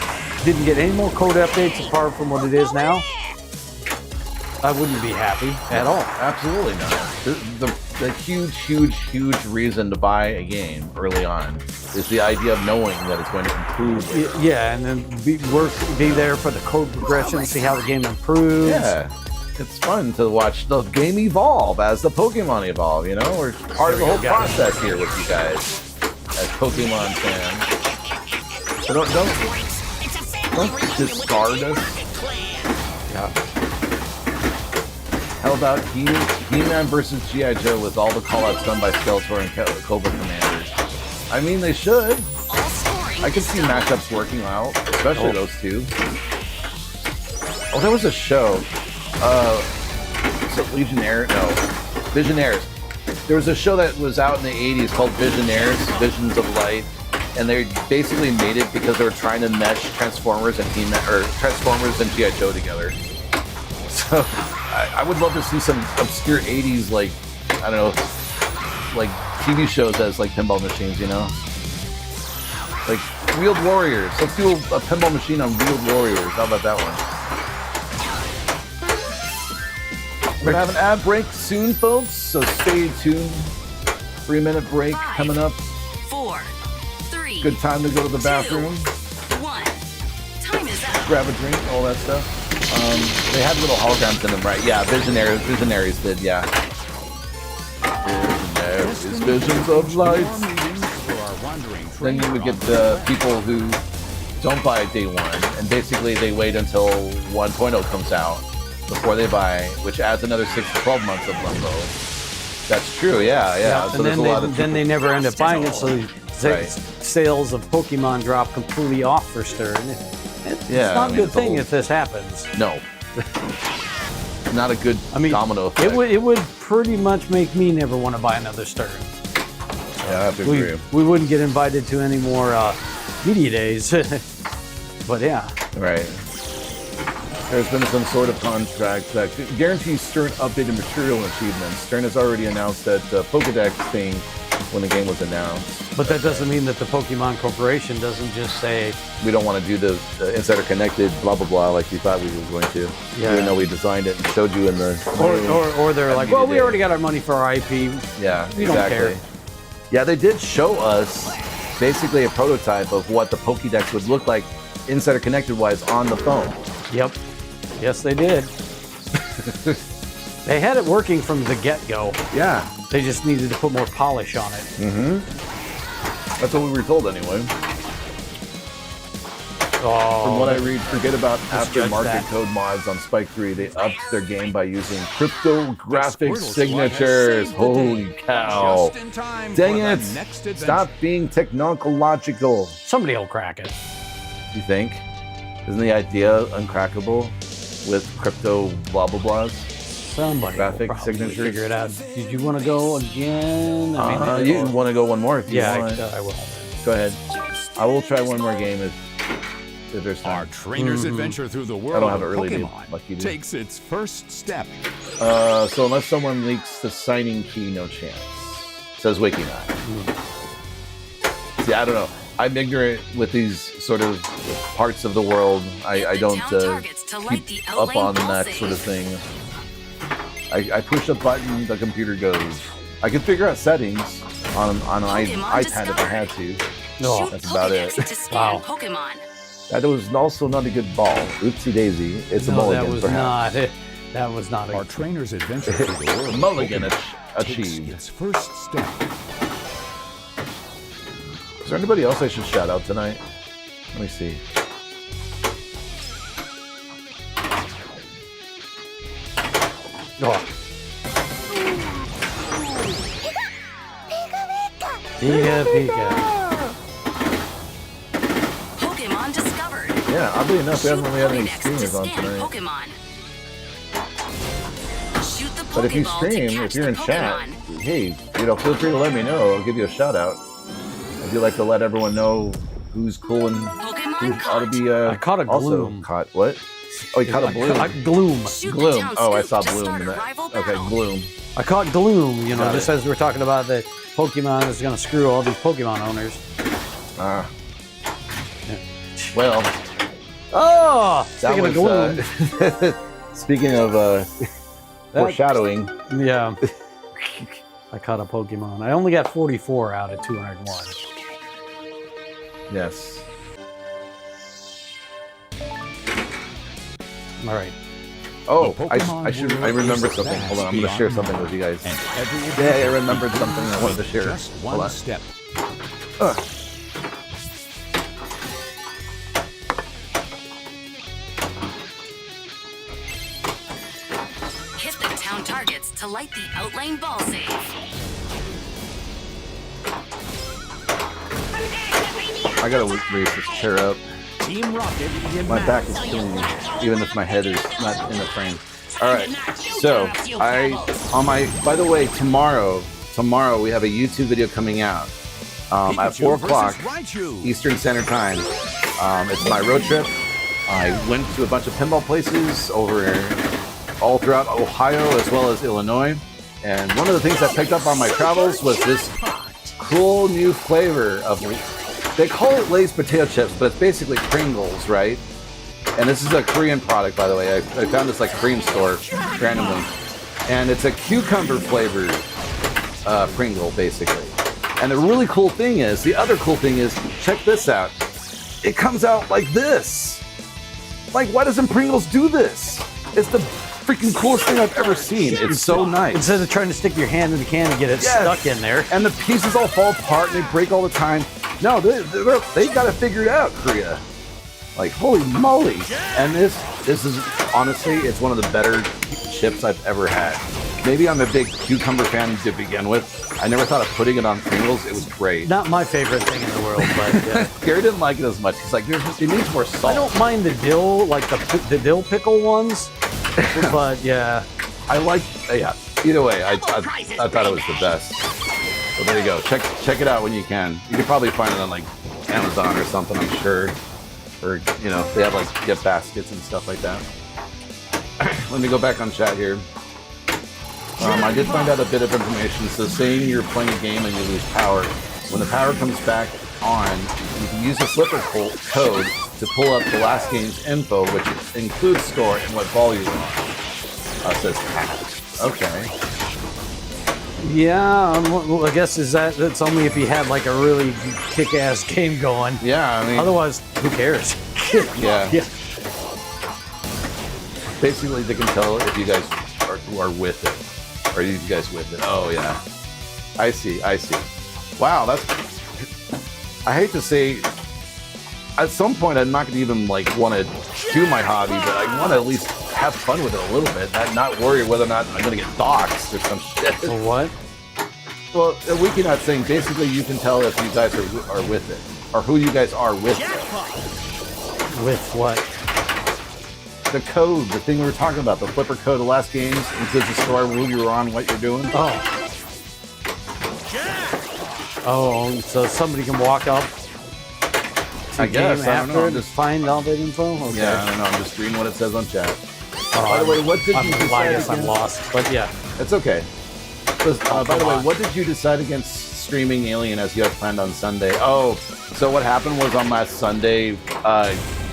didn't get any more code updates apart from what it is now, I wouldn't be happy at all. Absolutely not. The huge reason to buy a game early on is the idea of knowing that it's going to improve. Yeah, and then be there for the code progression, see how the game improves. Yeah, it's fun to watch the game evolve as the Pokemon evolve. You know, we're part of the whole process here with you guys as Pokemon fans. So don't discard us. Yeah. How about He-Man versus G.I. Joe with all the callouts done by Skeletor and Cobra Commander? I mean, they should. I could see matchups working out, especially those two. Oh, there was a show. Was it Legionnaire? No. Visionaires. There was a show that was out in the 80s called Visionaires, Visions of Light. And they basically made it because they were trying to mesh Transformers and Transformers and G.I. Joe together. So I would love to see some obscure 80s, like, I don't know, like TV shows as like pinball machines, you know? Like Wheeled Warriors. Let's do a pinball machine on Wheeled Warriors. How about that one? We're gonna have an ad break soon, folks, so stay tuned. 3-minute break coming up. 4, 3. Good time to go to the bathroom. 1. Time is up. Grab a drink, all that stuff. They had little holograms in them, right? Yeah, Visionaries did, yeah. Visions of light. Then you would get the people who don't buy day one, and basically they wait until 1.0 comes out before they buy, which adds another 6 to 12 months of limbo. That's true, yeah. So then they never end up buying it, so Right. sales of Pokemon drop completely off for Stern. It's not a good thing if this happens. No. Not a good domino effect. It would pretty much make me never want to buy another Stern. Yeah, I have to agree. We wouldn't get invited to any more media days. But yeah. Right. There's been some sort of contract that guarantees Stern updated material achievements. Stern has already announced that Pokedex thing when the game was announced. But that doesn't mean that the Pokemon Corporation doesn't just say, we don't want to do the Insider Connected blah blah blah like we thought we were going to. Yeah. Even though we designed it and showed you in the or they're like, well, we already got our money for our IP. Yeah, we don't care. Yeah, they did show us basically a prototype of what the Pokédex would look like Insider Connected wise on the phone. Yep. Yes, they did. They had it working from the get-go. Yeah. They just needed to put more polish on it. Mm-hmm. That's what we were told anyway. Oh, from what I read, forget about aftermarket code mods on Spike 3. They upped their game by using cryptographic signatures. Holy cow. Dang it. Stop being technological. Somebody will crack it. You think? Isn't the idea uncrackable with crypto blah blah blahs? Somebody graphic will signatures. Figure it out. Did you want to go again? You want to go one more if you want. Yeah, I will. Go ahead. I will try one more game if there's time. Our trainer's adventure through the world I don't have it of really Pokemon like you do. takes its first step. So unless someone leaks the signing key, no chance. Says WikiNut. See, I don't know. I'm ignorant with these sort of parts of the world. I don't keep up on that sort of thing. I push a button, the computer goes. I can figure out settings on an iPad if I had to. No, that's about it. Wow. Pokemon. That was also not a good ball. Oopsie daisy. It's a mulligan, that was perhaps. That was not our trainer's adventure through the world. Mulligan Pokemon achieved. its first step. Is there anybody else I should shout out tonight? Let me see. Oh. Pika. Pokemon discovered. Yeah, oddly enough, we haven't really had any Pokédex to streamers on scan tonight. Pokemon. Shoot the But if you Pokeball to stream, catch if you're in the chat, Pokemon. hey, feel free to let me know. I'll give you a shout out. If you like to let everyone know who's cool and who ought to be I caught a also Gloom. caught what? Oh, you caught a Bloom. Gloom. Gloom. Oh, I saw Bloom in that. Okay, Gloom. I caught Gloom, Got just it. as we're talking about that Pokemon is going to screw all these Pokemon owners. Well. Oh! That Speaking of Gloom. Speaking of foreshadowing. Yeah. I caught a Pokemon. I only got 44 out of 201. Yes. All right. Oh, I remembered something. Hold on, I'm going to share something with you guys. Yeah, I remembered something I wanted to share. Just Hold one on. step. Hit the town targets to light the outlane ball save. I got to raise this chair up. Team Rocket. My back is killing me, even if my head is not in the frame. All right, so by the way, tomorrow we have a YouTube video coming out at 4 o'clock Eastern Standard Time. It's my road trip. I went to a bunch of pinball places all throughout Ohio as well as Illinois. And one of the things I picked up on my travels was this cool new flavor of, they call it Lay's potato chips, but it's basically Pringles, right? And this is a Korean product, by the way. I found this like Korean store randomly. And it's a cucumber flavored Pringle, basically. And the really cool thing is, the other cool thing is, check this out. It comes out like this. Like, why doesn't Pringles do this? It's the freaking coolest thing I've ever seen. It's so nice. Instead of trying to stick your hand in the can and get it stuck in there. And the pieces all fall apart and they break all the time. No, they got to figure it out, Korea. Like, holy moly. And this is, honestly, it's one of the better chips I've ever had. Maybe I'm a big cucumber fan to begin with. I never thought of putting it on Pringles. It was great. Not my favorite thing in the world, but yeah. Gary didn't like it as much. He's like, it needs more salt. I don't mind the dill, like the dill pickle ones, but yeah. I like, yeah. Either way, I thought it was the best. So there you go. Check it out when you can. You can probably find it on like Amazon or something, I'm sure. Or, you know, they have like gift baskets and stuff like that. Let me go back on chat here. I did find out a bit of information. So saying you're playing a game and you lose power, when the power comes back on, you can use the flipper code to pull up the last game's info, which includes score and what ball you were on. Says Pat. Okay. Yeah, well, I guess that's only if you had like a really kick-ass game going. Yeah, I mean. Otherwise, who cares? Yeah. Yeah. Basically, they can tell if you guys are with it. Are you guys with it? Oh, yeah. I see. Wow, that's... I hate to say... At some point, I'm not going to even, like, want to do my hobby, but I want to at least have fun with it a little bit, not worry whether or not I'm going to get doxxed or some shit. For what? Well, a wiki not saying, basically, you can tell if you guys are with it, or who you guys are with it. With what? The code, the thing we were talking about, the flipper code of last games includes the score, who you were on, what you're doing. Oh, so somebody can walk up to I guess, I don't know, after just find all that info? Okay. Yeah, I don't know, I'm just reading what it says on chat. By the way, what did you decide I guess I'm lost, but yeah. It's okay. So, by the way, what did you decide against streaming Alien as you had planned on Sunday? Oh, so what happened was on last Sunday,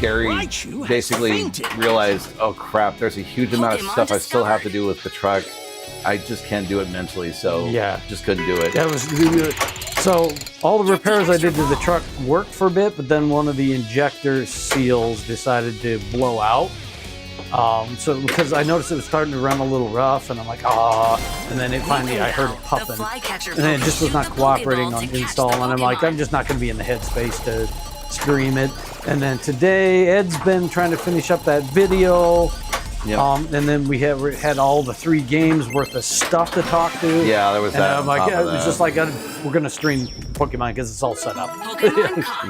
Gary basically realized, oh crap, there's a huge amount of stuff I still have to do with the truck. I just can't do it mentally, so yeah, just couldn't do it. That was so all the repairs I did to the truck worked for a bit, but then one of the injector seals decided to blow out. So because I noticed it was starting to run a little rough, and I'm like, and then I heard it puffing, and then it just was not cooperating on install, and I'm like, I'm just not going to be in the headspace to stream it. And then today, Ed's been trying to finish up that video. Yep. And then we had all the 3 games worth of stuff to talk to. Yeah, there was that. And I'm like, it was just like, we're going to stream Pokemon because it's all set up.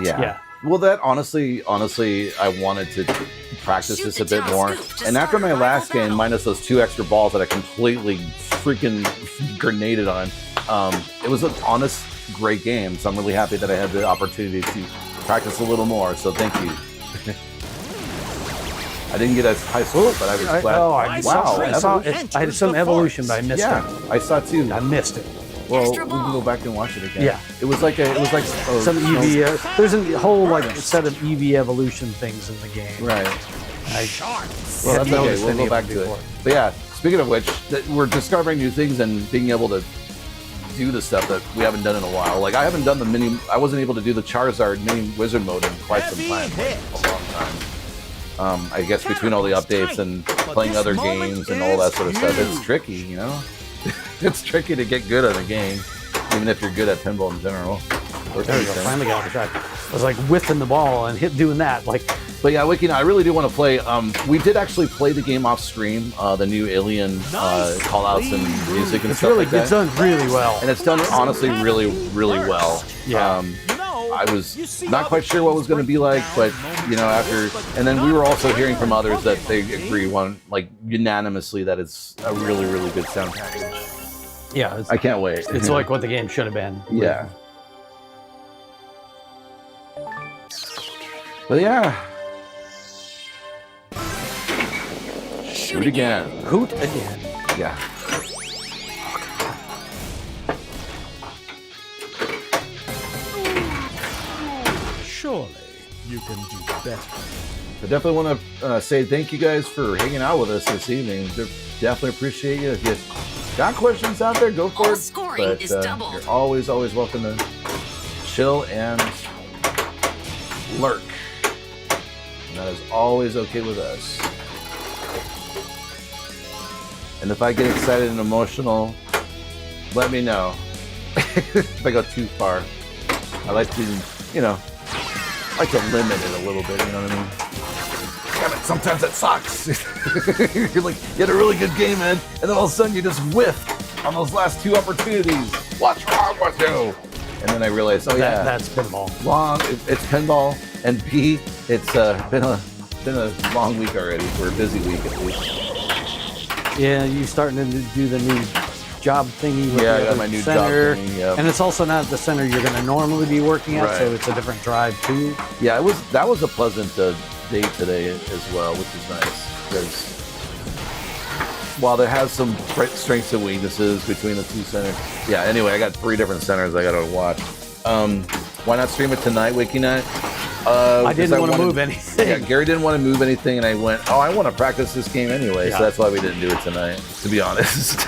Yeah. Well, that honestly, I wanted to practice this a bit more. And after my last game, minus those 2 extra balls that I completely freaking grenaded on, it was an honest, great game. So I'm really happy that I had the opportunity to practice a little more. So thank you. I didn't get as high score, but I was glad. I had some evolution, but I missed it. Yeah, I saw it too. I missed it. Well, we can go back and watch it again. Yeah, it was like some EV. There's a whole set of EV evolution things in the game. Right. Well, that's okay. We'll go back to it. But yeah, speaking of which, we're discovering new things and being able to do the stuff that we haven't done in a while. Like I haven't done I wasn't able to do the Charizard mini wizard mode in quite some time, a long time. I guess between all the updates and playing other games and all that sort of stuff, it's tricky, you know? It's tricky to get good at a game, even if you're good at pinball in general. There we go, finally got the track. I was like whiffing the ball and doing that. But yeah, Wiki, I really do want to play. We did actually play the game off stream, the new Alien call-outs and music and stuff like that. It's done really well. And it's done, honestly, really, really well. Yeah. I was not quite sure what it was going to be like, but, after... And then we were also hearing from others that they agree, unanimously, that it's a really, really good sound package. Yeah. I can't wait. It's like what the game should have been. Yeah. But yeah. Shoot again. Hoot again. Yeah. Surely you can do better. I definitely want to say thank you guys for hanging out with us this evening. Definitely appreciate you. If you got questions out there, go for it. Scoring But is doubled. you're always welcome to chill and lurk. And that is always okay with us. And if I get excited and emotional, let me know. If I go too far, I like to, I like to limit it a little bit. You know what I mean? Damn it, sometimes it sucks. You're like, you had a really good game, man, and then all of a sudden you just whiffed on those last 2 opportunities. What's wrong with you? And then I realized, That's pinball. It's pinball, and B, it's been a long week already, or a busy week at least. Yeah, you starting to do the new job thingy with I the got my new center, job thingy, yep. and it's also not the center you're going to normally be working at, Right. so it's a different drive too. Yeah, that was a pleasant day today as well, which is nice, because while there has some strengths and weaknesses between the 2 centers. Yeah, anyway, I got 3 different centers I got to watch. Why not stream it tonight, Wiki Night? I didn't want to move anything. Yeah, Gary didn't want to move anything, and I went, I want to practice this game anyway, so that's why we didn't do it tonight, to be honest.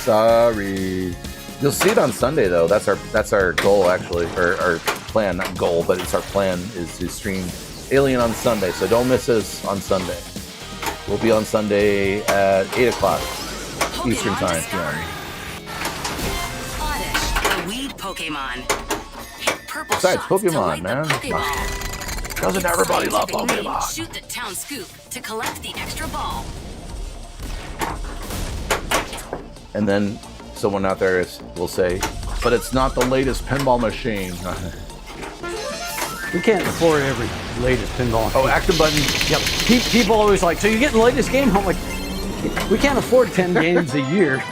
Sorry. You'll see it on Sunday, though. That's our goal, actually, or our plan. Not goal, but it's our plan is to stream Alien on Sunday, so don't miss us on Sunday. We'll be on Sunday at 8 o'clock Eastern Time. Oddish, the weed Pokemon. Purple Besides shots to Pokemon, light the man. Pokeball. Doesn't everybody love Scientific green, Pokemon? Shoot the town scoop to collect the extra ball. And then someone out there will say, but it's not the latest pinball machine. We can't afford every latest pinball. Oh, action button. Yep. People always like, so you're getting the latest game? I'm like, we can't afford 10 games a year.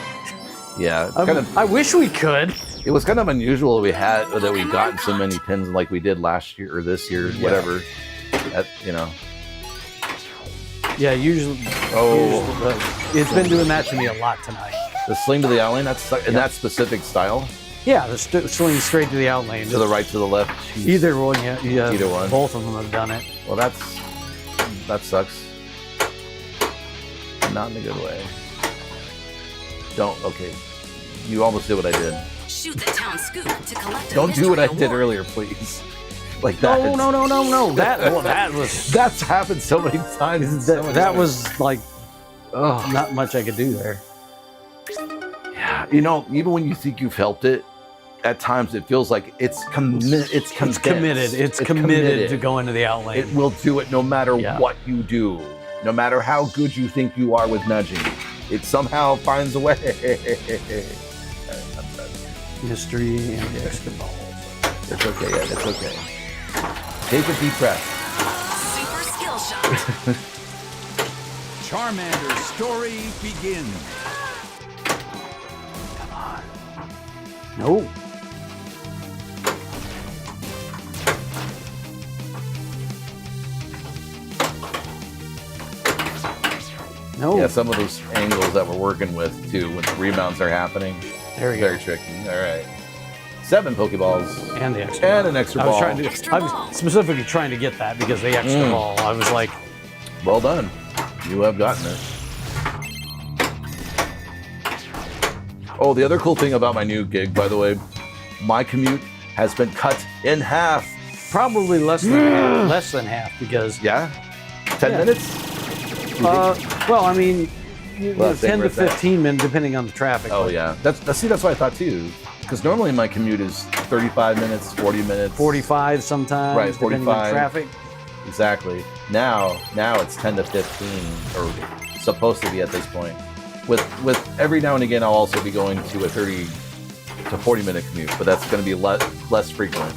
Yeah, I wish we could. It was kind of unusual that we gotten so many pins like we did last year or this year, whatever. Yeah, usually. It's been doing that to me a lot tonight. The sling to the outlane, in that specific style. Yeah, the swing straight to the outlane. To the right, to the left. Jeez. Either one, yeah. Either one. Both of them have done it. Well, that sucks. Not in a good way. Okay. You almost did what I did. Shoot the town scoop to collect. Don't do what I did earlier, please. Like that. No. That was. That's happened so many times. That was like, not much I could do there. Yeah, even when you think you've helped it, at times it feels like it's committed. It's committed to going to the outlane. It will do it no matter what you do, no matter how good you think you are with nudging. It somehow finds a way. Mystery and the extra balls. It's okay, yeah, it's okay. Take a deep breath. Super skill shot. Charmander's story begins. Come on. No. No. Yeah, some of those angles that we're working with too, when the rebounds are happening. There we Very go. tricky. All right. 7 Pokeballs. And the extra And ball. an extra ball. I was specifically trying to get that because the extra ball, I was like, well done. You have gotten it. Oh, the other cool thing about my new gig, by the way, my commute has been cut in half. probably less than half because. Yeah? 10 minutes? Well, I mean, Well, 10 to 15 minutes, depending on the traffic. Oh, yeah. That's what I thought too. Because normally my commute is 35 minutes, 40 minutes. 45 sometimes, Right, depending on 45. traffic. Exactly. Now it's 10 to 15, or supposed to be at this point. With every now and again, I'll also be going to a 30 to 40 minute commute, but that's going to be less frequent.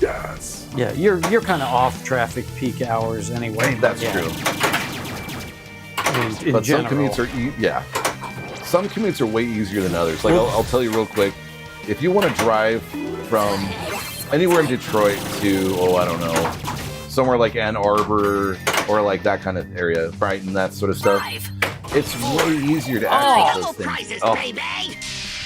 Yes. Yeah, you're kind of off traffic peak hours anyway. That's yeah. true. In But general. some commutes some commutes are way easier than others. Like I'll tell you real quick, if you want to drive from anywhere in Detroit to I don't know, somewhere like Ann Arbor or like that kind of area, Brighton, that sort of stuff, it's way easier to access those things. Prizes, baby.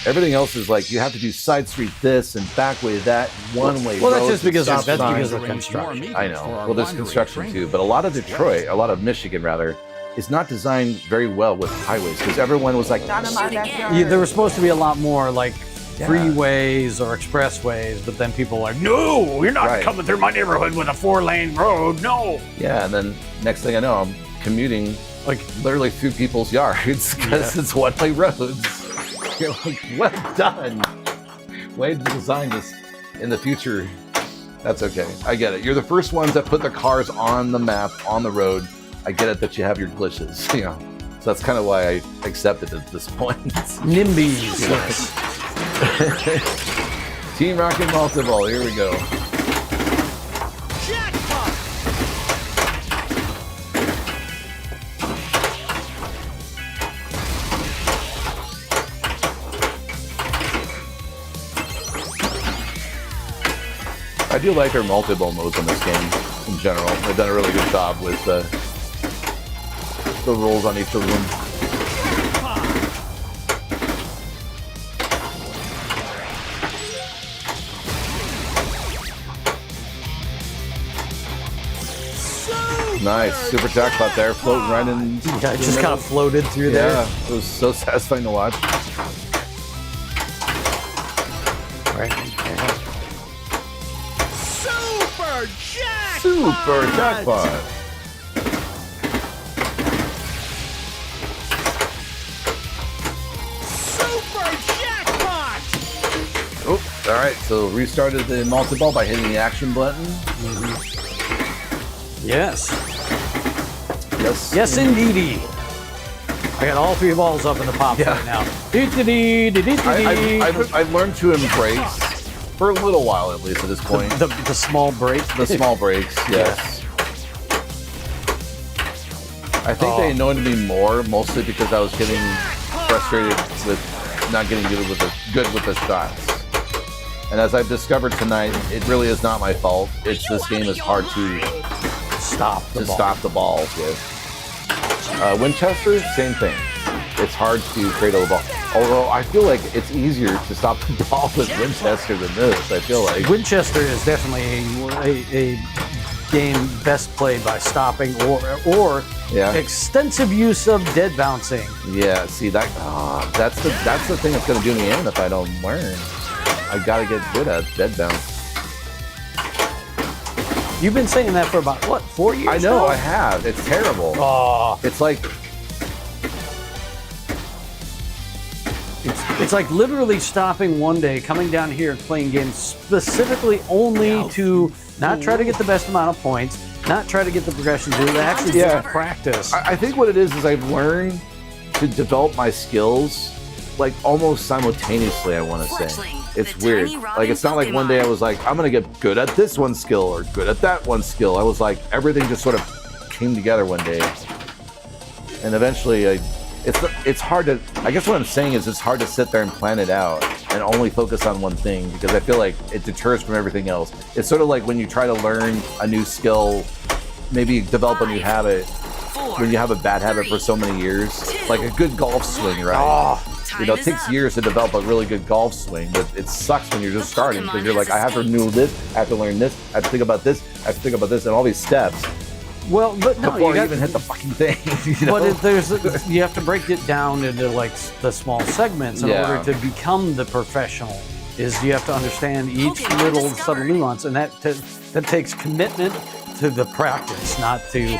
Everything else is like you have to do side street this and back way that, one way. Well, that's roads just because and of, stop that's because signs. of construction. I know. Well, there's construction too, but a lot of Detroit, a lot of Michigan rather, is not designed very well with highways because everyone was like, not in my backyard. Yeah, there was supposed to be a lot more like freeways or expressways, but then people were like, no, you're not coming through my neighborhood with a 4-lane road, no. Yeah, and then next thing I know, I'm commuting like literally through people's yards because it's one-way roads. You're like, well done. Way to design this in the future. That's okay. I get it. You're the first ones that put the cars on the map, on the road. I get it that you have your glitches, you know. So that's kind of why I accept it at this point. NIMBYs. Team Rocket Multiball, here we go. I do like our multi-ball modes in this game in general. They've done a really good job with the rolls on each of them. Nice, super jackpot there, floating right in. Yeah, it just kind of floated through there. Yeah, it was so satisfying to watch. Right. Super jackpot. Super jackpot! Oh, all right. So restarted the multi-ball by hitting the action button. Yes. Yes. Yes, indeedy. I got all 3 balls up in the pops right now. I've learned to embrace, for a little while at least at this point, the small breaks. The small breaks, yes. I think they annoyed me more, mostly because I was getting frustrated with not getting good with the shots. And as I've discovered tonight, it really is not my fault. It's this game is hard to stop the ball with. Winchester, same thing. It's hard to create a ball. Although I feel like it's easier to stop the ball with Winchester than this. I feel like Winchester is definitely a game best played by stopping or extensive use of dead bouncing. Yeah, see that's the thing that's gonna do me in if I don't learn. I gotta get good at dead bounce. You've been saying that for about, what, 4 years I know, now? I have. It's terrible. It's like... It's like literally stopping one day, coming down here and playing games specifically only to not try to get the best amount of points, not try to get the progression, to actually just practice. I think what it is I've learned to develop my skills like almost simultaneously, I want to say. It's weird. Like, it's not like one day I was like, I'm going to get good at this one skill or good at that one skill. I was like, everything just sort of came together one day. And eventually, it's hard to, I guess what I'm saying is it's hard to sit there and plan it out and only focus on one thing because I feel like it deters from everything else. It's sort of like when you try to learn a new skill, maybe develop a new habit, when you have a bad habit for so many years, like a good golf swing, right? You know, it takes years to develop a really good golf swing, but it sucks when you're just starting because you're like, I have to know this, I have to learn this, I have to think about this, I have to think about this, and all these steps. Well, but no, before you even hit the fucking thing. You know? But you have to break it down into like the small segments in order to become the professional. Is you have to understand each little subtle nuance, and that takes commitment to the practice, not to.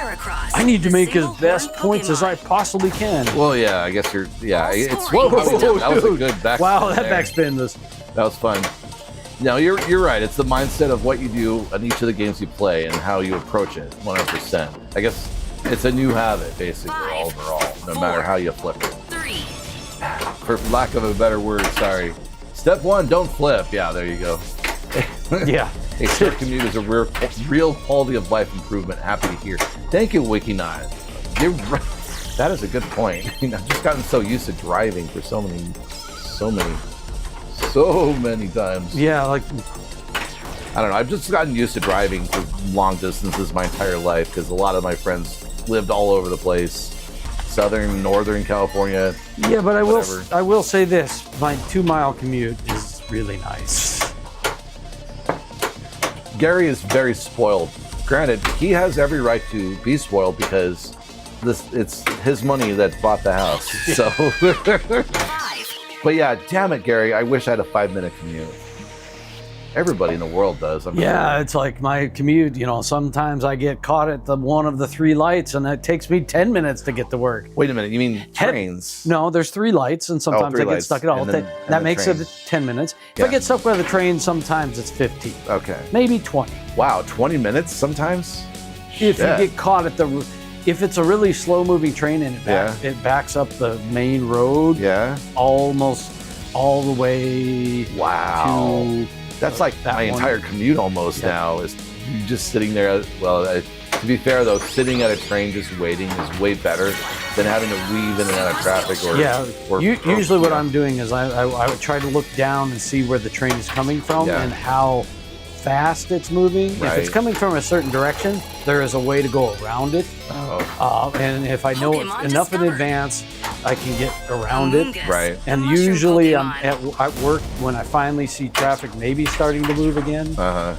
I need to make as best points as I possibly can. Well, yeah, I guess it's. Whoa, that was a good backspin. Wow, that backspin was. That was fun. No, you're right. It's the mindset of what you do on each of the games you play and how you approach it. 100%. I guess it's a new habit, basically, overall. No matter how you flip it. For lack of a better word, sorry. Step 1, don't flip. Yeah, there you go. Yeah. A short commute is a real quality of life improvement. Happy to hear. Thank you, WikiNot. You're right. That is a good point. I've just gotten so used to driving for so many times. Yeah, like I don't know. I've just gotten used to driving for long distances my entire life because a lot of my friends lived all over the place. Southern, Northern California. Yeah, but whatever. I will say this: my 2-mile commute is really nice. Gary is very spoiled. Granted, he has every right to be spoiled because it's his money that bought the house. So, but yeah, damn it, Gary! I wish I had a 5-minute commute. Everybody in the world does. I'm Yeah, sure. it's like my commute. You know, sometimes I get caught at one of the 3 lights, and it takes me 10 minutes to get to work. Wait a minute, you mean trains? No, there's 3 lights, and sometimes 3 I get lights, stuck at all. and then- That and the makes train. it 10 minutes. If Yeah. I get stuck by the train, sometimes it's 15. Okay. Maybe 20. Wow, 20 minutes sometimes? If Shit. you get caught at if it's a really slow-moving train and it backs up the main road, Yeah. almost all the way. Wow. To That's like that my one. entire commute almost now is you just sitting there. Well, to be fair though, sitting at a train just waiting is way better than having to weave in and out of traffic or. Yeah. Or, Usually, what yeah. I'm doing is I would try to look down and see where the train is coming from Yeah. and how fast it's moving. If Right. it's coming from a certain direction, there is a way to go around it. Oh, And if I know Pokémon enough in discovered. advance, I can get around it. Right. And Mushroom usually I'm Pokemon. at work when I finally see traffic maybe starting to move again, uh-huh.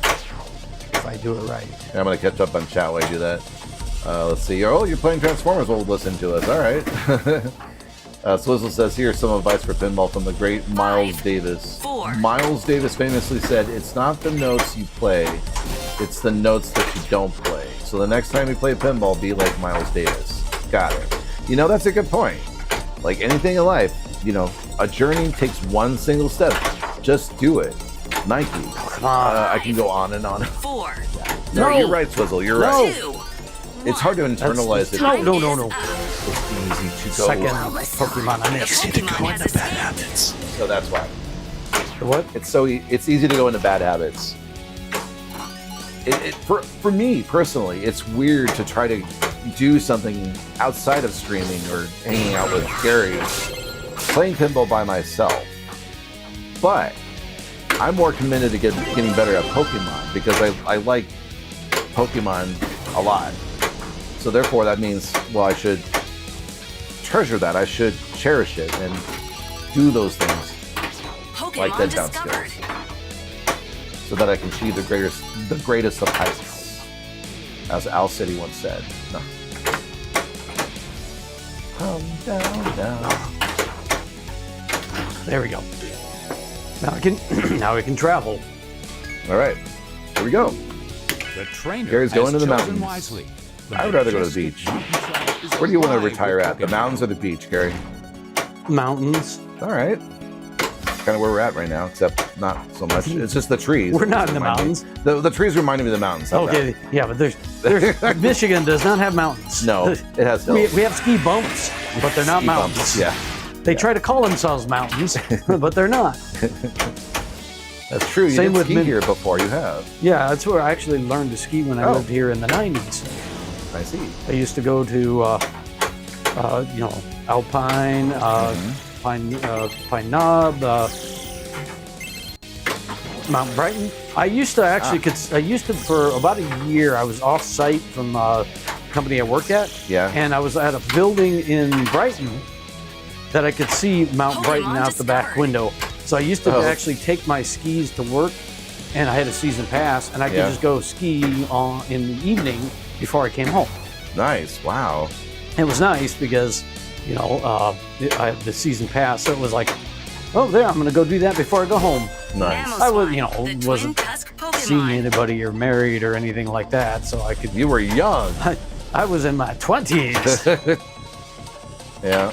if I do it right. Yeah, I'm gonna catch up on chat while I do that. Let's see. Oh, you're playing Transformers. Well, listen to us. All right. Swizzle says, here's some advice for pinball from the great Miles Davis. 4. Miles Davis famously said, it's not the notes you play, it's the notes that you don't play. So the next time you play pinball, be like Miles Davis. Got it. You know, that's a good point. Like anything in life, you know, a journey takes one single step. Just do it. Nike. I can go on and on. 4. No, No. you're right, Swizzle. You're right. 2. It's hard to internalize it. No. It's easy to go. Second Pokemon I missed. Pokemon has escaped. So that's why. The what? It's easy to go into bad habits. For me personally, it's weird to try to do something outside of streaming or hanging out with Gary, playing pinball by myself. But I'm more committed to getting better at Pokemon because I like Pokemon a lot. So therefore, that means, well, I should treasure that. I should cherish it and do those things Pokemon like that down discovered. skills, so that I can achieve the greatest of heights, as Al City once said. No. Come down, down. There we go. Now we can travel. All right, here we go. The trainer Gary's going has to the chosen mountains. wisely. I would rather go to the beach. Where do you want to retire at? The mountains or the beach, Gary? Mountains. All right. Kind of where we're at right now, except not so much. It's just the trees. We're not in the Remind me. mountains. The trees remind me of the mountains. How's Okay, yeah, but there's Michigan does not have mountains. No, it has We hills. have ski bumps, but they're not Ski mountains. bumps, yeah. They try to call themselves mountains, but they're not. That's true. You Same didn't with ski Min- here before. You have. Yeah, that's where I actually learned to ski when I Oh. lived here in the 90s. I see. I used to go to, Alpine, Pine Knob, Mount Brighton. I used to actually, for about a year, I was off site from a company I worked at. Yeah. And I was at a building in Brighton that I could see Mount Pokemon Brighton out the back discovered. window. So I used to Oh. actually take my skis to work, and I had a season pass, and I could Yeah. just go ski in the evening before I came home. Nice. Wow. It was nice because, I had the season pass, so it was like, oh, there, I'm going to go do that before I go home. Nice. I was, The wasn't twin tusk Pokemon. seeing anybody or married or anything like that, so I could. You were young. I was in my 20s. Yeah.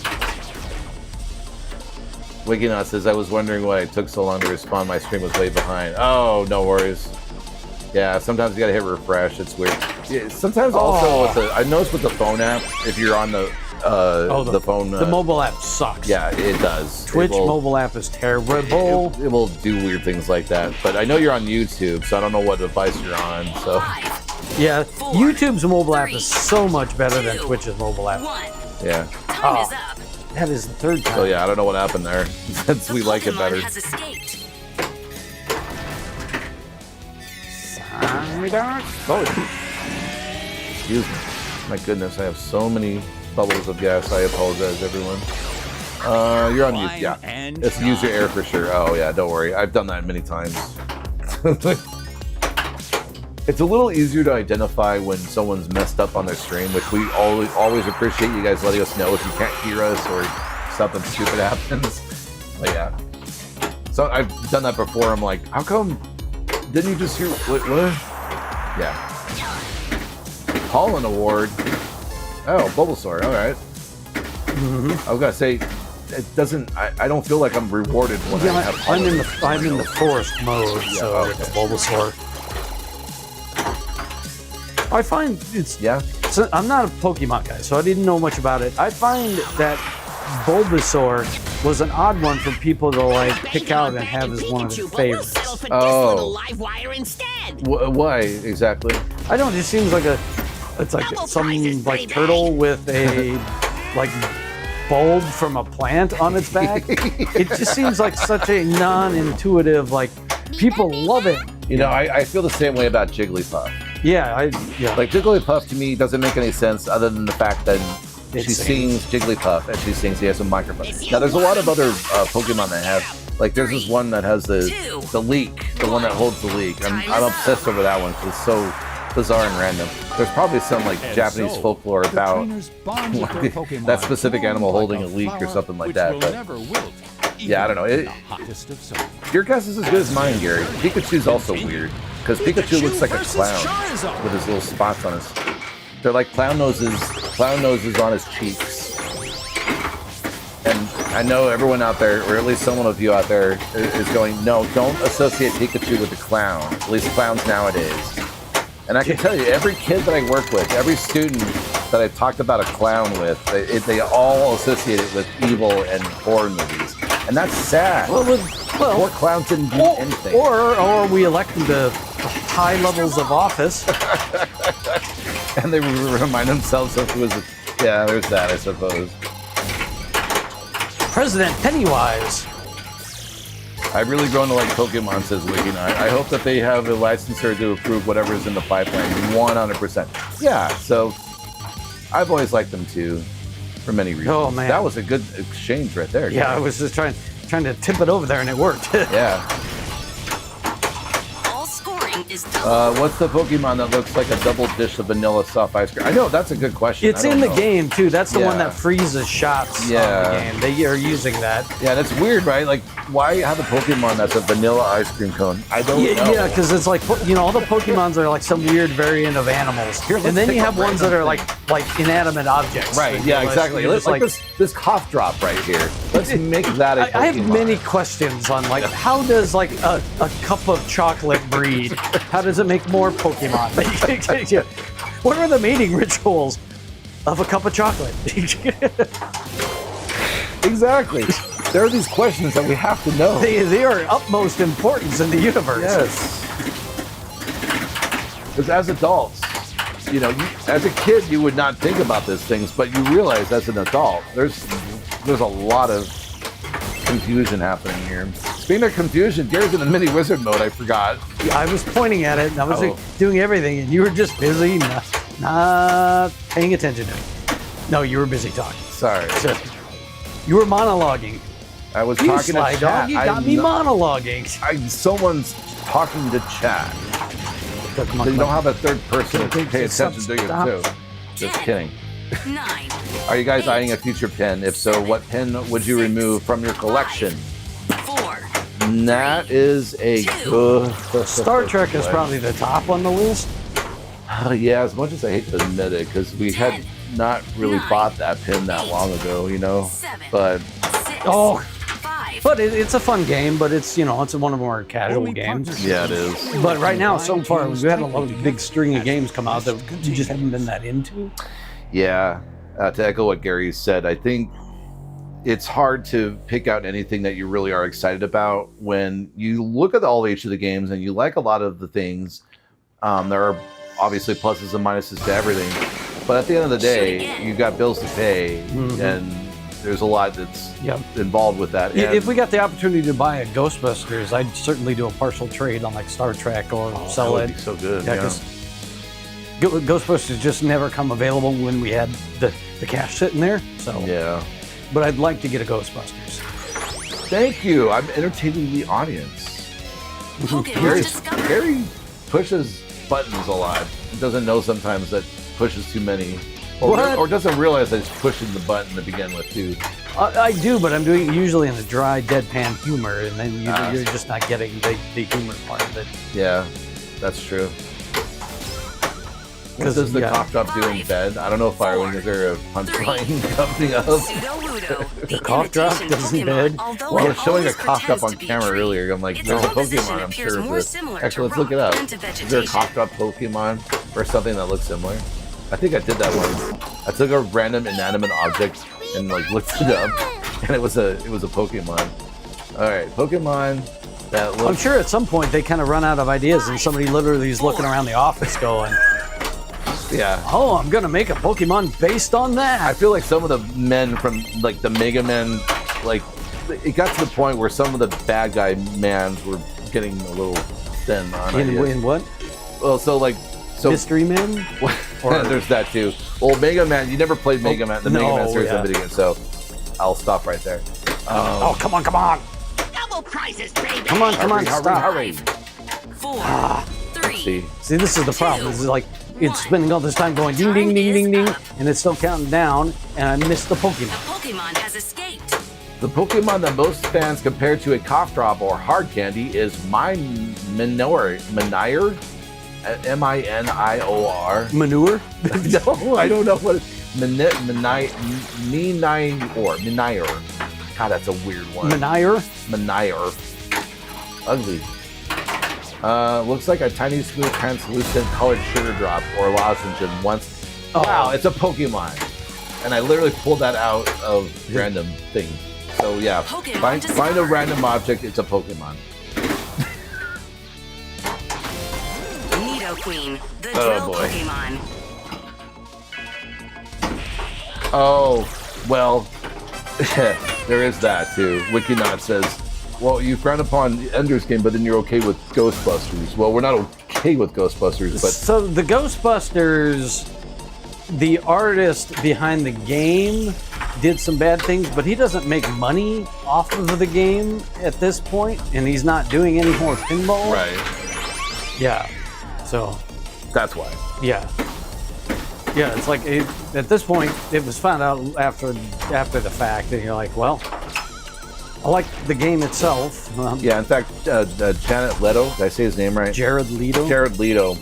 Wikinot says, I was wondering why it took so long to respond. My stream was way behind. Oh, no worries. Yeah, sometimes you gotta hit refresh. It's weird. Yeah, sometimes also, I noticed with the phone app, if you're on the phone. The mobile app sucks. Yeah, it does. Twitch It will- mobile app is terrible. It will do weird things like that. But I know you're on YouTube, so I don't know what device you're on. So 5, Yeah, 4, YouTube's mobile app 3, is so much better than 2, Twitch's mobile app. 1. yeah. Time is up. That is the third time. So yeah, I don't know what happened there. Since The we like it Pokemon better. has escaped. Oh, excuse me. My goodness, I have so many bubbles of gas. I apologize, everyone. You're on mute. Yeah, it's user error for sure. Oh yeah, don't worry. I've done that many times. It's a little easier to identify when someone's messed up on their stream, which we always appreciate you guys letting us know if you can't hear us or something stupid happens. But yeah. So I've done that before. I'm like, how come? Didn't you just hear what? Yeah. Pollen Award. Oh, Bulbasaur. All right. I was gonna say, it doesn't. I don't feel like I'm rewarded when I have. I'm in the forest mode, yeah, so okay. It's Bulbasaur. I find it's So I'm not a Pokemon guy, so I didn't know much about it. I find that Bulbasaur was an odd one for people to like pick out and have as one of their favorites. Oh. Why exactly? I don't. It just seems like it's like some like turtle with a like bulb from a plant on its back. It just seems like such a non-intuitive. Like people love it. You know, I feel the same way about Jigglypuff. Yeah, Like Jigglypuff to me doesn't make any sense other than the fact that she sings Jigglypuff and she sings he has a microphone. Now there's a lot of other Pokemon that have, like there's this one that has the leak, the one that holds the leak. I'm obsessed over that one because it's so bizarre and random. There's probably some like Japanese folklore about that specific animal holding a leak or something like that. But yeah, I don't know. Your guess is as good as mine, Gary. Pikachu's also weird. Because Pikachu looks like a clown with his little spots on his... They're like clown noses on his cheeks. And I know everyone out there, or at least someone of you out there, is going, no, don't associate Pikachu with the clown. At least clowns nowadays. And I can tell you, every kid that I work with, every student that I've talked about a clown with, they all associate it with evil and horror movies. And that's sad. Well, poor clowns didn't do anything. Or we elect them to high levels of office. And they remind themselves of who was it. Yeah, there's that, I suppose. President Pennywise. I've really grown to like Pokemon, says Wiki Knight. I hope that they have a licensor to approve whatever's in the pipeline 100%. Yeah, so I've always liked them too, for many reasons. Oh man, that was a good exchange right there. Yeah, I was just trying to tip it over there, and it worked. Yeah. All scoring is done. What's the Pokemon that looks like a double dish of vanilla soft ice cream? I know, that's a good question. It's in the game too. That's the one that freezes shots on the game. They are using that. Yeah, that's weird, right? Like, why have a Pokemon that's a vanilla ice cream cone? I don't know. Yeah, because it's like, you know, all the Pokemons are like some weird variant of animals. Here, and then you have ones that are like inanimate objects. Right, yeah, exactly. Let's like this cough drop right here. Let's make that a Pokemon. I have many questions on like, how does like a cup of chocolate breed? How does it make more Pokemon? What are the mating rituals of a cup of chocolate? Exactly. There are these questions that we have to know. They are utmost importance in the universe. Yes. Because as adults, you know, as a kid, you would not think about these things, but you realize as an adult, there's a lot of confusion happening here. Speaking of confusion, Gary's in the mini wizard mode. I forgot. Yeah, I was pointing at it, and I was doing everything, and you were just busy, not paying attention to it. No, you were busy talking. Sorry. So, you were monologuing. I was talking to chat. Dog, you got me monologuing. Someone's talking to chat. So you don't have a third person to pay attention to you too. Just kidding. 9. Are you guys eyeing a future pin? If so, what pin would you remove from your collection? 4. That is a good... Star Trek is probably the top on the list. Yeah, as much as I hate to admit it, because we had not really bought that pin that long ago, you know? But... But it's a fun game, but it's, you know, it's one of the more casual games. Yeah, it is. But right now, so far, we've had a lot of big string of games come out that you just haven't been that into. Yeah, to echo what Gary said, I think it's hard to pick out anything that you really are excited about when you look at all each of the games and you like a lot of the things. There are obviously pluses and minuses to everything, but at the end of the day, you've got bills to pay, and there's a lot that's involved with that. And if we got the opportunity to buy a Ghostbusters, I'd certainly do a partial trade on like Star Trek or sell it. That would be so good. Ghostbusters just never come available when we had the cash sitting there. So Yeah. But I'd like to get a Ghostbusters. Thank you. I'm entertaining the audience. Gary pushes buttons a lot. He doesn't know sometimes that pushes too many. Or doesn't realize that he's pushing the button to begin with, too. I do, but I'm doing it usually in a dry, deadpan humor, and then you're just not getting the humor part of it. Yeah, that's true. What does the cough drop do in bed? I don't know, Firewing. Is there a punchline coming up? The cough drop does in bed? Well, I was showing a cough drop on camera earlier. I'm like, there's a Pokemon, I'm sure of this. Actually, let's look it up. Is there a cough drop Pokemon or something that looks similar? I think I did that once. I took a random inanimate object and like looked it up, and it was a Pokemon. All right, Pokemon that looks... I'm sure at some point they kind of run out of ideas, and somebody literally is looking around the office going, yeah. Oh, I'm gonna make a Pokemon based on that. I feel like some of the men from like the Mega Men, like it got to the point where some of the bad guy mans were getting a little thin on ideas. In what? Well, so Mystery Men? Or there's that too. Well, Mega Man, you never played Mega Man, the Mega Man series of video games, so I'll stop right there. Oh, come on. Double prizes, baby. Come on, stop. Hurry. 4, 3. See, this is the problem. This is like, it's spending all this time going ding, ding, ding, ding, ding, and it's still counting down, and I missed the Pokemon. The Pokemon has escaped. The Pokemon that most fans compare to a cough drop or hard candy is Minior. M-I-N-I-O-R. Manure? No, I don't know what it's. Minior. God, that's a weird one. Manure? Minior. Ugly. Looks like a tiny, smooth, translucent colored sugar drop or lozenge in once. Oh. Wow, it's a Pokemon. And I literally pulled that out of random thing. So yeah, find a random object, it's a Pokemon. Queen, the drill Pokemon. Oh, well, there is that too. WikiNot says, well, you frown upon Ender's Game, but then you're okay with Ghostbusters. Well, we're not okay with Ghostbusters, but... So the Ghostbusters, the artist behind the game did some bad things, but he doesn't make money off of the game at this point, and he's not doing any more pinball. Right. Yeah. So that's why. Yeah, it's like at this point it was found out after the fact, and you're like, well, I like the game itself. Yeah, in fact, Janet Leto, did I say his name right? Jared Leto.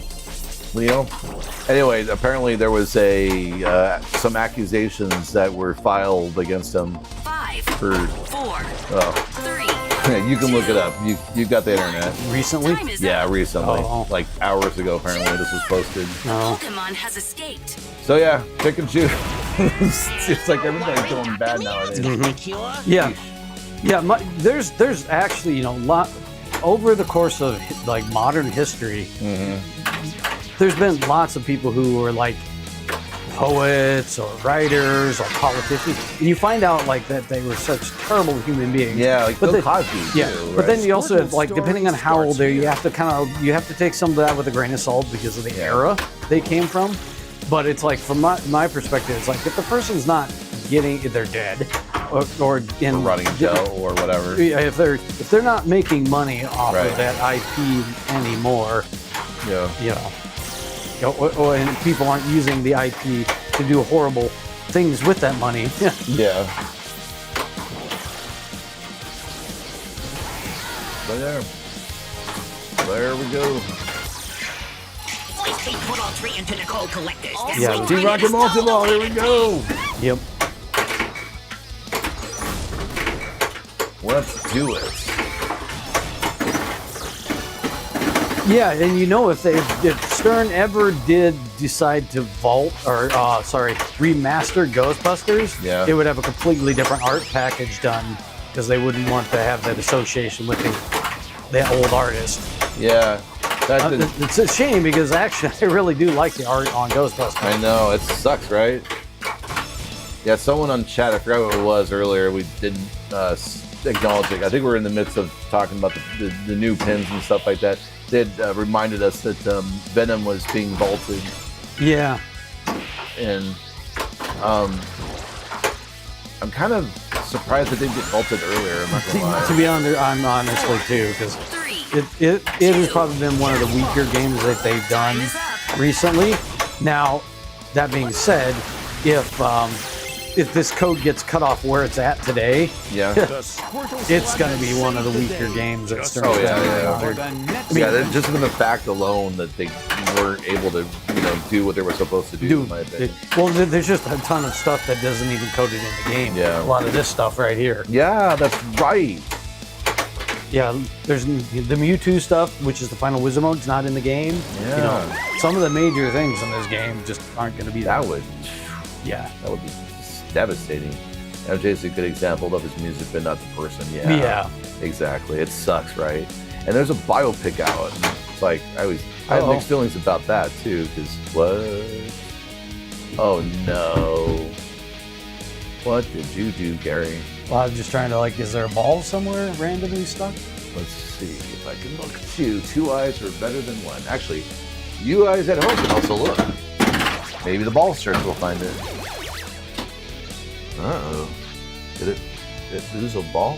Anyway, apparently there was some accusations that were filed against him. 5, for 4, 3. You can look it up. You got the internet. Recently? Yeah, recently. Like hours ago, apparently, this was posted. Pokemon has escaped. So yeah, pick and choose. It's like everybody's going bad nowadays. Mm-hmm. Yeah. There's actually, lot over the course of like modern history. Mm-hmm. There's been lots of people who were like poets or writers or politicians, and you find out like that they were such terrible human beings. Yeah, like Bill Cosby. Yeah, too, right? But then you also have, like, depending on how old they are, you have to take some of that with a grain of salt because of the era they came from. But it's like, from my perspective, it's like if the person's not they're dead, or in rotting in jail or whatever. Yeah, if they're not making money off of that IP anymore. Yeah. And people aren't using the IP to do horrible things with that money. Yeah. But there we go. Voice beat put all 3 into the cold collectors. Yeah. Team Rocket Multiball, here we go. Yep. Let's do it. Yeah, and if Stern ever did decide to remaster Ghostbusters, it would have a completely different art package done because they wouldn't want to have that association with the old artist. Yeah. It's a shame because actually I really do like the art on Ghostbusters. I know, it sucks, right? Yeah, someone on chat, I forgot what it was earlier, we didn't acknowledge it. I think we're in the midst of talking about the new pins and stuff like that. They had reminded us that Venom was being vaulted Yeah. And I'm kind of surprised it didn't get vaulted earlier. I'm not gonna lie. To be honest, I'm honestly too, because it has probably been one of the weaker games that they've done recently. Now, that being said, if this code gets cut off where it's at today, yeah, it's going to be one of the weaker games that starts. Just in the fact alone that they weren't able to, do what they were supposed to do. In my opinion. Well, there's just a ton of stuff that doesn't even code it in the game. Yeah, a lot of this stuff right here. Yeah, that's right. Yeah, there's the Mewtwo stuff, which is the final Wizard mode, is not in the game. Yeah, some of the major things in this game just aren't going to be there. That would be devastating. MJ is a good example of his music, but not the person. Yeah, exactly. It sucks, right? And there's a biopic out. And it's like I have mixed feelings about that too. Because what? Oh no! What did you do, Gary? Well, I'm just trying to is there a ball somewhere randomly stuck? Let's see if I can look too. 2 eyes are better than one. Actually, you eyes at home can also look. Maybe the ball search will find it. Uh-oh. Did it lose a ball?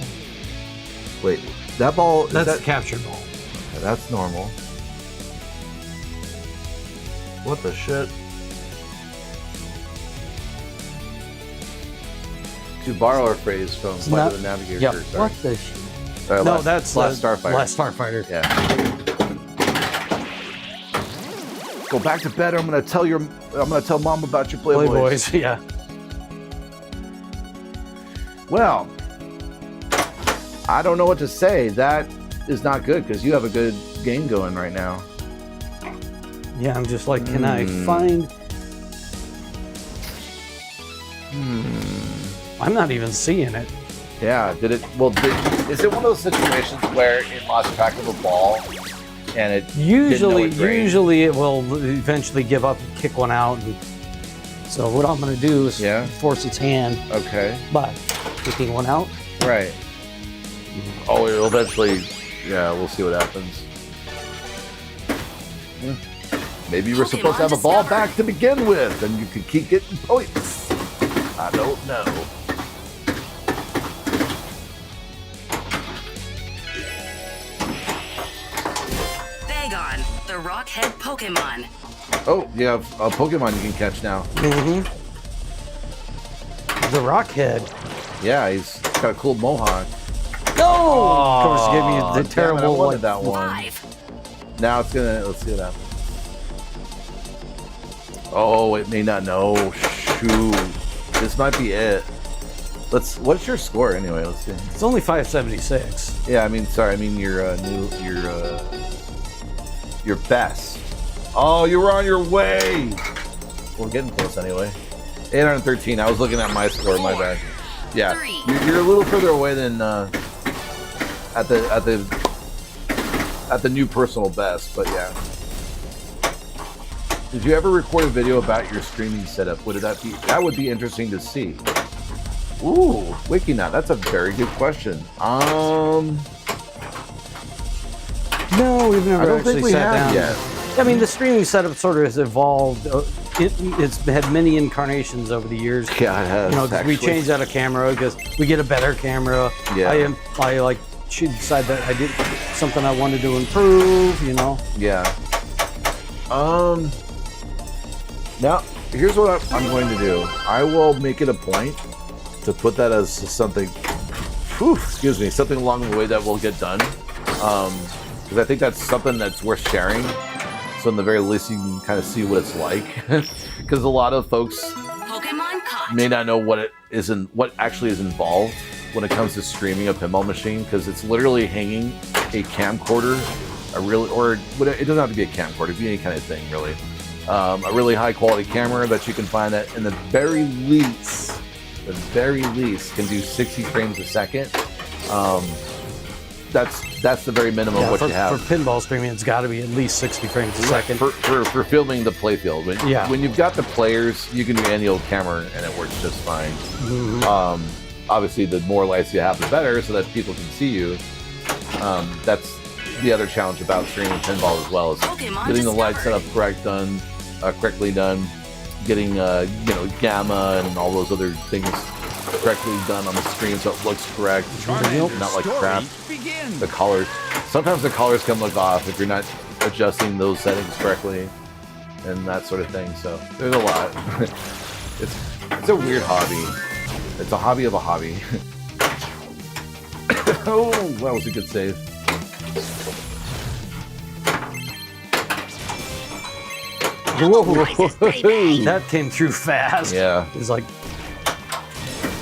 Wait, that ball... That's a captured ball. Okay, that's normal. What the shit? To borrow a phrase from Flight of the Navigator. Yep. Sorry. What the shit? No, that's Last Starfighter. Last Starfighter. Yeah. Go back to bed. Or I'm gonna tell Mom about your Playboys. Yeah. Well, I don't know what to say. That is not good because you have a good game going right now. Yeah, I'm just like, can I find? I'm not even seeing it. Yeah. Is it one of those situations where it lost track of a ball and it usually it will eventually give up and kick one out. And so what I'm going to do is force its hand. Okay. By kicking one out. Right. Oh, it'll eventually. Yeah, we'll see what happens. Maybe you were supposed to have a ball back to begin with, and you could keep getting points. I don't know. Bagon, the Rockhead Pokémon. Oh, you have a Pokemon you can catch now. Mm-hmm. The Rockhead. Yeah, he's got a cool mohawk. No! Of course, it gave me the terrible I wanted that one. 5. Now it's gonna. Let's see what happens. Oh, it may not know. Shoot, this might be it. What's your score anyway? Let's see. It's only 576. Yeah, I mean your best. Oh, you were on your way. We're getting close anyway. 813. I was looking at my score. My bad. Yeah, you're a little further away than at the new personal best, but yeah. Did you ever record a video about your streaming setup? That would be interesting to see. Ooh, WikiNut, that's a very good question. No, we've never actually sat down yet. I mean, the streaming setup sort of has evolved. It's had many incarnations over the years. Yeah, it has. Because we changed out a camera because we get a better camera. Yeah. She decided that I did something I wanted to improve. Yeah. Now, here's what I'm going to do. I will make it a point to put that as something. Something along the way that will get done. Because I think that's something that's worth sharing. So in the very least, you can kind of see what it's like. Because a lot of folks may not know what actually is involved when it comes to streaming a pinball machine. Because it's literally hanging a camcorder, it doesn't have to be a camcorder, it could be any kind of thing really. A really high quality camera that you can find that in the very least can do 60 frames a second. That's the very minimum of what you have. For pinball streaming, it's got to be at least 60 frames a second. For filming the playfield. When you've got the players, you can do any old camera and it works just fine. Mm-hmm. Obviously, the more lights you have, the better, so that people can see you. That's the other challenge about streaming pinball as well, is getting the light setup correct done. correctly done, getting gamma and all those other things correctly done on the screen so it looks correct, not like crap. The colors, sometimes the colors can look off if you're not adjusting those settings correctly and that sort of thing. So there's a lot. It's a weird hobby. It's a hobby of a hobby. Oh, that was a good save. Whoa, that came through fast. Yeah. It's like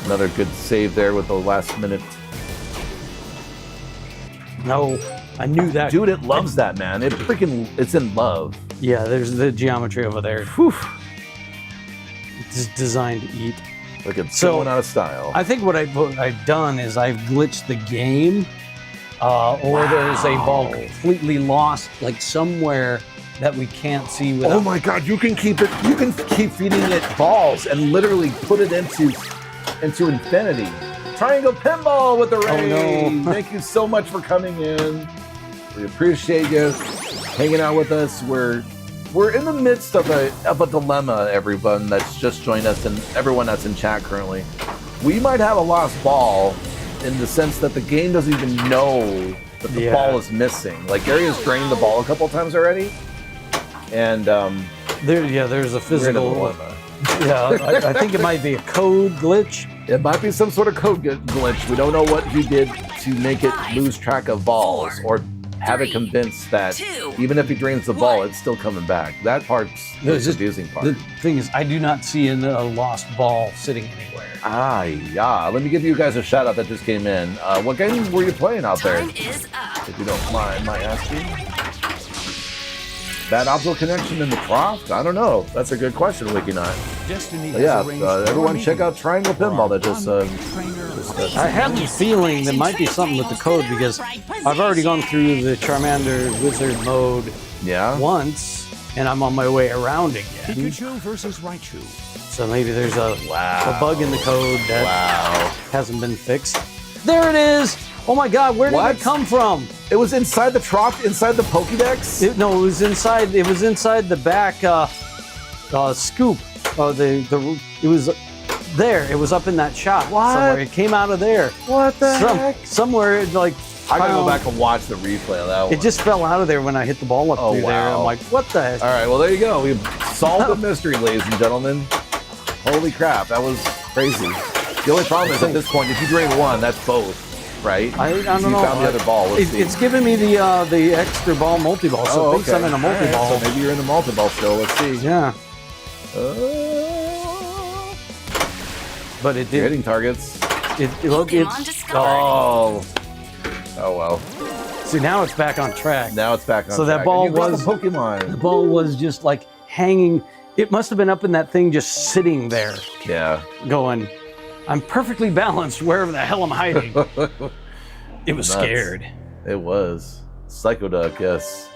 another good save there with the last minute. No, I knew that. Dude, it loves that, man. It's in love. Yeah, there's the geometry over there. Whew. It's designed to eat. Look, it's going out of style. I think what I've done is I've glitched the game, or there's a ball completely lost, like somewhere that we can't see. Without. Oh my God! You can keep feeding it balls and literally put it into infinity. Triangle Pinball with the raid. Oh no! Thank you so much for coming in. We appreciate you hanging out with us. We're in the midst of a dilemma, everyone that's just joined us and everyone that's in chat currently. We might have a lost ball in the sense that the game doesn't even know that the ball is missing. Like Gary has drained the ball a couple times already, and there's a physical dilemma. Yeah, I think it might be a code glitch. It might be some sort of code glitch. We don't know what he did to make it lose track of balls or have it convinced that even if he drains the ball, it's still coming back. That part's the confusing part. The thing is, I do not see a lost ball sitting anywhere. Yeah. Let me give you guys a shout out that just came in. What game were you playing out there? If you don't mind my asking. Bad optical connection in the croft? I don't know. That's a good question, WikiNut. Everyone check out Triangle Pinball that just I have a feeling there might be something with the code because I've already gone through the Charmander Wizard mode once, and I'm on my way around again. Pikachu versus Raichu. So maybe there's a bug in the code that hasn't been fixed. There it is! Oh my God, where did it come from? It was inside the trough, inside the Pokédex? It was inside the back scoop. It was there. It was up in that shop somewhere. It came out of there. What the heck? Somewhere, like... I gotta go back and watch the replay of that one. It just fell out of there when I hit the ball up through there. I'm like, what the heck? All right, well, there you go. We've solved the mystery, ladies and gentlemen. Holy crap, that was crazy. The only problem is at this point, if you drain one, that's both, right? I don't know. You found the other ball. It's giving me the extra ball multi-ball, so it thinks I'm in a multi-ball. Right, so maybe you're in the multi-ball still. Let's see. Yeah. But it did. Hitting targets. Oh well. See, now it's back on track. Now it's back on track. So that ball was the Pokemon. The ball was just like hanging. It must have been up in that thing, just sitting there. Yeah. Going, I'm perfectly balanced wherever the hell I'm hiding. It was scared. It was. Psychoduck, yes.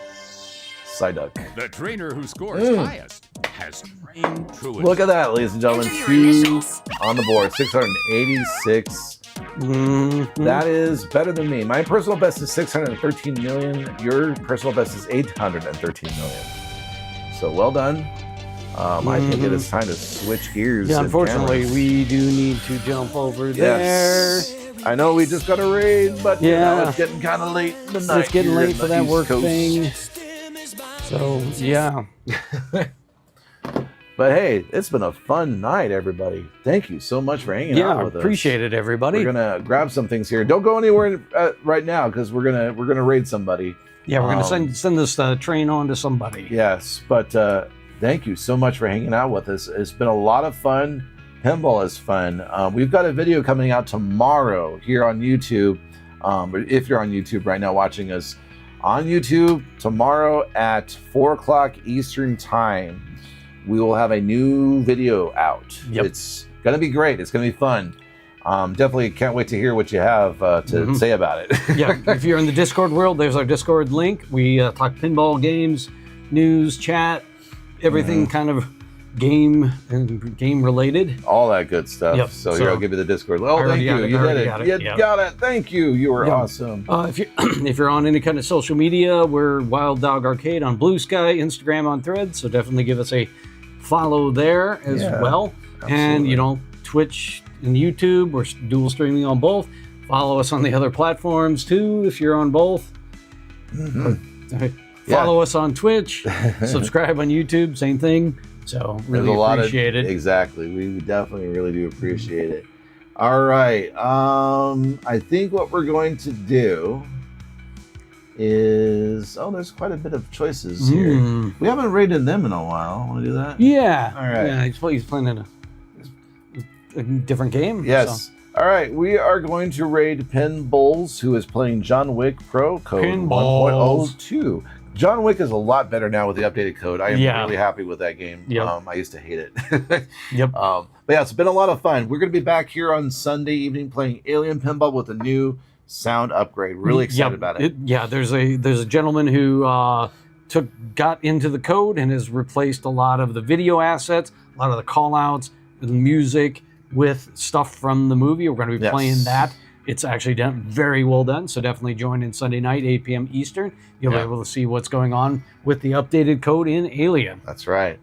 Psyduck. The trainer who scores highest has trained truest. Look at that, ladies and gentlemen. 2 on the board. 686. That is better than me. My personal best is 613 million. Your personal best is 813 million. So well done. I think it is time to switch gears. Yeah, unfortunately, we do need to jump over there. I know we just got a raid, but now it's getting kind of late in the night. It's getting late for that work thing. So, yeah. But hey, it's been a fun night, everybody. Thank you so much for hanging out with us. Appreciate it, everybody. We're gonna grab some things here. Don't go anywhere right now because we're gonna raid somebody. Yeah, we're gonna send this train on to somebody. Yes, but thank you so much for hanging out with us. It's been a lot of fun. Pinball is fun. We've got a video coming out tomorrow here on YouTube. If you're on YouTube right now watching us on YouTube tomorrow at 4 o'clock Eastern time. We will have a new video out. Yep. It's going to be great. It's going to be fun. Definitely can't wait to hear what you have to say about it. Yeah, if you're in the Discord world, there's our Discord link. We talk pinball games, news, chat, everything kind of game and game related. All that good stuff. Yep. So here, I'll give you the Discord. Oh, thank you. You did it. You got it. Thank you. You were awesome. If you're on any kind of social media, we're Wild Dog Arcade on Blue Sky, Instagram, on Threads. So definitely give us a follow there as well. Absolutely. And, you know, Twitch and YouTube, we're dual streaming on both. Follow us on the other platforms too if you're on both. Follow us on Twitch. Subscribe on YouTube, same thing. So really appreciate it. Exactly. We definitely really do appreciate it. All right. I think what we're going to do is there's quite a bit of choices here. We haven't rated them in a while. Want to do that? Yeah. All right. Yeah, he's playing a different game. Yes. So. All right. We are going to raid Pinballs, who is playing John Wick Pro Code 1.02. John Wick is a lot better now with the updated code. I am really happy with that game. Yep. I used to hate it. Yep. But yeah, it's been a lot of fun. We're going to be back here on Sunday evening playing Alien Pinball with a new sound upgrade. Really excited about it. There's a gentleman who got into the code and has replaced a lot of the video assets, a lot of the call outs, the music with stuff from the movie. We're going to be playing that. It's actually done very well done, so definitely join in Sunday night, 8 p.m. Eastern. You'll be able to see what's going on with the updated code in Alien. That's right.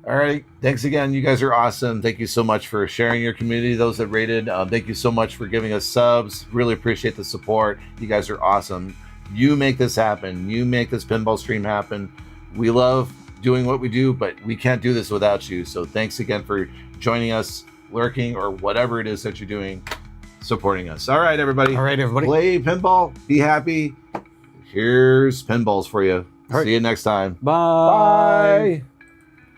All right. Thanks again. You guys are awesome. Thank you so much for sharing your community, those that rated. Thank you so much for giving us subs. Really appreciate the support. You guys are awesome. You make this happen. You make this pinball stream happen. We love doing what we do, but we can't do this without you. So thanks again for joining us, lurking, or whatever it is that you're doing. Supporting us. All right, everybody. Play pinball. Be happy. Here's pinballs for you. See you next time. Bye. Bye.